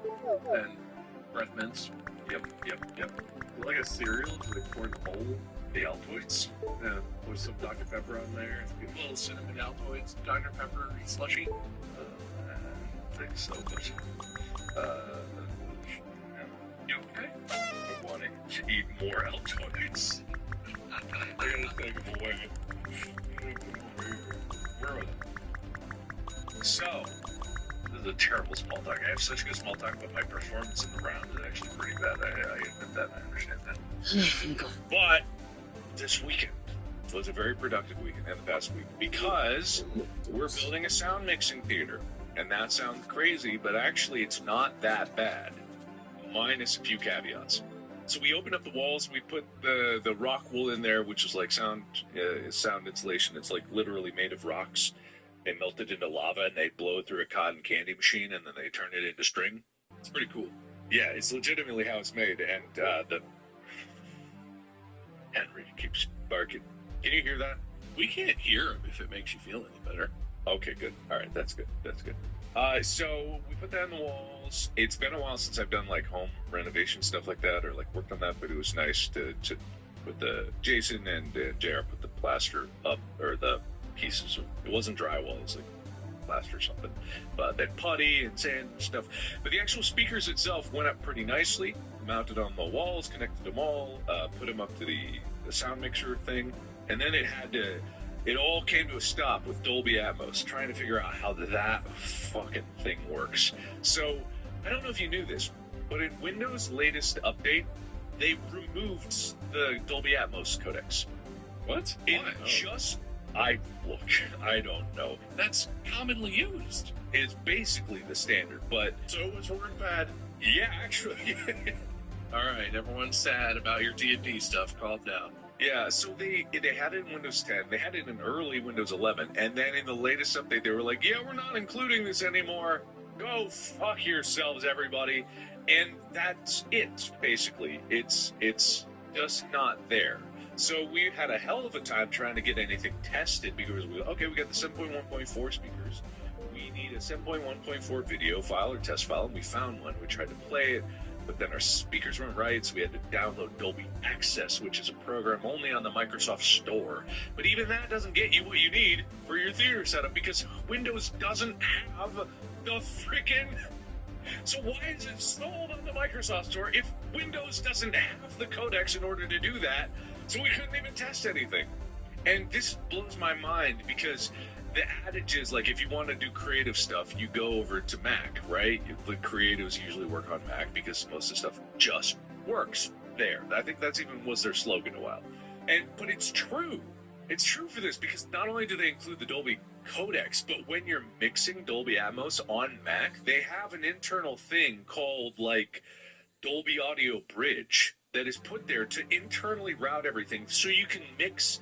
Speaker 5: and breath mints.
Speaker 1: Yep.
Speaker 5: Like a cereal with a corn whole.
Speaker 1: The Altoids.
Speaker 5: Yeah, with some Dr. Pepper on there. A little cinnamon Altoids, Dr. Pepper slushy.
Speaker 1: I think so, but
Speaker 5: You okay?
Speaker 1: I'm wanting to eat more Altoids. I gotta take them away. Where are they? So, this is a terrible small talk. I have such good small talk, but my performance in the round is actually pretty bad. I admit that, I understand that. But this weekend was a very productive weekend and the past week because we're building a sound mixing theater. And that sounds crazy, but actually it's not that bad, minus a few caveats. So we opened up the walls, we put the rock wool in there, which is like sound insulation. It's like literally made of rocks. They melt it into lava and they blow it through a cotton candy machine and then they turn it into string. It's pretty cool. Yeah, it's legitimately how it's made. And the Henry keeps barking. Can you hear that?
Speaker 5: We can't hear him if it makes you feel any better.
Speaker 1: Okay, good. All right, that's good. So we put that in the walls. It's been a while since I've done like home renovation stuff like that, or like worked on that. But it was nice to put the Jason and JR put the plaster up, or the pieces of, it wasn't drywall, it was like plaster or something. But then putty and sand and stuff. But the actual speakers itself went up pretty nicely. Mounted on the walls, connected them all, put them up to the sound mixer thing, and then it all came to a stop with Dolby Atmos, trying to figure out how that fucking thing works. So, I don't know if you knew this, but in Windows' latest update, they removed the Dolby Atmos codecs.
Speaker 5: What?
Speaker 1: I don't know.
Speaker 5: That's commonly used.
Speaker 1: It's basically the standard, but...
Speaker 5: So it was word bad.
Speaker 1: Yeah, actually.
Speaker 5: Alright, everyone's sad about your D&D stuff. Calm down.
Speaker 1: Yeah, so they had it in Windows 10, they had it in early Windows 11, and then in the latest update they were like, yeah, we're not including this anymore. Go fuck yourselves, everybody. And that's it, basically. It's just not there. So we had a hell of a time trying to get anything tested because we got the 7.1.4 speakers. We need a 7.1.4 video file or test file, and we found one. We tried to play it, but then our speakers weren't right, so we had to download Dolby Access, which is a program only on the Microsoft Store. But even that doesn't get you what you need for your theater setup because Windows doesn't have the frickin'... So why is it sold on the Microsoft Store if Windows doesn't have the codecs in order to do that? So we couldn't even test anything. And this blows my mind because the adage is, like, if you want to do creative stuff, you go over to Mac, right? The creatives usually work on Mac because most of the stuff just works there. I think that's even was their slogan a while. But it's true. It's true for this because not only do they include the Dolby codecs, but when you're mixing Dolby Atmos on Mac, they have an internal thing called, like, Dolby Audio Bridge that is put there to internally route everything so you can mix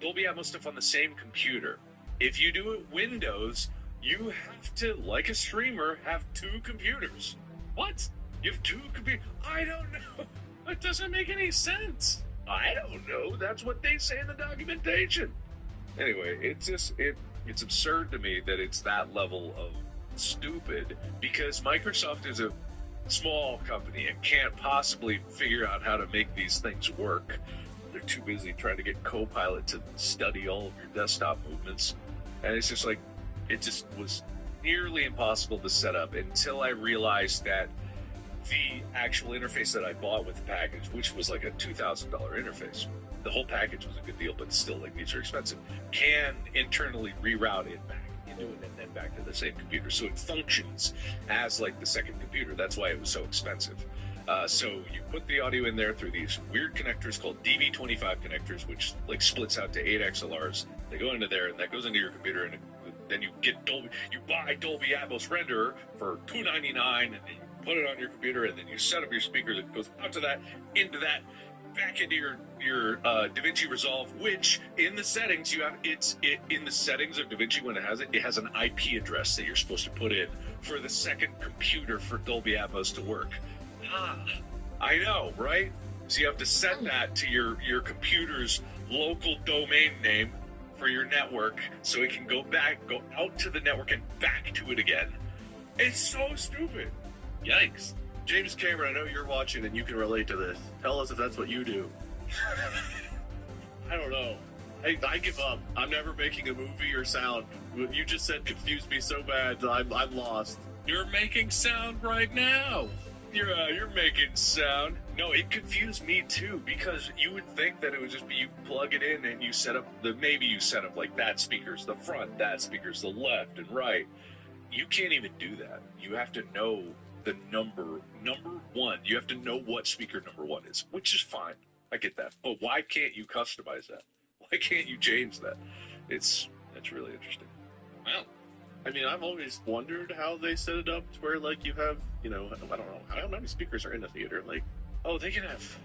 Speaker 1: Dolby Atmos stuff on the same computer. If you do it Windows, you have to, like a streamer, have two computers. What? You have two computers? I don't know. That doesn't make any sense. I don't know. That's what they say in the documentation. Anyway, it's absurd to me that it's that level of stupid because Microsoft is a small company and can't possibly figure out how to make these things work. They're too busy trying to get Copilot to study all of your desktop movements. And it's just like, it just was nearly impossible to set up until I realized that the actual interface that I bought with the package, which was like a $2,000 interface, the whole package was a good deal, but still, like, these are expensive, can internally reroute it back into it and then back to the same computer. So it functions as like the second computer. That's why it was so expensive. So you put the audio in there through these weird connectors called DV25 connectors, which like splits out to 8 XLRs. They go into there and that goes into your computer, and then you get Dolby. You buy Dolby Atmos renderer for $299, and then you put it on your computer, and then you set up your speakers. It goes out to that, into that, back into your DaVinci Resolve, which in the settings you have in the settings of DaVinci when it has an IP address that you're supposed to put in for the second computer for Dolby Atmos to work. I know, right? So you have to set that to your computer's local domain name for your network, so it can go out to the network and back to it again. It's so stupid. Yikes.
Speaker 5: James Cameron, I know you're watching and you can relate to this. Tell us if that's what you do. I don't know. I give up. I'm never making a movie or sound. What you just said confused me so bad that I'm lost.
Speaker 1: You're making sound right now. You're making sound. No, it confused me too, because you would think that it would just be you plug it in and you set up like that speaker's the front, that speaker's the left and right. You can't even do that. You have to know the number one. You have to know what speaker number one is, which is fine. I get that. But why can't you customize that? Why can't you change that? That's really interesting.
Speaker 5: Well, I mean, I've always wondered how they set it up to where, like, you have, I don't know, how many speakers are in the theater? Like,
Speaker 1: oh, they have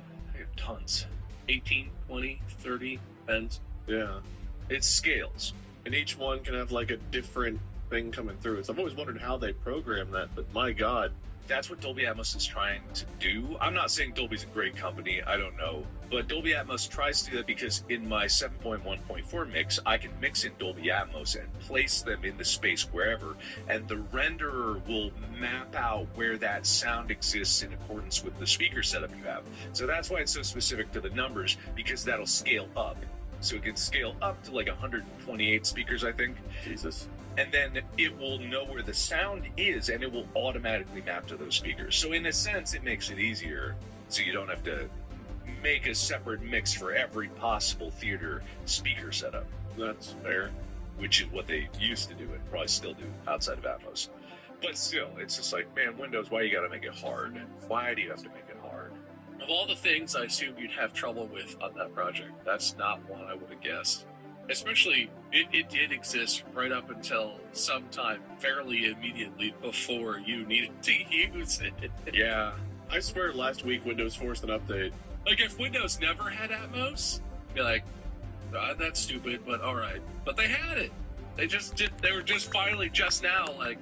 Speaker 1: tons. 18, 20, 30, depends.
Speaker 5: Yeah.
Speaker 1: It scales.
Speaker 5: And each one can have, like, a different thing coming through. So I've always wondered how they program that, but my God.
Speaker 1: That's what Dolby Atmos is trying to do. I'm not saying Dolby's a great company, I don't know. But Dolby Atmos tries to do that because in my 7.1.4 mix, I can mix in Dolby Atmos and place them in the space wherever, and the renderer will map out where that sound exists in accordance with the speaker setup you have. So that's why it's so specific to the numbers, because that'll scale up. So it can scale up to like 128 speakers, I think.
Speaker 5: Jesus.
Speaker 1: And then it will know where the sound is, and it will automatically map to those speakers. So in a sense, it makes it easier, so you don't have to make a separate mix for every possible theater speaker setup.
Speaker 5: That's fair.
Speaker 1: Which is what they used to do and probably still do outside of Atmos. But still, it's just like, man, Windows, why you gotta make it hard? Why do you have to make it hard?
Speaker 4: Of all the things I assumed you'd have trouble with on that project, that's not one I would have guessed. Especially, it did exist right up until sometime fairly immediately before you needed to use it.
Speaker 5: Yeah. I swear last week Windows forced an update.
Speaker 4: Like, if Windows never had Atmos, be like, that's stupid, but alright. But they had it. They were just finally just now like,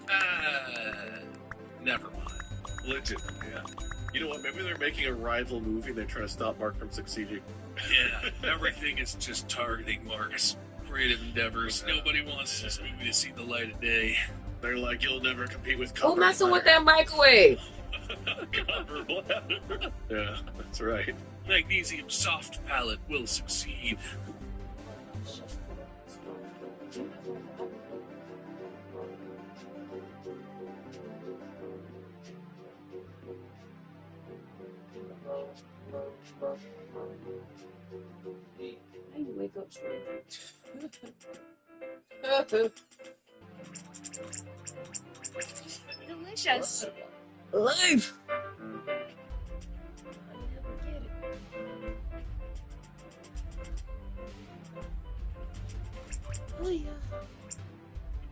Speaker 4: never mind.
Speaker 5: Legit, yeah. You know what, maybe they're making a rival movie and they're trying to stop Mark from succeeding.
Speaker 4: Yeah, everything is just targeting Mark's creative endeavors. Nobody wants this movie to see the light of day.
Speaker 5: They're like, you'll never compete with
Speaker 2: Who messing with that microwave?
Speaker 5: Yeah, that's right.
Speaker 4: Magnesium soft palette will succeed.
Speaker 2: I need to wake up straight.
Speaker 6: Delicious.
Speaker 2: Life! Oh, yeah.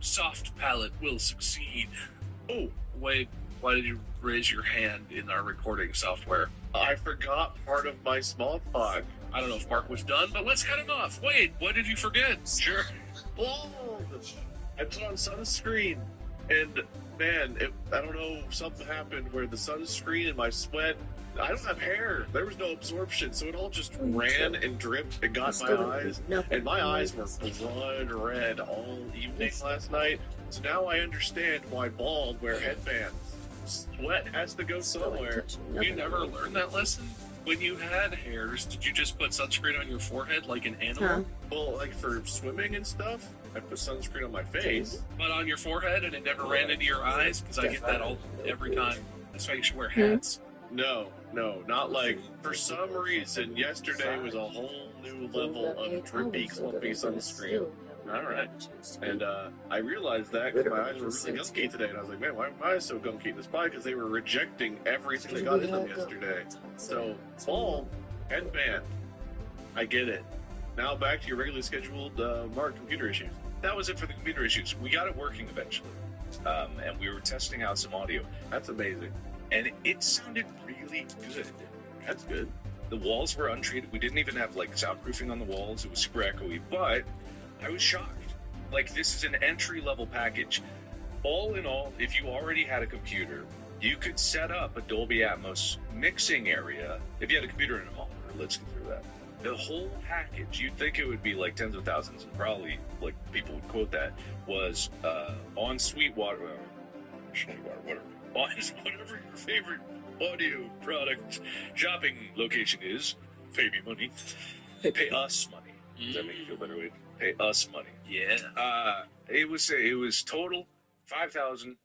Speaker 4: Soft palette will succeed. Oh, wait, why did you raise your hand in our recording software?
Speaker 5: I forgot part of my small talk.
Speaker 4: I don't know if Mark was done, but let's cut him off. Wait, what did you forget?
Speaker 5: Sure. Oh, I put on sunscreen, and man, I don't know, something happened where the sunscreen and my sweat, I don't have hair. There was no absorption, so it all just ran and dripped and got my eyes. And my eyes were blood red all evening last night. So now I understand why bald wear headbands. Sweat has to go somewhere.
Speaker 4: You never learned that lesson? When you had hairs, did you just put sunscreen on your forehead like an animal?
Speaker 2: Huh?
Speaker 5: Well, like for swimming and stuff, I put sunscreen on my face.
Speaker 4: But on your forehead and it never ran into your eyes? Because I get that every time. That's why you should wear hats.
Speaker 5: No, not like, for some reason, yesterday was a whole new level of drippy, clumpy sunscreen. Alright. And I realized that because my eyes were really gunky today, and I was like, man, why are my eyes so gunky? It's probably because they were rejecting everything that got in them yesterday. So, bald, headband, I get it. Now back to your regularly scheduled Mark computer issues.
Speaker 1: That was it for the computer issues. We got it working eventually. And we were testing out some audio.
Speaker 5: That's amazing.
Speaker 1: and it sounded really good.
Speaker 5: That's good.
Speaker 1: The walls were untreated. We didn't even have like soundproofing on the walls. It was super echoey, but I was shocked. Like, this is an entry-level package. All in all, if you already had a computer, you could set up a Dolby Atmos mixing area. If you had a computer in a home, let's get through that. The whole package, you'd think it would be like tens of thousands, and probably like people would quote that, was on Sweetwater, whatever, on whatever your favorite audio product shopping location is. Pay me money. Pay us money. Does that make you feel better? Pay us money.
Speaker 4: Yeah.
Speaker 1: It was total $5,500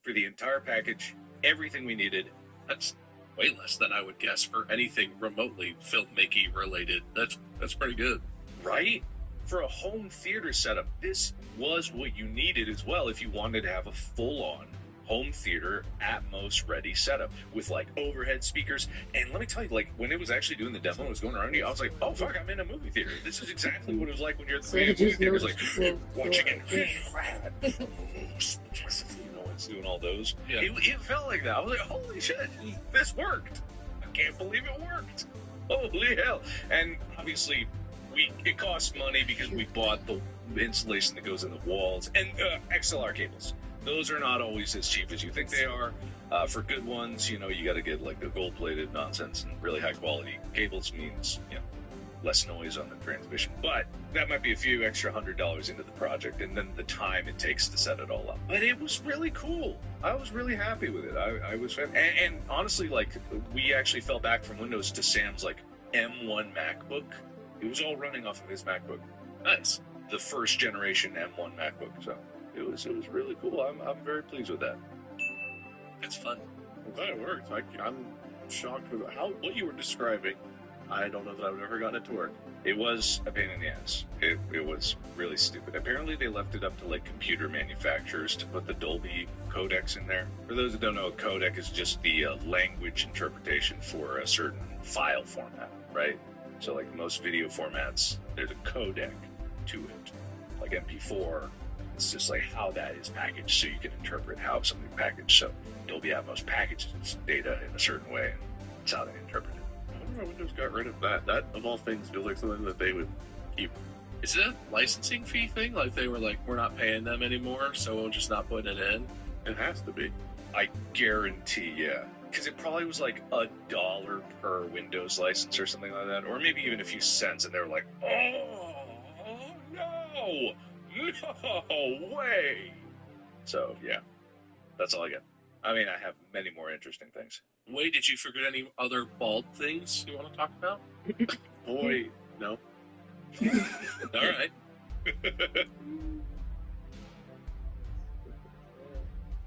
Speaker 1: for the entire package, everything we needed.
Speaker 4: That's way less than I would guess for anything remotely filmmaking related. That's pretty good.
Speaker 1: Right? For a home theater setup, this was what you needed as well if you wanted to have a full-on home theater Atmos ready setup with like overhead speakers. And let me tell you, like, when it was actually doing the demo and was going around you, I was like, oh fuck, I'm in a movie theater. This is exactly what it was like when you're at the movie theater. It's like watching it. You know, it's doing all those.
Speaker 4: Yeah.
Speaker 1: It felt like that. I was like, holy shit, this worked. I can't believe it worked. Holy hell. And obviously it costs money because we bought the insulation that goes in the walls and XLR cables. Those are not always as cheap as you think they are. For good ones, you know, you got to get like the gold-plated nonsense, and really high-quality cables means, you know, less noise on the transmission. But that might be a few extra $100 into the project, and then the time it takes to set it all up. But it was really cool. I was really happy with it. I was, and honestly, like, we actually fell back from Windows to Sam's like M1 MacBook. It was all running off of his MacBook. Nice. The first generation M1 MacBook. So it was really cool. I'm very pleased with that.
Speaker 4: It's fun.
Speaker 5: I'm glad it worked. I'm shocked with what you were describing. I don't know that I've ever gotten it to work.
Speaker 1: It was a pain in the ass. It was really stupid. Apparently they left it up to like computer manufacturers to put the Dolby codecs in there. For those that don't know, a codec is just the language interpretation for a certain file format, right? So like most video formats, there's a codec to it, like MP4. It's just like how that is packaged, so you can interpret how something packaged. So Dolby Atmos packages data in a certain way, and that's how they interpret it.
Speaker 5: I wonder why Windows got rid of that. That, of all things, feels like something that they would keep.
Speaker 4: Is it a licensing fee thing? Like they were like, we're not paying them anymore, so we'll just not put it in?
Speaker 5: It has to be.
Speaker 1: I guarantee, yeah. Because it probably was like $1 per Windows license or something like that, or maybe even a few cents, and they were like, oh, no! No way! So, yeah. That's all I got. I mean, I have many more interesting things.
Speaker 4: Wait, did you forget any other bald things you want to talk about?
Speaker 5: Boy, no.
Speaker 4: All right.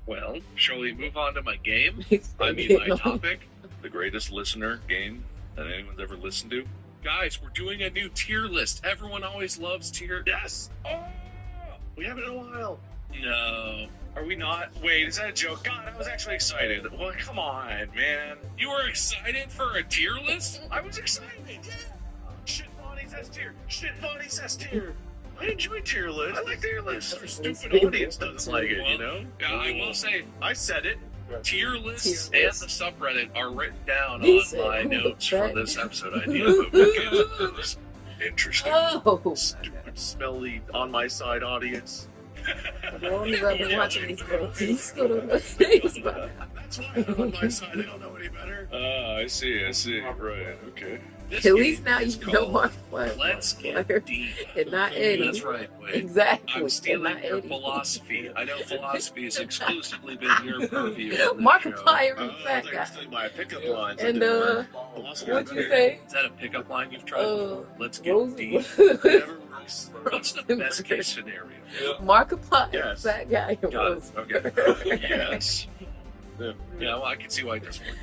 Speaker 4: Well, shall we move on to my game? I mean, my topic.
Speaker 1: The greatest listener game that anyone's ever listened to.
Speaker 4: Guys, we're doing a new tier list. Everyone always loves tier.
Speaker 5: Yes! Oh! We haven't in a while.
Speaker 4: No.
Speaker 1: Are we not? Wait, is that a joke? God, I was actually excited. Well, come on, man.
Speaker 4: You were excited for a tier list?
Speaker 1: I was excited, yeah. Shit bodies S tier. Shit bodies S tier. I enjoy tier lists. I like tier lists. Our stupid audience doesn't like it, you know?
Speaker 4: Yeah, I will say,
Speaker 5: I said it.
Speaker 4: Tier lists and the subreddit are written down on my notes for this episode idea. But we'll get to those.
Speaker 1: Interesting.
Speaker 2: Oh!
Speaker 5: Stupid, smelly, on my side audience.
Speaker 2: I've been watching these girls. These go to the face, but
Speaker 5: That's why they're on my side. They don't know any better.
Speaker 1: I see. Right, okay.
Speaker 4: This
Speaker 2: at
Speaker 4: game
Speaker 2: least now
Speaker 4: is
Speaker 2: you know
Speaker 4: called
Speaker 2: my what.
Speaker 4: Let's Get Deep.
Speaker 2: And not Eddie.
Speaker 4: That's right, Wade.
Speaker 2: Exactly.
Speaker 4: I'm
Speaker 2: and
Speaker 4: stealing
Speaker 2: not
Speaker 4: your
Speaker 2: Eddie.
Speaker 4: philosophy. I know philosophy has exclusively been your purview. on this show.
Speaker 2: Markiplier and fat
Speaker 5: They're
Speaker 2: guy.
Speaker 5: stealing my pickup lines.
Speaker 2: And what'd you
Speaker 5: What'd
Speaker 2: say?
Speaker 4: Is that a pickup line you've tried? Let's get
Speaker 2: Rose-
Speaker 4: deep.
Speaker 5: Never works.
Speaker 4: What's the best case scenario?
Speaker 2: Markiplier,
Speaker 5: Yes.
Speaker 2: fat guy. and
Speaker 4: Got it.
Speaker 2: Rose-
Speaker 4: Okay.
Speaker 1: Yes.
Speaker 4: Yeah, well, I can see why it doesn't work.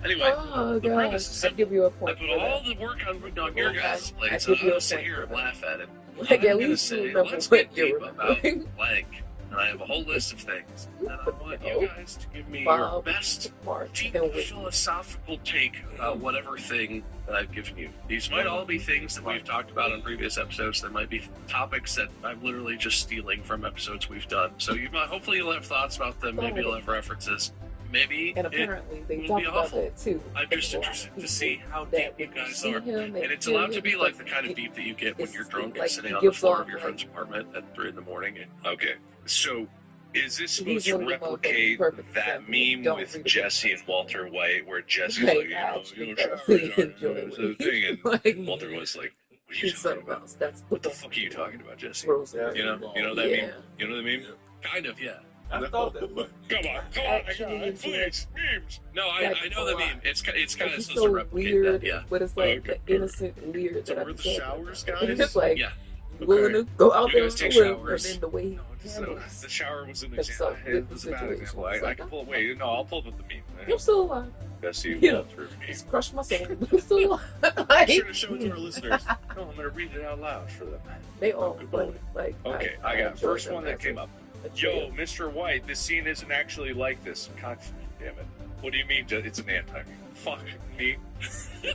Speaker 4: Anyway,
Speaker 2: Oh
Speaker 4: the
Speaker 2: gosh,
Speaker 4: premise is
Speaker 2: I
Speaker 4: simple.
Speaker 2: give you a
Speaker 4: I
Speaker 2: point.
Speaker 4: put
Speaker 2: for
Speaker 4: all
Speaker 2: that.
Speaker 4: the work on your guys'
Speaker 2: I
Speaker 4: plates, and
Speaker 2: give
Speaker 4: I'm
Speaker 2: you a
Speaker 4: going to sit
Speaker 2: point
Speaker 4: here
Speaker 2: for
Speaker 4: and
Speaker 2: that.
Speaker 4: laugh at it.
Speaker 2: Like
Speaker 4: I'm
Speaker 2: at
Speaker 4: going to
Speaker 2: least
Speaker 4: say,
Speaker 2: you remember
Speaker 4: let's
Speaker 2: what
Speaker 4: get deep
Speaker 2: you were
Speaker 4: about
Speaker 2: doing.
Speaker 4: blank. And I have a whole list of things. And I want you
Speaker 2: Oh.
Speaker 4: guys to give me your
Speaker 2: Bob,
Speaker 4: best
Speaker 2: Mark,
Speaker 4: deep
Speaker 2: and Whitney.
Speaker 4: philosophical take about whatever thing that I've given you. These might all be things that we've talked about in previous episodes. There might be topics that I'm literally just stealing from episodes we've done. So you might, hopefully you'll have thoughts about them. Maybe you'll have references. maybe
Speaker 2: And
Speaker 4: it
Speaker 2: apparently they
Speaker 4: will
Speaker 2: talk
Speaker 4: be
Speaker 2: about
Speaker 4: awful.
Speaker 2: that too.
Speaker 4: I'm just interested to see how
Speaker 2: that
Speaker 4: deep you
Speaker 2: when
Speaker 4: guys
Speaker 2: see
Speaker 4: are.
Speaker 2: him
Speaker 4: And it's
Speaker 2: hear
Speaker 4: allowed to
Speaker 2: him,
Speaker 4: be
Speaker 2: it's
Speaker 4: like the kind of
Speaker 2: it-
Speaker 4: deep that you get when
Speaker 2: it's
Speaker 4: you're drunk
Speaker 2: like
Speaker 4: and sitting
Speaker 2: he
Speaker 4: on the
Speaker 2: gives
Speaker 4: floor
Speaker 2: off
Speaker 4: of your
Speaker 2: like
Speaker 4: friend's apartment at 3 in the morning.
Speaker 1: Okay, so is this supposed
Speaker 2: he's
Speaker 1: to
Speaker 2: one of the motherfuckers
Speaker 1: replicate
Speaker 2: perfect
Speaker 1: that
Speaker 2: example of
Speaker 1: meme
Speaker 2: don't
Speaker 1: with
Speaker 2: read a book.
Speaker 1: Jesse and Walter White, where Jesse's
Speaker 2: Like,
Speaker 1: like,
Speaker 2: I actually
Speaker 1: showers
Speaker 2: thoroughly
Speaker 1: are
Speaker 2: enjoy
Speaker 1: the
Speaker 2: what
Speaker 1: thing, and
Speaker 2: like,
Speaker 1: Walter was like, what are you
Speaker 2: he's
Speaker 1: talking
Speaker 2: something
Speaker 1: about?
Speaker 2: else. That's
Speaker 1: What the fuck are you talking about, Jesse?
Speaker 2: Rose.
Speaker 1: You know that
Speaker 2: Yeah.
Speaker 1: meme? You know the meme?
Speaker 4: Kind of, yeah.
Speaker 5: I thought that, but
Speaker 1: Come on,
Speaker 2: Actually
Speaker 1: God,
Speaker 2: enjoy
Speaker 1: please, memes.
Speaker 4: No,
Speaker 2: Like,
Speaker 4: I know
Speaker 2: a
Speaker 4: the
Speaker 2: lot.
Speaker 4: meme. It's kind
Speaker 2: Like,
Speaker 4: of
Speaker 2: he's
Speaker 4: supposed to
Speaker 2: so
Speaker 4: replicate
Speaker 2: weird,
Speaker 4: that, yeah.
Speaker 2: but it's like
Speaker 1: Okay.
Speaker 2: the innocent weird
Speaker 5: So
Speaker 2: that
Speaker 5: we're
Speaker 2: I'm
Speaker 5: the
Speaker 2: talking
Speaker 5: showers
Speaker 2: about.
Speaker 5: guys?
Speaker 2: It's just like
Speaker 4: Yeah.
Speaker 2: willing to go out
Speaker 4: You
Speaker 2: there
Speaker 4: guys
Speaker 2: on
Speaker 4: take
Speaker 2: a limb, and
Speaker 4: showers?
Speaker 2: then the way he
Speaker 1: No,
Speaker 2: handles
Speaker 1: the shower was an
Speaker 2: himself
Speaker 1: example.
Speaker 2: with
Speaker 1: It was
Speaker 2: the
Speaker 1: a bad
Speaker 2: situation.
Speaker 1: example.
Speaker 2: It's
Speaker 1: I
Speaker 2: like,
Speaker 1: can pull. Wait, no, I'll pull up the meme.
Speaker 2: I'm still alive.
Speaker 1: Jesse
Speaker 2: You know,
Speaker 1: Walter meme.
Speaker 2: It's crushed my soul, but I'm still alive. Like,
Speaker 5: be sure to show it to our listeners.
Speaker 1: No, I'm gonna read it out loud for them.
Speaker 2: they all
Speaker 5: good
Speaker 2: funny.
Speaker 5: point.
Speaker 2: Like,
Speaker 1: Okay, I got
Speaker 2: enjoy
Speaker 1: first
Speaker 2: them
Speaker 1: one that
Speaker 2: as
Speaker 1: came
Speaker 2: a-
Speaker 1: up.
Speaker 2: a
Speaker 1: Yo,
Speaker 2: trio.
Speaker 1: Mr. White, this scene isn't actually like this. God damn it. What do you mean? It's an anti-meme? Fuck me.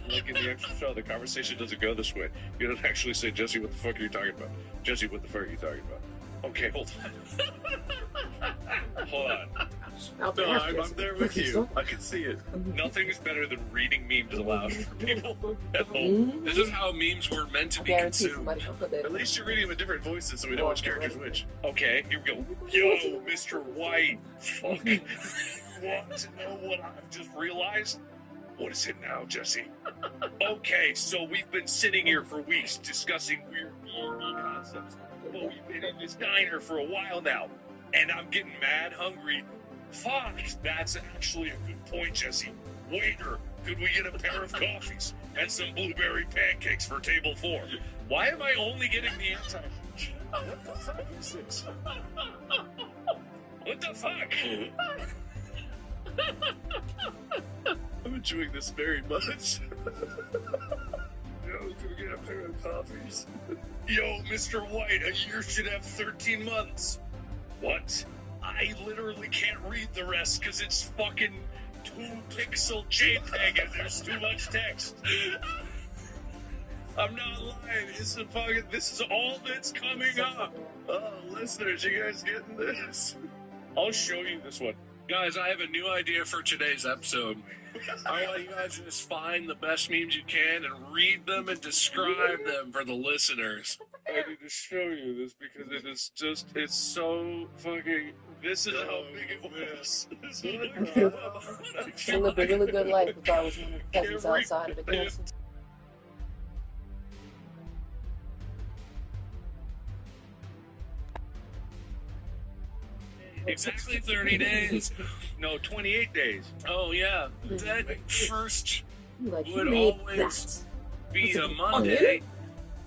Speaker 1: Like in the extra show, the conversation doesn't go this way. You don't actually say, Jesse, what the fuck are you talking about? Jesse, what the fuck are you talking about? Okay, hold on. Hold on.
Speaker 2: Out
Speaker 5: No,
Speaker 2: there,
Speaker 5: I'm there with you. I can see it.
Speaker 1: Nothing is better than reading memes aloud for people at home.
Speaker 2: Mhm.
Speaker 4: This is how memes were meant to
Speaker 2: I
Speaker 4: be
Speaker 2: guarantee
Speaker 4: consumed.
Speaker 2: somebody will put that.
Speaker 5: At least you're reading them in different voices so we know which character's which.
Speaker 1: Okay, here we go. Yo, Mr. White. Fuck. You want to know what I've just realized? What is it now, Jesse? Okay, so we've been sitting here for weeks discussing weird EE concepts. But we've been in this diner for a while now, and I'm getting mad hungry. Fuck, that's actually a good point, Jesse. Waiter, could we get a pair of coffees and some blueberry pancakes for table 4? Why am I only getting the anti? What the fuck is this? What the fuck?
Speaker 5: I'm enjoying this very much. Yo, can we get a pair of coffees?
Speaker 1: Yo, Mr. White, a year should have 13 months. What? I literally can't read the rest because it's fucking 2-pixel JPEG and there's too much text. I'm not lying. This is all that's coming up.
Speaker 5: Oh, listeners, you guys getting this?
Speaker 1: I'll show you this one.
Speaker 4: Guys, I have a new idea for today's episode. I want you guys to just find the best memes you can and read them and describe them for the listeners.
Speaker 1: I need to show you this because it is just, it's so fucking, this is how big it was. This is
Speaker 2: She lived a really good life if I was one of the peasants outside of the garrison.
Speaker 1: exactly 30 days. No, 28 days.
Speaker 4: Oh, yeah. That first
Speaker 2: Like, you
Speaker 4: would
Speaker 2: made
Speaker 4: always
Speaker 2: that.
Speaker 4: be a
Speaker 2: Onion?
Speaker 4: Monday,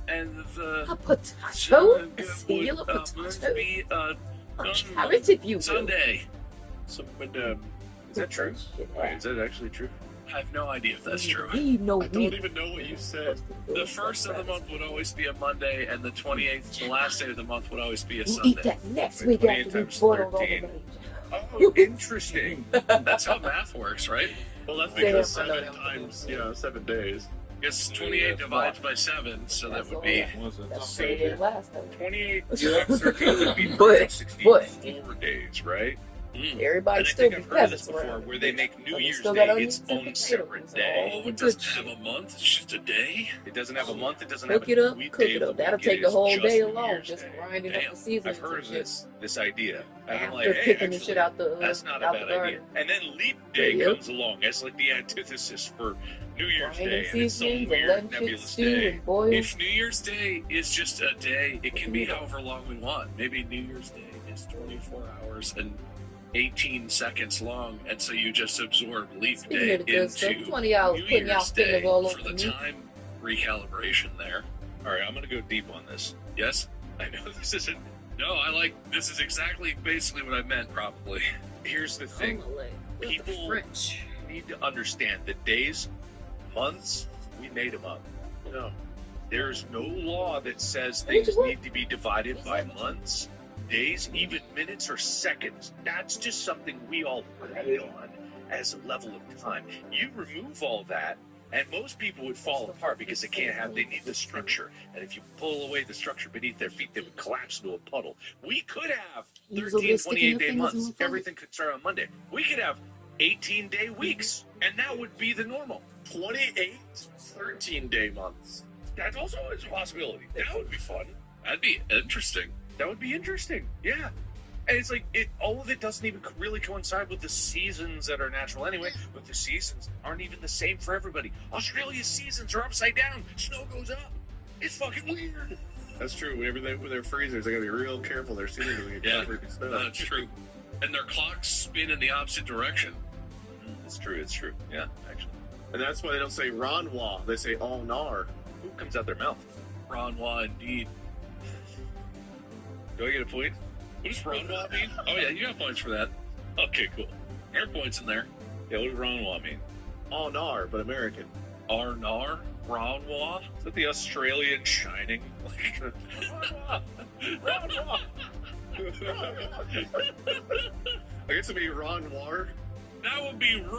Speaker 4: and the
Speaker 2: A potato? A singular
Speaker 4: would
Speaker 2: potato?
Speaker 4: be a
Speaker 2: A carrot, if you will.
Speaker 4: Sunday.
Speaker 5: So when,
Speaker 1: Is that true? Wait, is that actually true?
Speaker 4: I have no idea if that's true.
Speaker 2: We know
Speaker 5: I don't even know what you said.
Speaker 4: The first of the month would always be a Monday, and the 28th, the last day of the month, would always be a
Speaker 2: We'll eat
Speaker 4: Sunday.
Speaker 2: that next
Speaker 1: Wait,
Speaker 2: week
Speaker 1: 28
Speaker 2: after we
Speaker 1: times
Speaker 2: boiled all the
Speaker 1: 13.
Speaker 2: range.
Speaker 1: Oh, interesting.
Speaker 4: That's how math works, right?
Speaker 5: Well, that's
Speaker 2: Damn,
Speaker 5: because
Speaker 2: I know
Speaker 5: 7
Speaker 2: that.
Speaker 5: times, 7 days.
Speaker 4: It's 28 divides by 7, so that
Speaker 2: That's
Speaker 4: would
Speaker 2: all
Speaker 4: be...
Speaker 2: That's what they did last time.
Speaker 1: 28 times 13 would be
Speaker 2: But-
Speaker 1: 364 days, right?
Speaker 4: Mm.
Speaker 2: Everybody
Speaker 1: And I
Speaker 2: still
Speaker 1: think
Speaker 2: be
Speaker 1: I've heard this
Speaker 2: peasants
Speaker 1: before,
Speaker 2: around.
Speaker 1: where they make New
Speaker 2: But we
Speaker 1: Year's
Speaker 2: still
Speaker 1: Day
Speaker 2: got
Speaker 1: its
Speaker 2: onions and
Speaker 1: own
Speaker 2: potatoes
Speaker 1: separate
Speaker 2: and
Speaker 1: day.
Speaker 2: all
Speaker 4: Oh,
Speaker 2: the
Speaker 4: it
Speaker 2: good
Speaker 4: doesn't
Speaker 2: shit.
Speaker 4: have a month, it's just a day?
Speaker 1: It doesn't have a month. It doesn't
Speaker 2: Cook
Speaker 1: have
Speaker 2: it
Speaker 1: a
Speaker 2: up,
Speaker 1: weekday
Speaker 2: cook it
Speaker 1: of
Speaker 2: up.
Speaker 1: the
Speaker 2: That'll
Speaker 1: week. It
Speaker 2: take the
Speaker 1: is
Speaker 2: whole
Speaker 1: just
Speaker 2: day
Speaker 1: New
Speaker 2: alone,
Speaker 1: Year's
Speaker 2: just
Speaker 1: Day.
Speaker 2: grinding up
Speaker 4: Damn.
Speaker 2: the seasonings
Speaker 1: I've heard
Speaker 2: and
Speaker 1: of
Speaker 2: shit.
Speaker 1: this idea. And I'm
Speaker 2: After
Speaker 1: like, hey,
Speaker 2: picking the
Speaker 1: actually,
Speaker 2: shit out the
Speaker 1: that's not a
Speaker 2: out
Speaker 1: bad
Speaker 2: the garden.
Speaker 1: idea. And then Leap Day
Speaker 2: Yep.
Speaker 1: comes along as like the antithesis for New Year's
Speaker 2: Grinding
Speaker 1: Day, and it's some
Speaker 2: seasonings and
Speaker 1: weird
Speaker 2: letting shit
Speaker 1: nebulous
Speaker 2: stew
Speaker 1: day.
Speaker 2: and boil.
Speaker 4: If New Year's Day is just a day, it can be however long we want. Maybe New Year's Day is 24 hours and 18 seconds long, and so you just absorb Leap
Speaker 2: Speaking
Speaker 4: Day
Speaker 2: of the good stuff,
Speaker 4: into
Speaker 2: 20 hours
Speaker 4: New
Speaker 2: putting y'all
Speaker 4: Year's Day
Speaker 2: fingers all
Speaker 4: for
Speaker 2: over
Speaker 1: the
Speaker 2: me.
Speaker 4: time recalibration there.
Speaker 1: All right, I'm gonna go deep on this.
Speaker 4: Yes?
Speaker 1: I know this isn't.
Speaker 4: No, this is exactly basically what I meant, probably.
Speaker 1: Here's the thing.
Speaker 2: People
Speaker 1: People
Speaker 2: French.
Speaker 1: need to understand that days, months, we made them up.
Speaker 5: No.
Speaker 1: There's no law that says
Speaker 2: What did
Speaker 1: things
Speaker 2: you want?
Speaker 1: need to be divided by months, days, even minutes or seconds. That's just something we all agree on as a level of time. You remove all that, and most people would fall apart because they need the structure. And if you pull away the structure beneath their feet, they would collapse into a puddle. We could have
Speaker 2: He was over
Speaker 1: 13,
Speaker 2: there sticking
Speaker 1: 28
Speaker 2: your
Speaker 1: day
Speaker 2: fingers in
Speaker 1: months.
Speaker 2: my phone.
Speaker 1: Everything could start on Monday. We could have 18-day weeks, and that would be the normal.
Speaker 5: 28 13-day months.
Speaker 1: That also is a possibility. That would be fun.
Speaker 4: That'd be interesting.
Speaker 1: That would be interesting. Yeah. And it's like, all of it doesn't even really coincide with the seasons that are natural anyway, but the seasons aren't even the same for everybody. Australia's seasons are upside down. Snow goes up. It's fucking weird.
Speaker 5: That's true. Whenever with their freezers, they gotta be real careful. They're seeing when they get covered in snow.
Speaker 4: That's true. And their clocks spin in the opposite direction.
Speaker 1: It's true. It's true. Yeah, actually.
Speaker 5: And that's why they don't say Ranwa. They say All Nar.
Speaker 1: Who comes out their mouth?
Speaker 4: Ranwa, indeed.
Speaker 1: Do I get a point?
Speaker 4: What does Ranwa mean? Oh, yeah, you got points for that. Okay, cool. There are points in there.
Speaker 1: Yeah, what does Ranwa mean?
Speaker 5: All Nar, but American.
Speaker 4: Arnar? Ranwa?
Speaker 1: Is that the Australian Shining?
Speaker 5: Ranwa! I guess it'd be Ron War.
Speaker 4: That would be Ronar!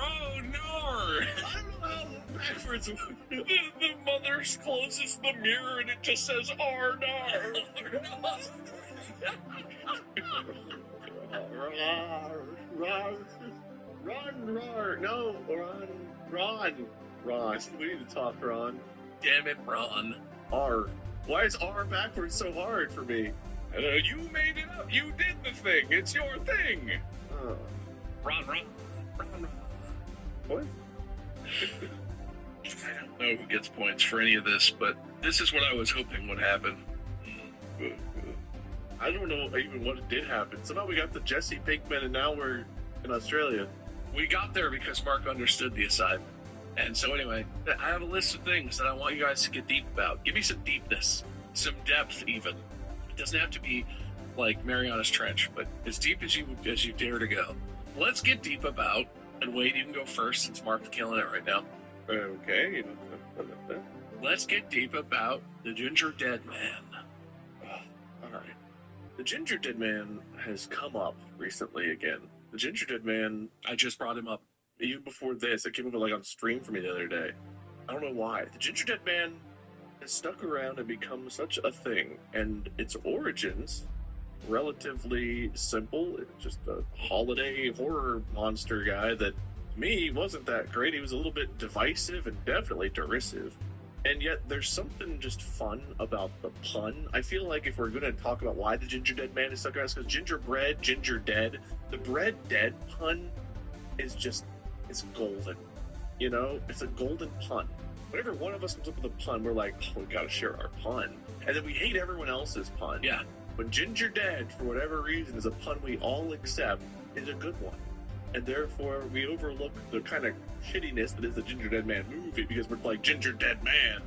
Speaker 5: I don't know how backwards.
Speaker 1: the mother closes the mirror and it just says Arnar.
Speaker 5: Ron. We need to talk, Ron.
Speaker 4: Damn it, Ron.
Speaker 5: R. Why is R backwards so hard for me?
Speaker 1: You made it up. You did the thing. It's your thing.
Speaker 4: Ron.
Speaker 5: What?
Speaker 4: I don't know who gets points for any of this, but this is what I was hoping would happen.
Speaker 5: I don't know even what did happen. Somehow we got the Jesse Pinkman, and now we're in Australia.
Speaker 4: We got there because Mark understood the assignment. And so anyway, I have a list of things that I want you guys to get deep about. Give me some deepness, some depth even. It doesn't have to be like Mariana's Trench, but as deep as you dare to go. Let's get deep about, and Wade, you can go first since Mark's killing it right now.
Speaker 5: Okay.
Speaker 4: Let's get deep about the Ginger Dead Man.
Speaker 5: All right. The Ginger Dead Man has come up recently again. The Ginger Dead Man,
Speaker 4: I just brought him up.
Speaker 5: Even before this, it came up like on stream for me the other day. I don't know why. The Ginger Dead Man has stuck around and become such a thing, and its origins relatively simple. It's just a holiday horror monster guy that, to me, wasn't that great. He was a little bit divisive and definitely derisive. And yet, there's something just fun about the pun. I feel like if we're going to talk about why the Ginger Dead Man is stuck around, it's because gingerbread, ginger dead. The bread dead pun is just, it's golden. You know? It's a golden pun. Whenever one of us comes up with a pun, we're like, oh, we gotta share our pun. And then we hate everyone else's pun.
Speaker 4: Yeah.
Speaker 5: But ginger dead, for whatever reason, is a pun we all accept, is a good one. And therefore, we overlook the kind of shittiness that is the Ginger Dead Man movie because we're like, Ginger Dead Man.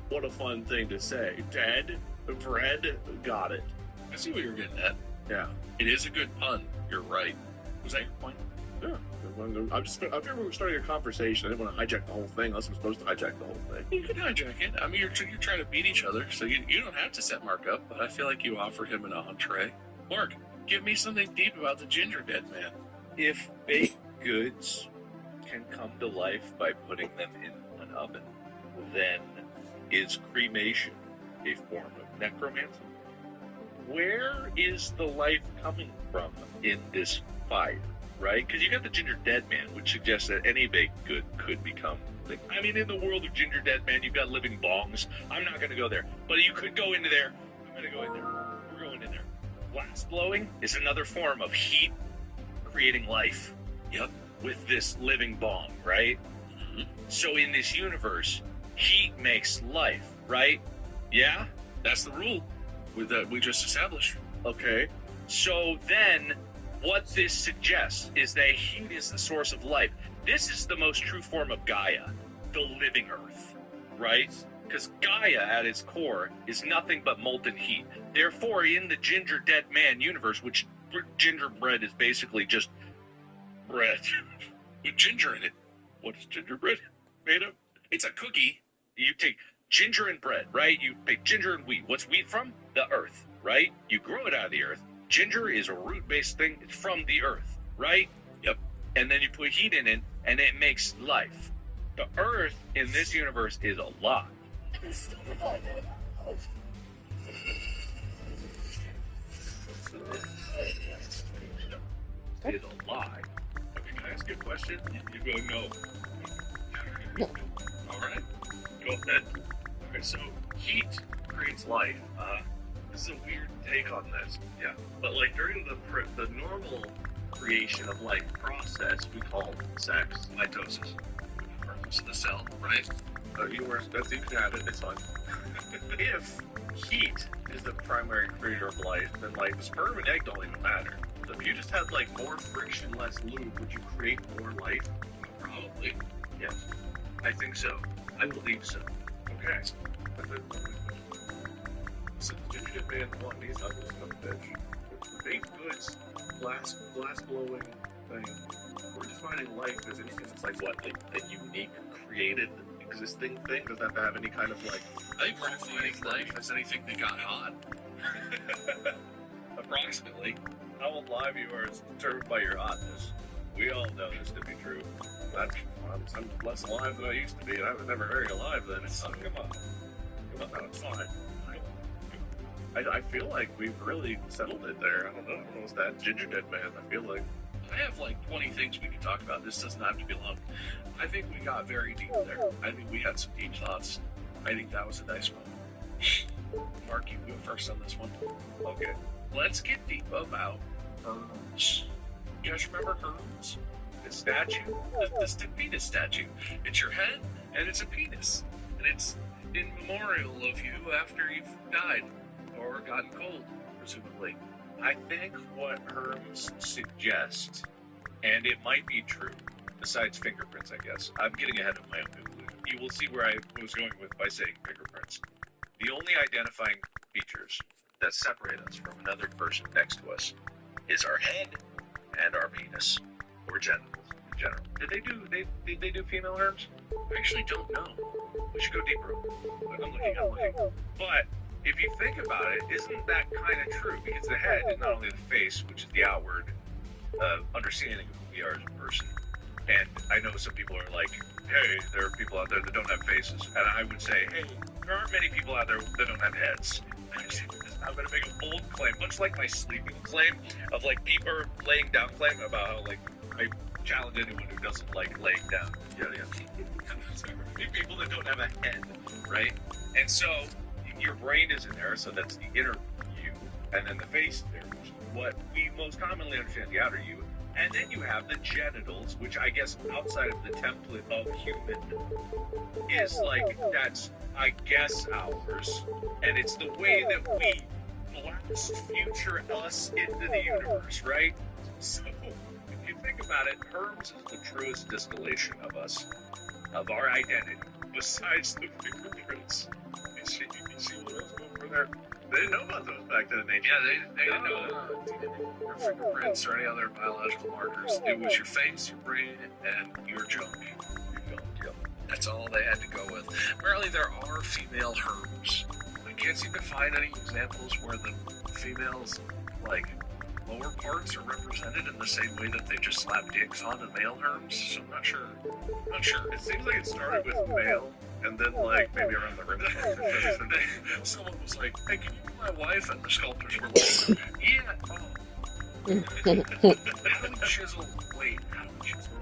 Speaker 5: What a fun thing to say. Dead, bread, got it.
Speaker 4: I see what you're getting at.
Speaker 5: Yeah.
Speaker 4: It is a good pun. You're right. Was that your point?
Speaker 5: Yeah. I figured we were starting a conversation. I didn't want to hijack the whole thing unless I'm supposed to hijack the whole thing.
Speaker 4: You can hijack it. I mean, you're trying to beat each other, so you don't have to set Mark up, but I feel like you offered him an entree. Mark, give me something deep about the Ginger Dead Man.
Speaker 1: If baked goods can come to life by putting them in an oven, then is cremation a form of necromancy? Where is the life coming from in this fire, right? Because you got the Ginger Dead Man, which suggests that any baked good could become... I mean, in the world of Ginger Dead Man, you've got living bongs. I'm not going to go there. But you could go into there. I'm going to go in there. We're going in there. Glass blowing is another form of heat creating life.
Speaker 4: Yep.
Speaker 1: With this living bong, right?
Speaker 4: Mm-hmm.
Speaker 1: So in this universe, heat makes life, right? Yeah?
Speaker 4: That's the rule that we just established.
Speaker 5: Okay.
Speaker 1: So then, what this suggests is that heat is the source of life. This is the most true form of Gaia, the living earth, right? Because Gaia, at its core, is nothing but molten heat. Therefore, in the Ginger Dead Man universe, which gingerbread is basically just bread
Speaker 4: with ginger in it.
Speaker 1: What is gingerbread made of?
Speaker 4: It's a cookie.
Speaker 1: You take ginger and bread, right? You take ginger and wheat. What's wheat from? The earth, right? You grow it out of the earth. Ginger is a root-based thing. It's from the earth, right?
Speaker 4: Yep.
Speaker 1: And then you put heat in it, and it makes life. The earth in this universe is alive. Is alive.
Speaker 4: Okay, guys.
Speaker 5: ask you a question? You go, no.
Speaker 2: No.
Speaker 5: All right. Go ahead. Okay, so heat creates life. This is a weird take on this. Yeah. But like during the normal creation of life process, we call sex mitosis. Purpose of the cell, right? You can have it. It's fine. If heat is the primary creator of life, then like the sperm and egg don't even matter. So if you just had like more frictionless lube, would you create more life? Probably. Yes. I think so. I believe so. Okay. So the ginger man one, he's not just a bitch. The baked goods, glass blowing thing. We're defining life as anything that's like what? Like a unique, created, existing thing? Does that have any kind of like...
Speaker 1: I think we're defining life as anything that got hot.
Speaker 5: Approximately. How alive you are is determined by your hotness. We all know this to be true. I'm less alive than I used to be, and I was never very alive then. So come on. No, it's fine. I feel like we've really settled it there. I don't know. It's that ginger dead man. I feel like...
Speaker 1: I have like 20 things we can talk about. This doesn't have to be long. I think we got very deep there. I think we had some deep thoughts. I think that was a nice one. Mark, you go first on this one.
Speaker 5: Okay.
Speaker 1: Let's get deep about Hermes. You guys remember Hermes? The statue? The penis statue. It's your head, and it's a penis. And it's in memorial of you after you've died. Or gotten cold, presumably. I think what Hermes suggests, and it might be true, besides fingerprints, I guess. I'm getting ahead of my own conclusion. You will see where I was going with by saying fingerprints. The only identifying features that separate us from another person next to us is our head and our penis, or genitals in general. Did they do female Hermes? I actually don't know. We should go deeper. I'm looking. But if you think about it, isn't that kind of true? Because the head is not only the face, which is the outward understanding of who we are as a person. And I know some people are like, hey, there are people out there that don't have faces. And I would say, hey, there aren't many people out there that don't have heads. I'm going to make a bold claim, much like my sleeping claim of like people are laying down claim about how like I challenge anyone who doesn't like laying down. Yeah. People that don't have a head, right? And so your brain is in there, so that's the inner you, and then the face there, which is what we most commonly understand, the outer you. And then you have the genitals, which I guess outside of the template of human is like, that's, I guess, ours. And it's the way that we blast future us into the universe, right? So, if you think about it, Hermes is the truest distillation of us, of our identity, besides the fingerprints. You see what else over there? They didn't know about those back then in ancient. Yeah, they didn't know about your fingerprints or any other biological markers. It was your face, your brain, and your junk. That's all they had to go with. Apparently there are female Hermes. I can't seem to find any examples where the females, like, lower parts are represented in the same way that they just slap dicks on the male Hermes, so I'm not sure.
Speaker 5: It seems like it started with male, and then, like, maybe around the rim.
Speaker 1: Someone was like, hey, can you be my wife? And the sculptors were like, yeah, how do you chisel? Wait, how do you chisel?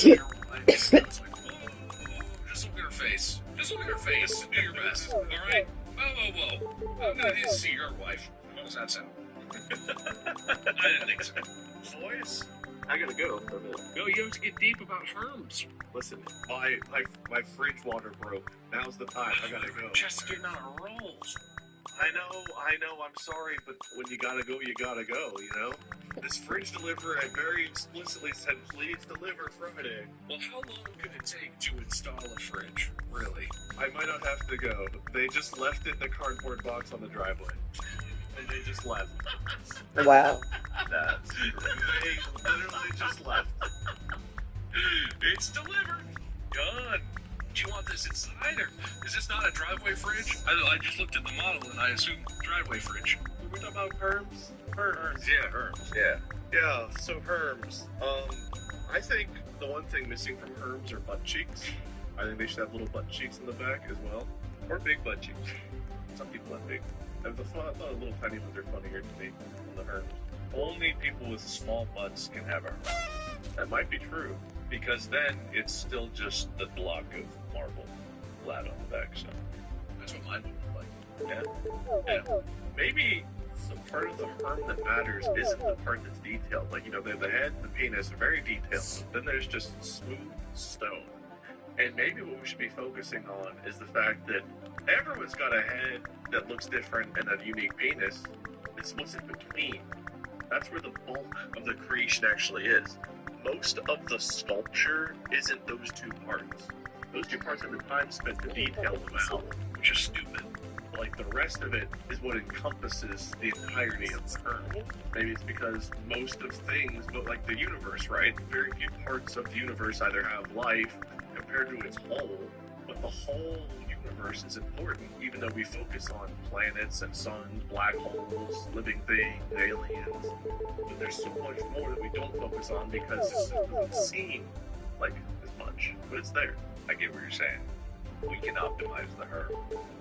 Speaker 1: Your wife. I was like, whoa, just look at her face. Just look at her face. Do your best, alright? Whoa. I'm gonna need to see your wife. How does that sound? I didn't think so.
Speaker 5: Boys, I gotta go for a minute.
Speaker 1: No, you have to get deep about Hermes.
Speaker 5: Listen, my fridge water broke. Now's the time. I gotta go.
Speaker 1: Just getting on a roll.
Speaker 5: I know, I'm sorry, but when you gotta go, you gotta go, you know? This fridge deliverer had very explicitly said, please deliver Friday.
Speaker 1: Well, how long could it take to install a fridge, really?
Speaker 5: I might not have to go. They just left it in a cardboard box on the driveway. And they just left.
Speaker 2: Wow.
Speaker 5: That's true. They literally just left.
Speaker 1: It's delivered. Done. Do you want this inside, or is this not a driveway fridge? I just looked at the model and I assumed driveway fridge.
Speaker 5: Were we talking about Hermes?
Speaker 1: Hermes, yeah.
Speaker 5: Yeah, so Hermes. I think the one thing missing from Hermes are butt cheeks. I think they should have little butt cheeks in the back as well. Or big butt cheeks. Some people have big. I thought little tiny ones are funnier to me on the Hermes.
Speaker 1: only people with small butts can have a herm.
Speaker 5: That might be true.
Speaker 1: Because then it's still just the block of marble flat on the back. So
Speaker 5: That's what mine would look like.
Speaker 1: yeah.
Speaker 5: And maybe the part of the herm that matters isn't the part that's detailed. Like, the head and the penis are very detailed. Then there's just smooth stone. And maybe what we should be focusing on is the fact that everyone's got a head that looks different and a unique penis. It's what's in between. That's where the bulk of the creation actually is. Most of the sculpture isn't those two parts. Those two parts have the time spent to detail them out, which is stupid. But, like, the rest of it is what encompasses the entirety of the herm. Maybe it's because most of things, but like the universe, right? Very few parts of the universe either have life compared to its whole, but the whole universe is important, even though we focus on planets and suns, black holes, living things, aliens. But there's so much more that we don't focus on because it just doesn't seem like as much. But it's there.
Speaker 1: I get what you're saying. We can optimize the herm.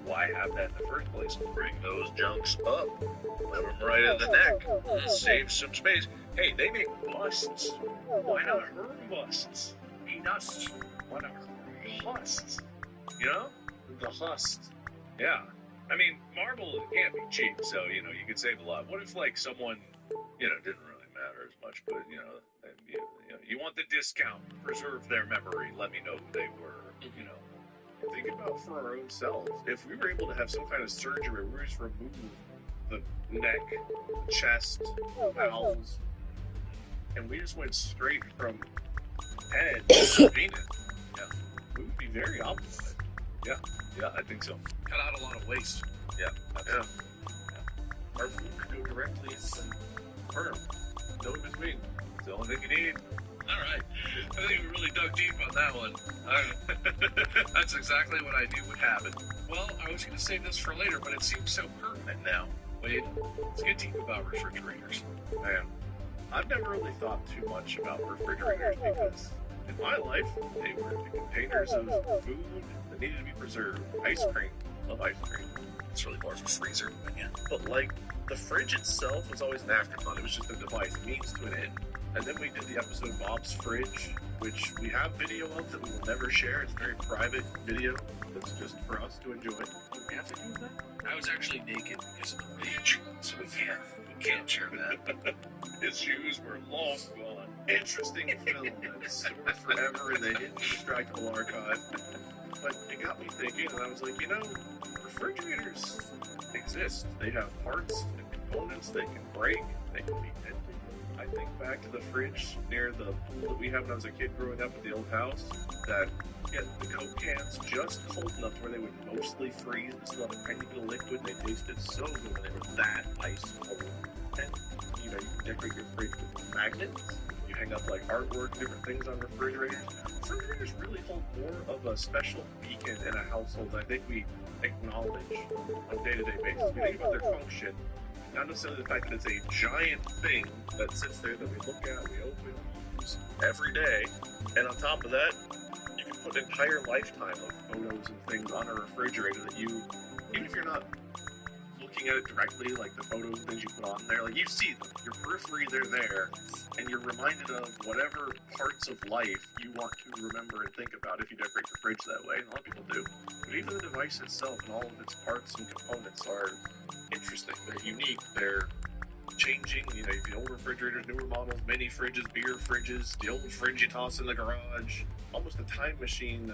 Speaker 1: Why have that in the first place? Bring those junks up. Put them right in the neck. Save some space. Hey, they make busts. Why not herm busts?
Speaker 5: Be nuts.
Speaker 1: Why not busts? You know? The hust. Yeah. I mean, marble can't be cheap, so, you could save a lot. What if, like, someone, didn't really matter as much, but, you want the discount, preserve their memory, let me know who they were,
Speaker 5: Think about for our own selves. If we were able to have some kind of surgery where we just remove the neck, chest, bowels, and we just went straight from head to penis, we would be very optimized.
Speaker 1: Yeah, I think so.
Speaker 5: Cut out a lot of waste.
Speaker 1: Yeah.
Speaker 5: Our food could go directly into the herm. No in between.
Speaker 1: It's the only thing you need.
Speaker 5: All right. I think we really dug deep on that one. That's exactly what I knew would happen. Well, I was going to save this for later, but it seems so pertinent now. Wade, let's get deep about refrigerators. Man, I've never really thought too much about refrigerators because in my life, they were the containers of food that needed to be preserved. Ice cream. Love ice cream.
Speaker 1: It's really more of a freezer. Yeah.
Speaker 5: But, like, the fridge itself was always an afterthought. It was just a device, means to an end. And then we did the episode Bob's Fridge, which we have video of that we will never share. It's a very private video that's just for us to enjoy. Do we have to do that?
Speaker 1: I was actually naked because of the rage, so we can't share that.
Speaker 5: His shoes were long gone. Interesting film that's stored forever in the indistractable archive. But it got me thinking, and I was like, refrigerators exist. They have parts and components they can break, they can be empty. I think back to the fridge near the pool that we had when I was a kid growing up at the old house, that the Coke cans just cold enough where they would mostly freeze and still have a tiny bit of liquid, and they tasted so good when they were that ice cold. And, you can decorate your fridge with magnets. You hang up, like, artwork, different things on refrigerators. Refrigerators really hold more of a special beacon in a household that I think we acknowledge on a day-to-day basis. We think about their function, not necessarily the fact that it's a giant thing that sits there that we look at, we open, we use every day. And on top of that, you can put an entire lifetime of photos and things on a refrigerator that you, even if you're not looking at it directly, like the photos and things you put on there, like you see them, your periphery, they're there, and you're reminded of whatever parts of life you want to remember and think about if you decorate your fridge that way. And a lot of people do. But even the device itself and all of its parts and components are interesting. They're unique. They're changing. The old refrigerators, newer models, mini fridges, beer fridges, the old fridge you toss in the garage. Almost a time machine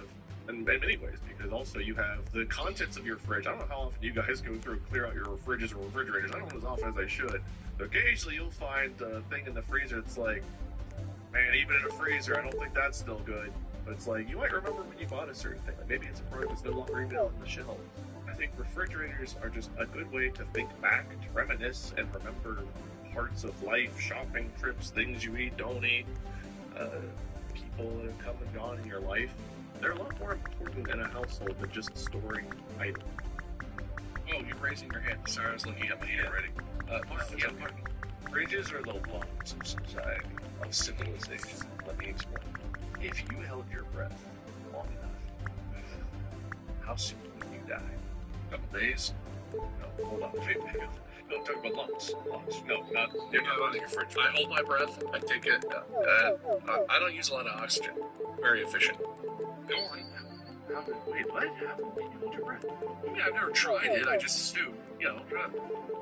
Speaker 5: in many ways, because also you have the contents of your fridge. I don't know how often you guys go through and clear out your fridges or refrigerators. I don't as often as I should. But occasionally you'll find a thing in the freezer that's like, man, even in a freezer, I don't think that's still good. But it's like, you might remember when you bought a certain thing. Like maybe it's a product that's no longer even on the shelf. I think refrigerators are just a good way to think back, to reminisce, and remember parts of life, shopping trips, things you eat, don't eat, people that have come and gone in your life. They're a lot more important in a household than just storing items. Oh, you're raising your hand. Sorry, I was looking at my hand already. Martin.
Speaker 1: Fridges are the lungs of society, of civilization. Let me explain. If you held your breath long enough, how soon would you die? A couple days? No, hold on. Wait.
Speaker 5: No, I'm talking about lungs. Lungs. No, not.
Speaker 4: You're not out of your fridge. I hold my breath. I take it. I don't use a lot of oxygen. Very efficient.
Speaker 5: Go on. Wait, what? How can you hold your breath?
Speaker 4: I mean, I've never tried it. I just assume,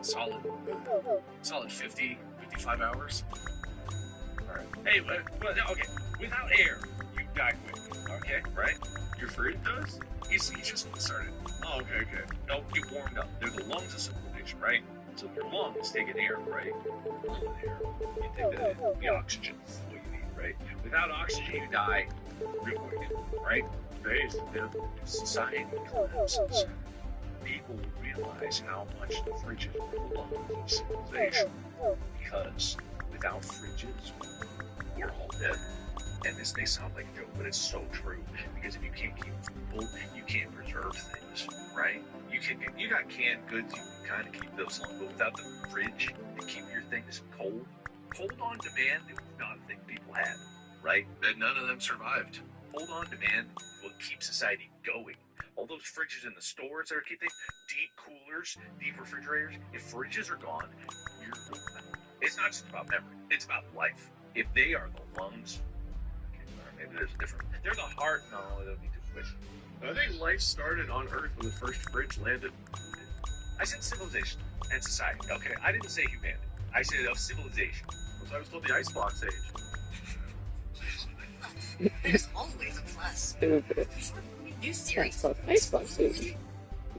Speaker 4: solid 50, 55 hours.
Speaker 1: Alright. Hey, okay. Without air, you die quick. Okay, right?
Speaker 5: Your fridge does?
Speaker 1: You just started.
Speaker 5: Oh, okay.
Speaker 1: No, you warmed up. They're the lungs of civilization, right? So your lungs take in air, right? Air. You take the oxygen. That's what you need, right? Without oxygen, you die real quick, right? Society collapses. People realize how much the fridges are the lungs of civilization. Because without fridges, we're all dead. And this may sound like a joke, but it's so true. Because if you can't keep food cold, you can't preserve things, right? You got canned goods, you can kind of keep those long, but without the fridge to keep your things cold on demand, it was not a thing people had, right?
Speaker 4: And none of them survived.
Speaker 1: Hold on demand will keep society going. All those fridges in the stores that are keeping deep coolers, deep refrigerators, if fridges are gone, you're gone. It's not just about memory, it's about life. If they are the lungs, maybe there's a different. They're the heart. No, I don't need to switch.
Speaker 5: I think life started on Earth when the first fridge landed.
Speaker 1: I said civilization and society. Okay, I didn't say humanity. I said of civilization.
Speaker 5: So I was told the icebox age.
Speaker 6: There's always a plus.
Speaker 2: Stupid.
Speaker 6: New
Speaker 2: That's
Speaker 6: series.
Speaker 2: called icebox food.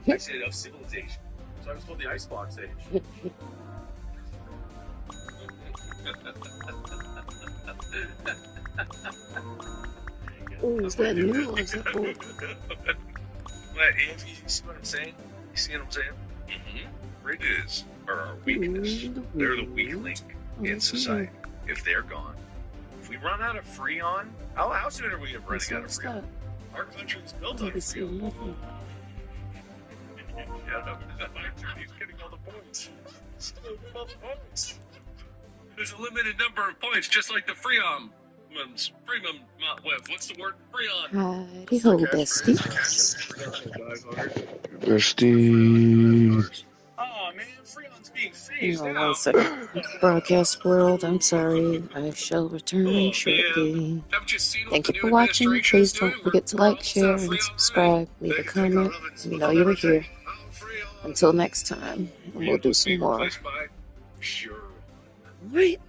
Speaker 1: I said of civilization.
Speaker 5: So I was told the icebox age.
Speaker 2: Oh, is that new or is that old?
Speaker 1: You see what I'm saying? You see what I'm saying? Mm-hmm. Fridges are our weakness. They're the weak link in society. If they're gone, if we run out of Freon, how soon are we running out of Freon? Our country's built on Freon. He's getting all the points.
Speaker 4: There's a limited number of points, just like the Freon. What's the word? Freon.
Speaker 2: Howdy ho, bestie.
Speaker 8: Bestie.
Speaker 1: Oh man, Freon's being
Speaker 2: Hang
Speaker 1: phased
Speaker 2: on
Speaker 1: out.
Speaker 2: 1 second. Broadcast world, I'm sorry. I shall return shortly.
Speaker 4: Haven't you seen what
Speaker 2: Thank
Speaker 4: the
Speaker 2: you
Speaker 4: new
Speaker 2: for watching.
Speaker 4: administration is
Speaker 2: Please don't
Speaker 4: doing?
Speaker 2: forget to
Speaker 4: We're
Speaker 2: like,
Speaker 4: almost
Speaker 2: share,
Speaker 4: out of
Speaker 2: and
Speaker 4: Freon
Speaker 2: subscribe. Leave a comment. Let me know you were here. Until next time, and we'll do some more.
Speaker 1: Sure.
Speaker 2: Right.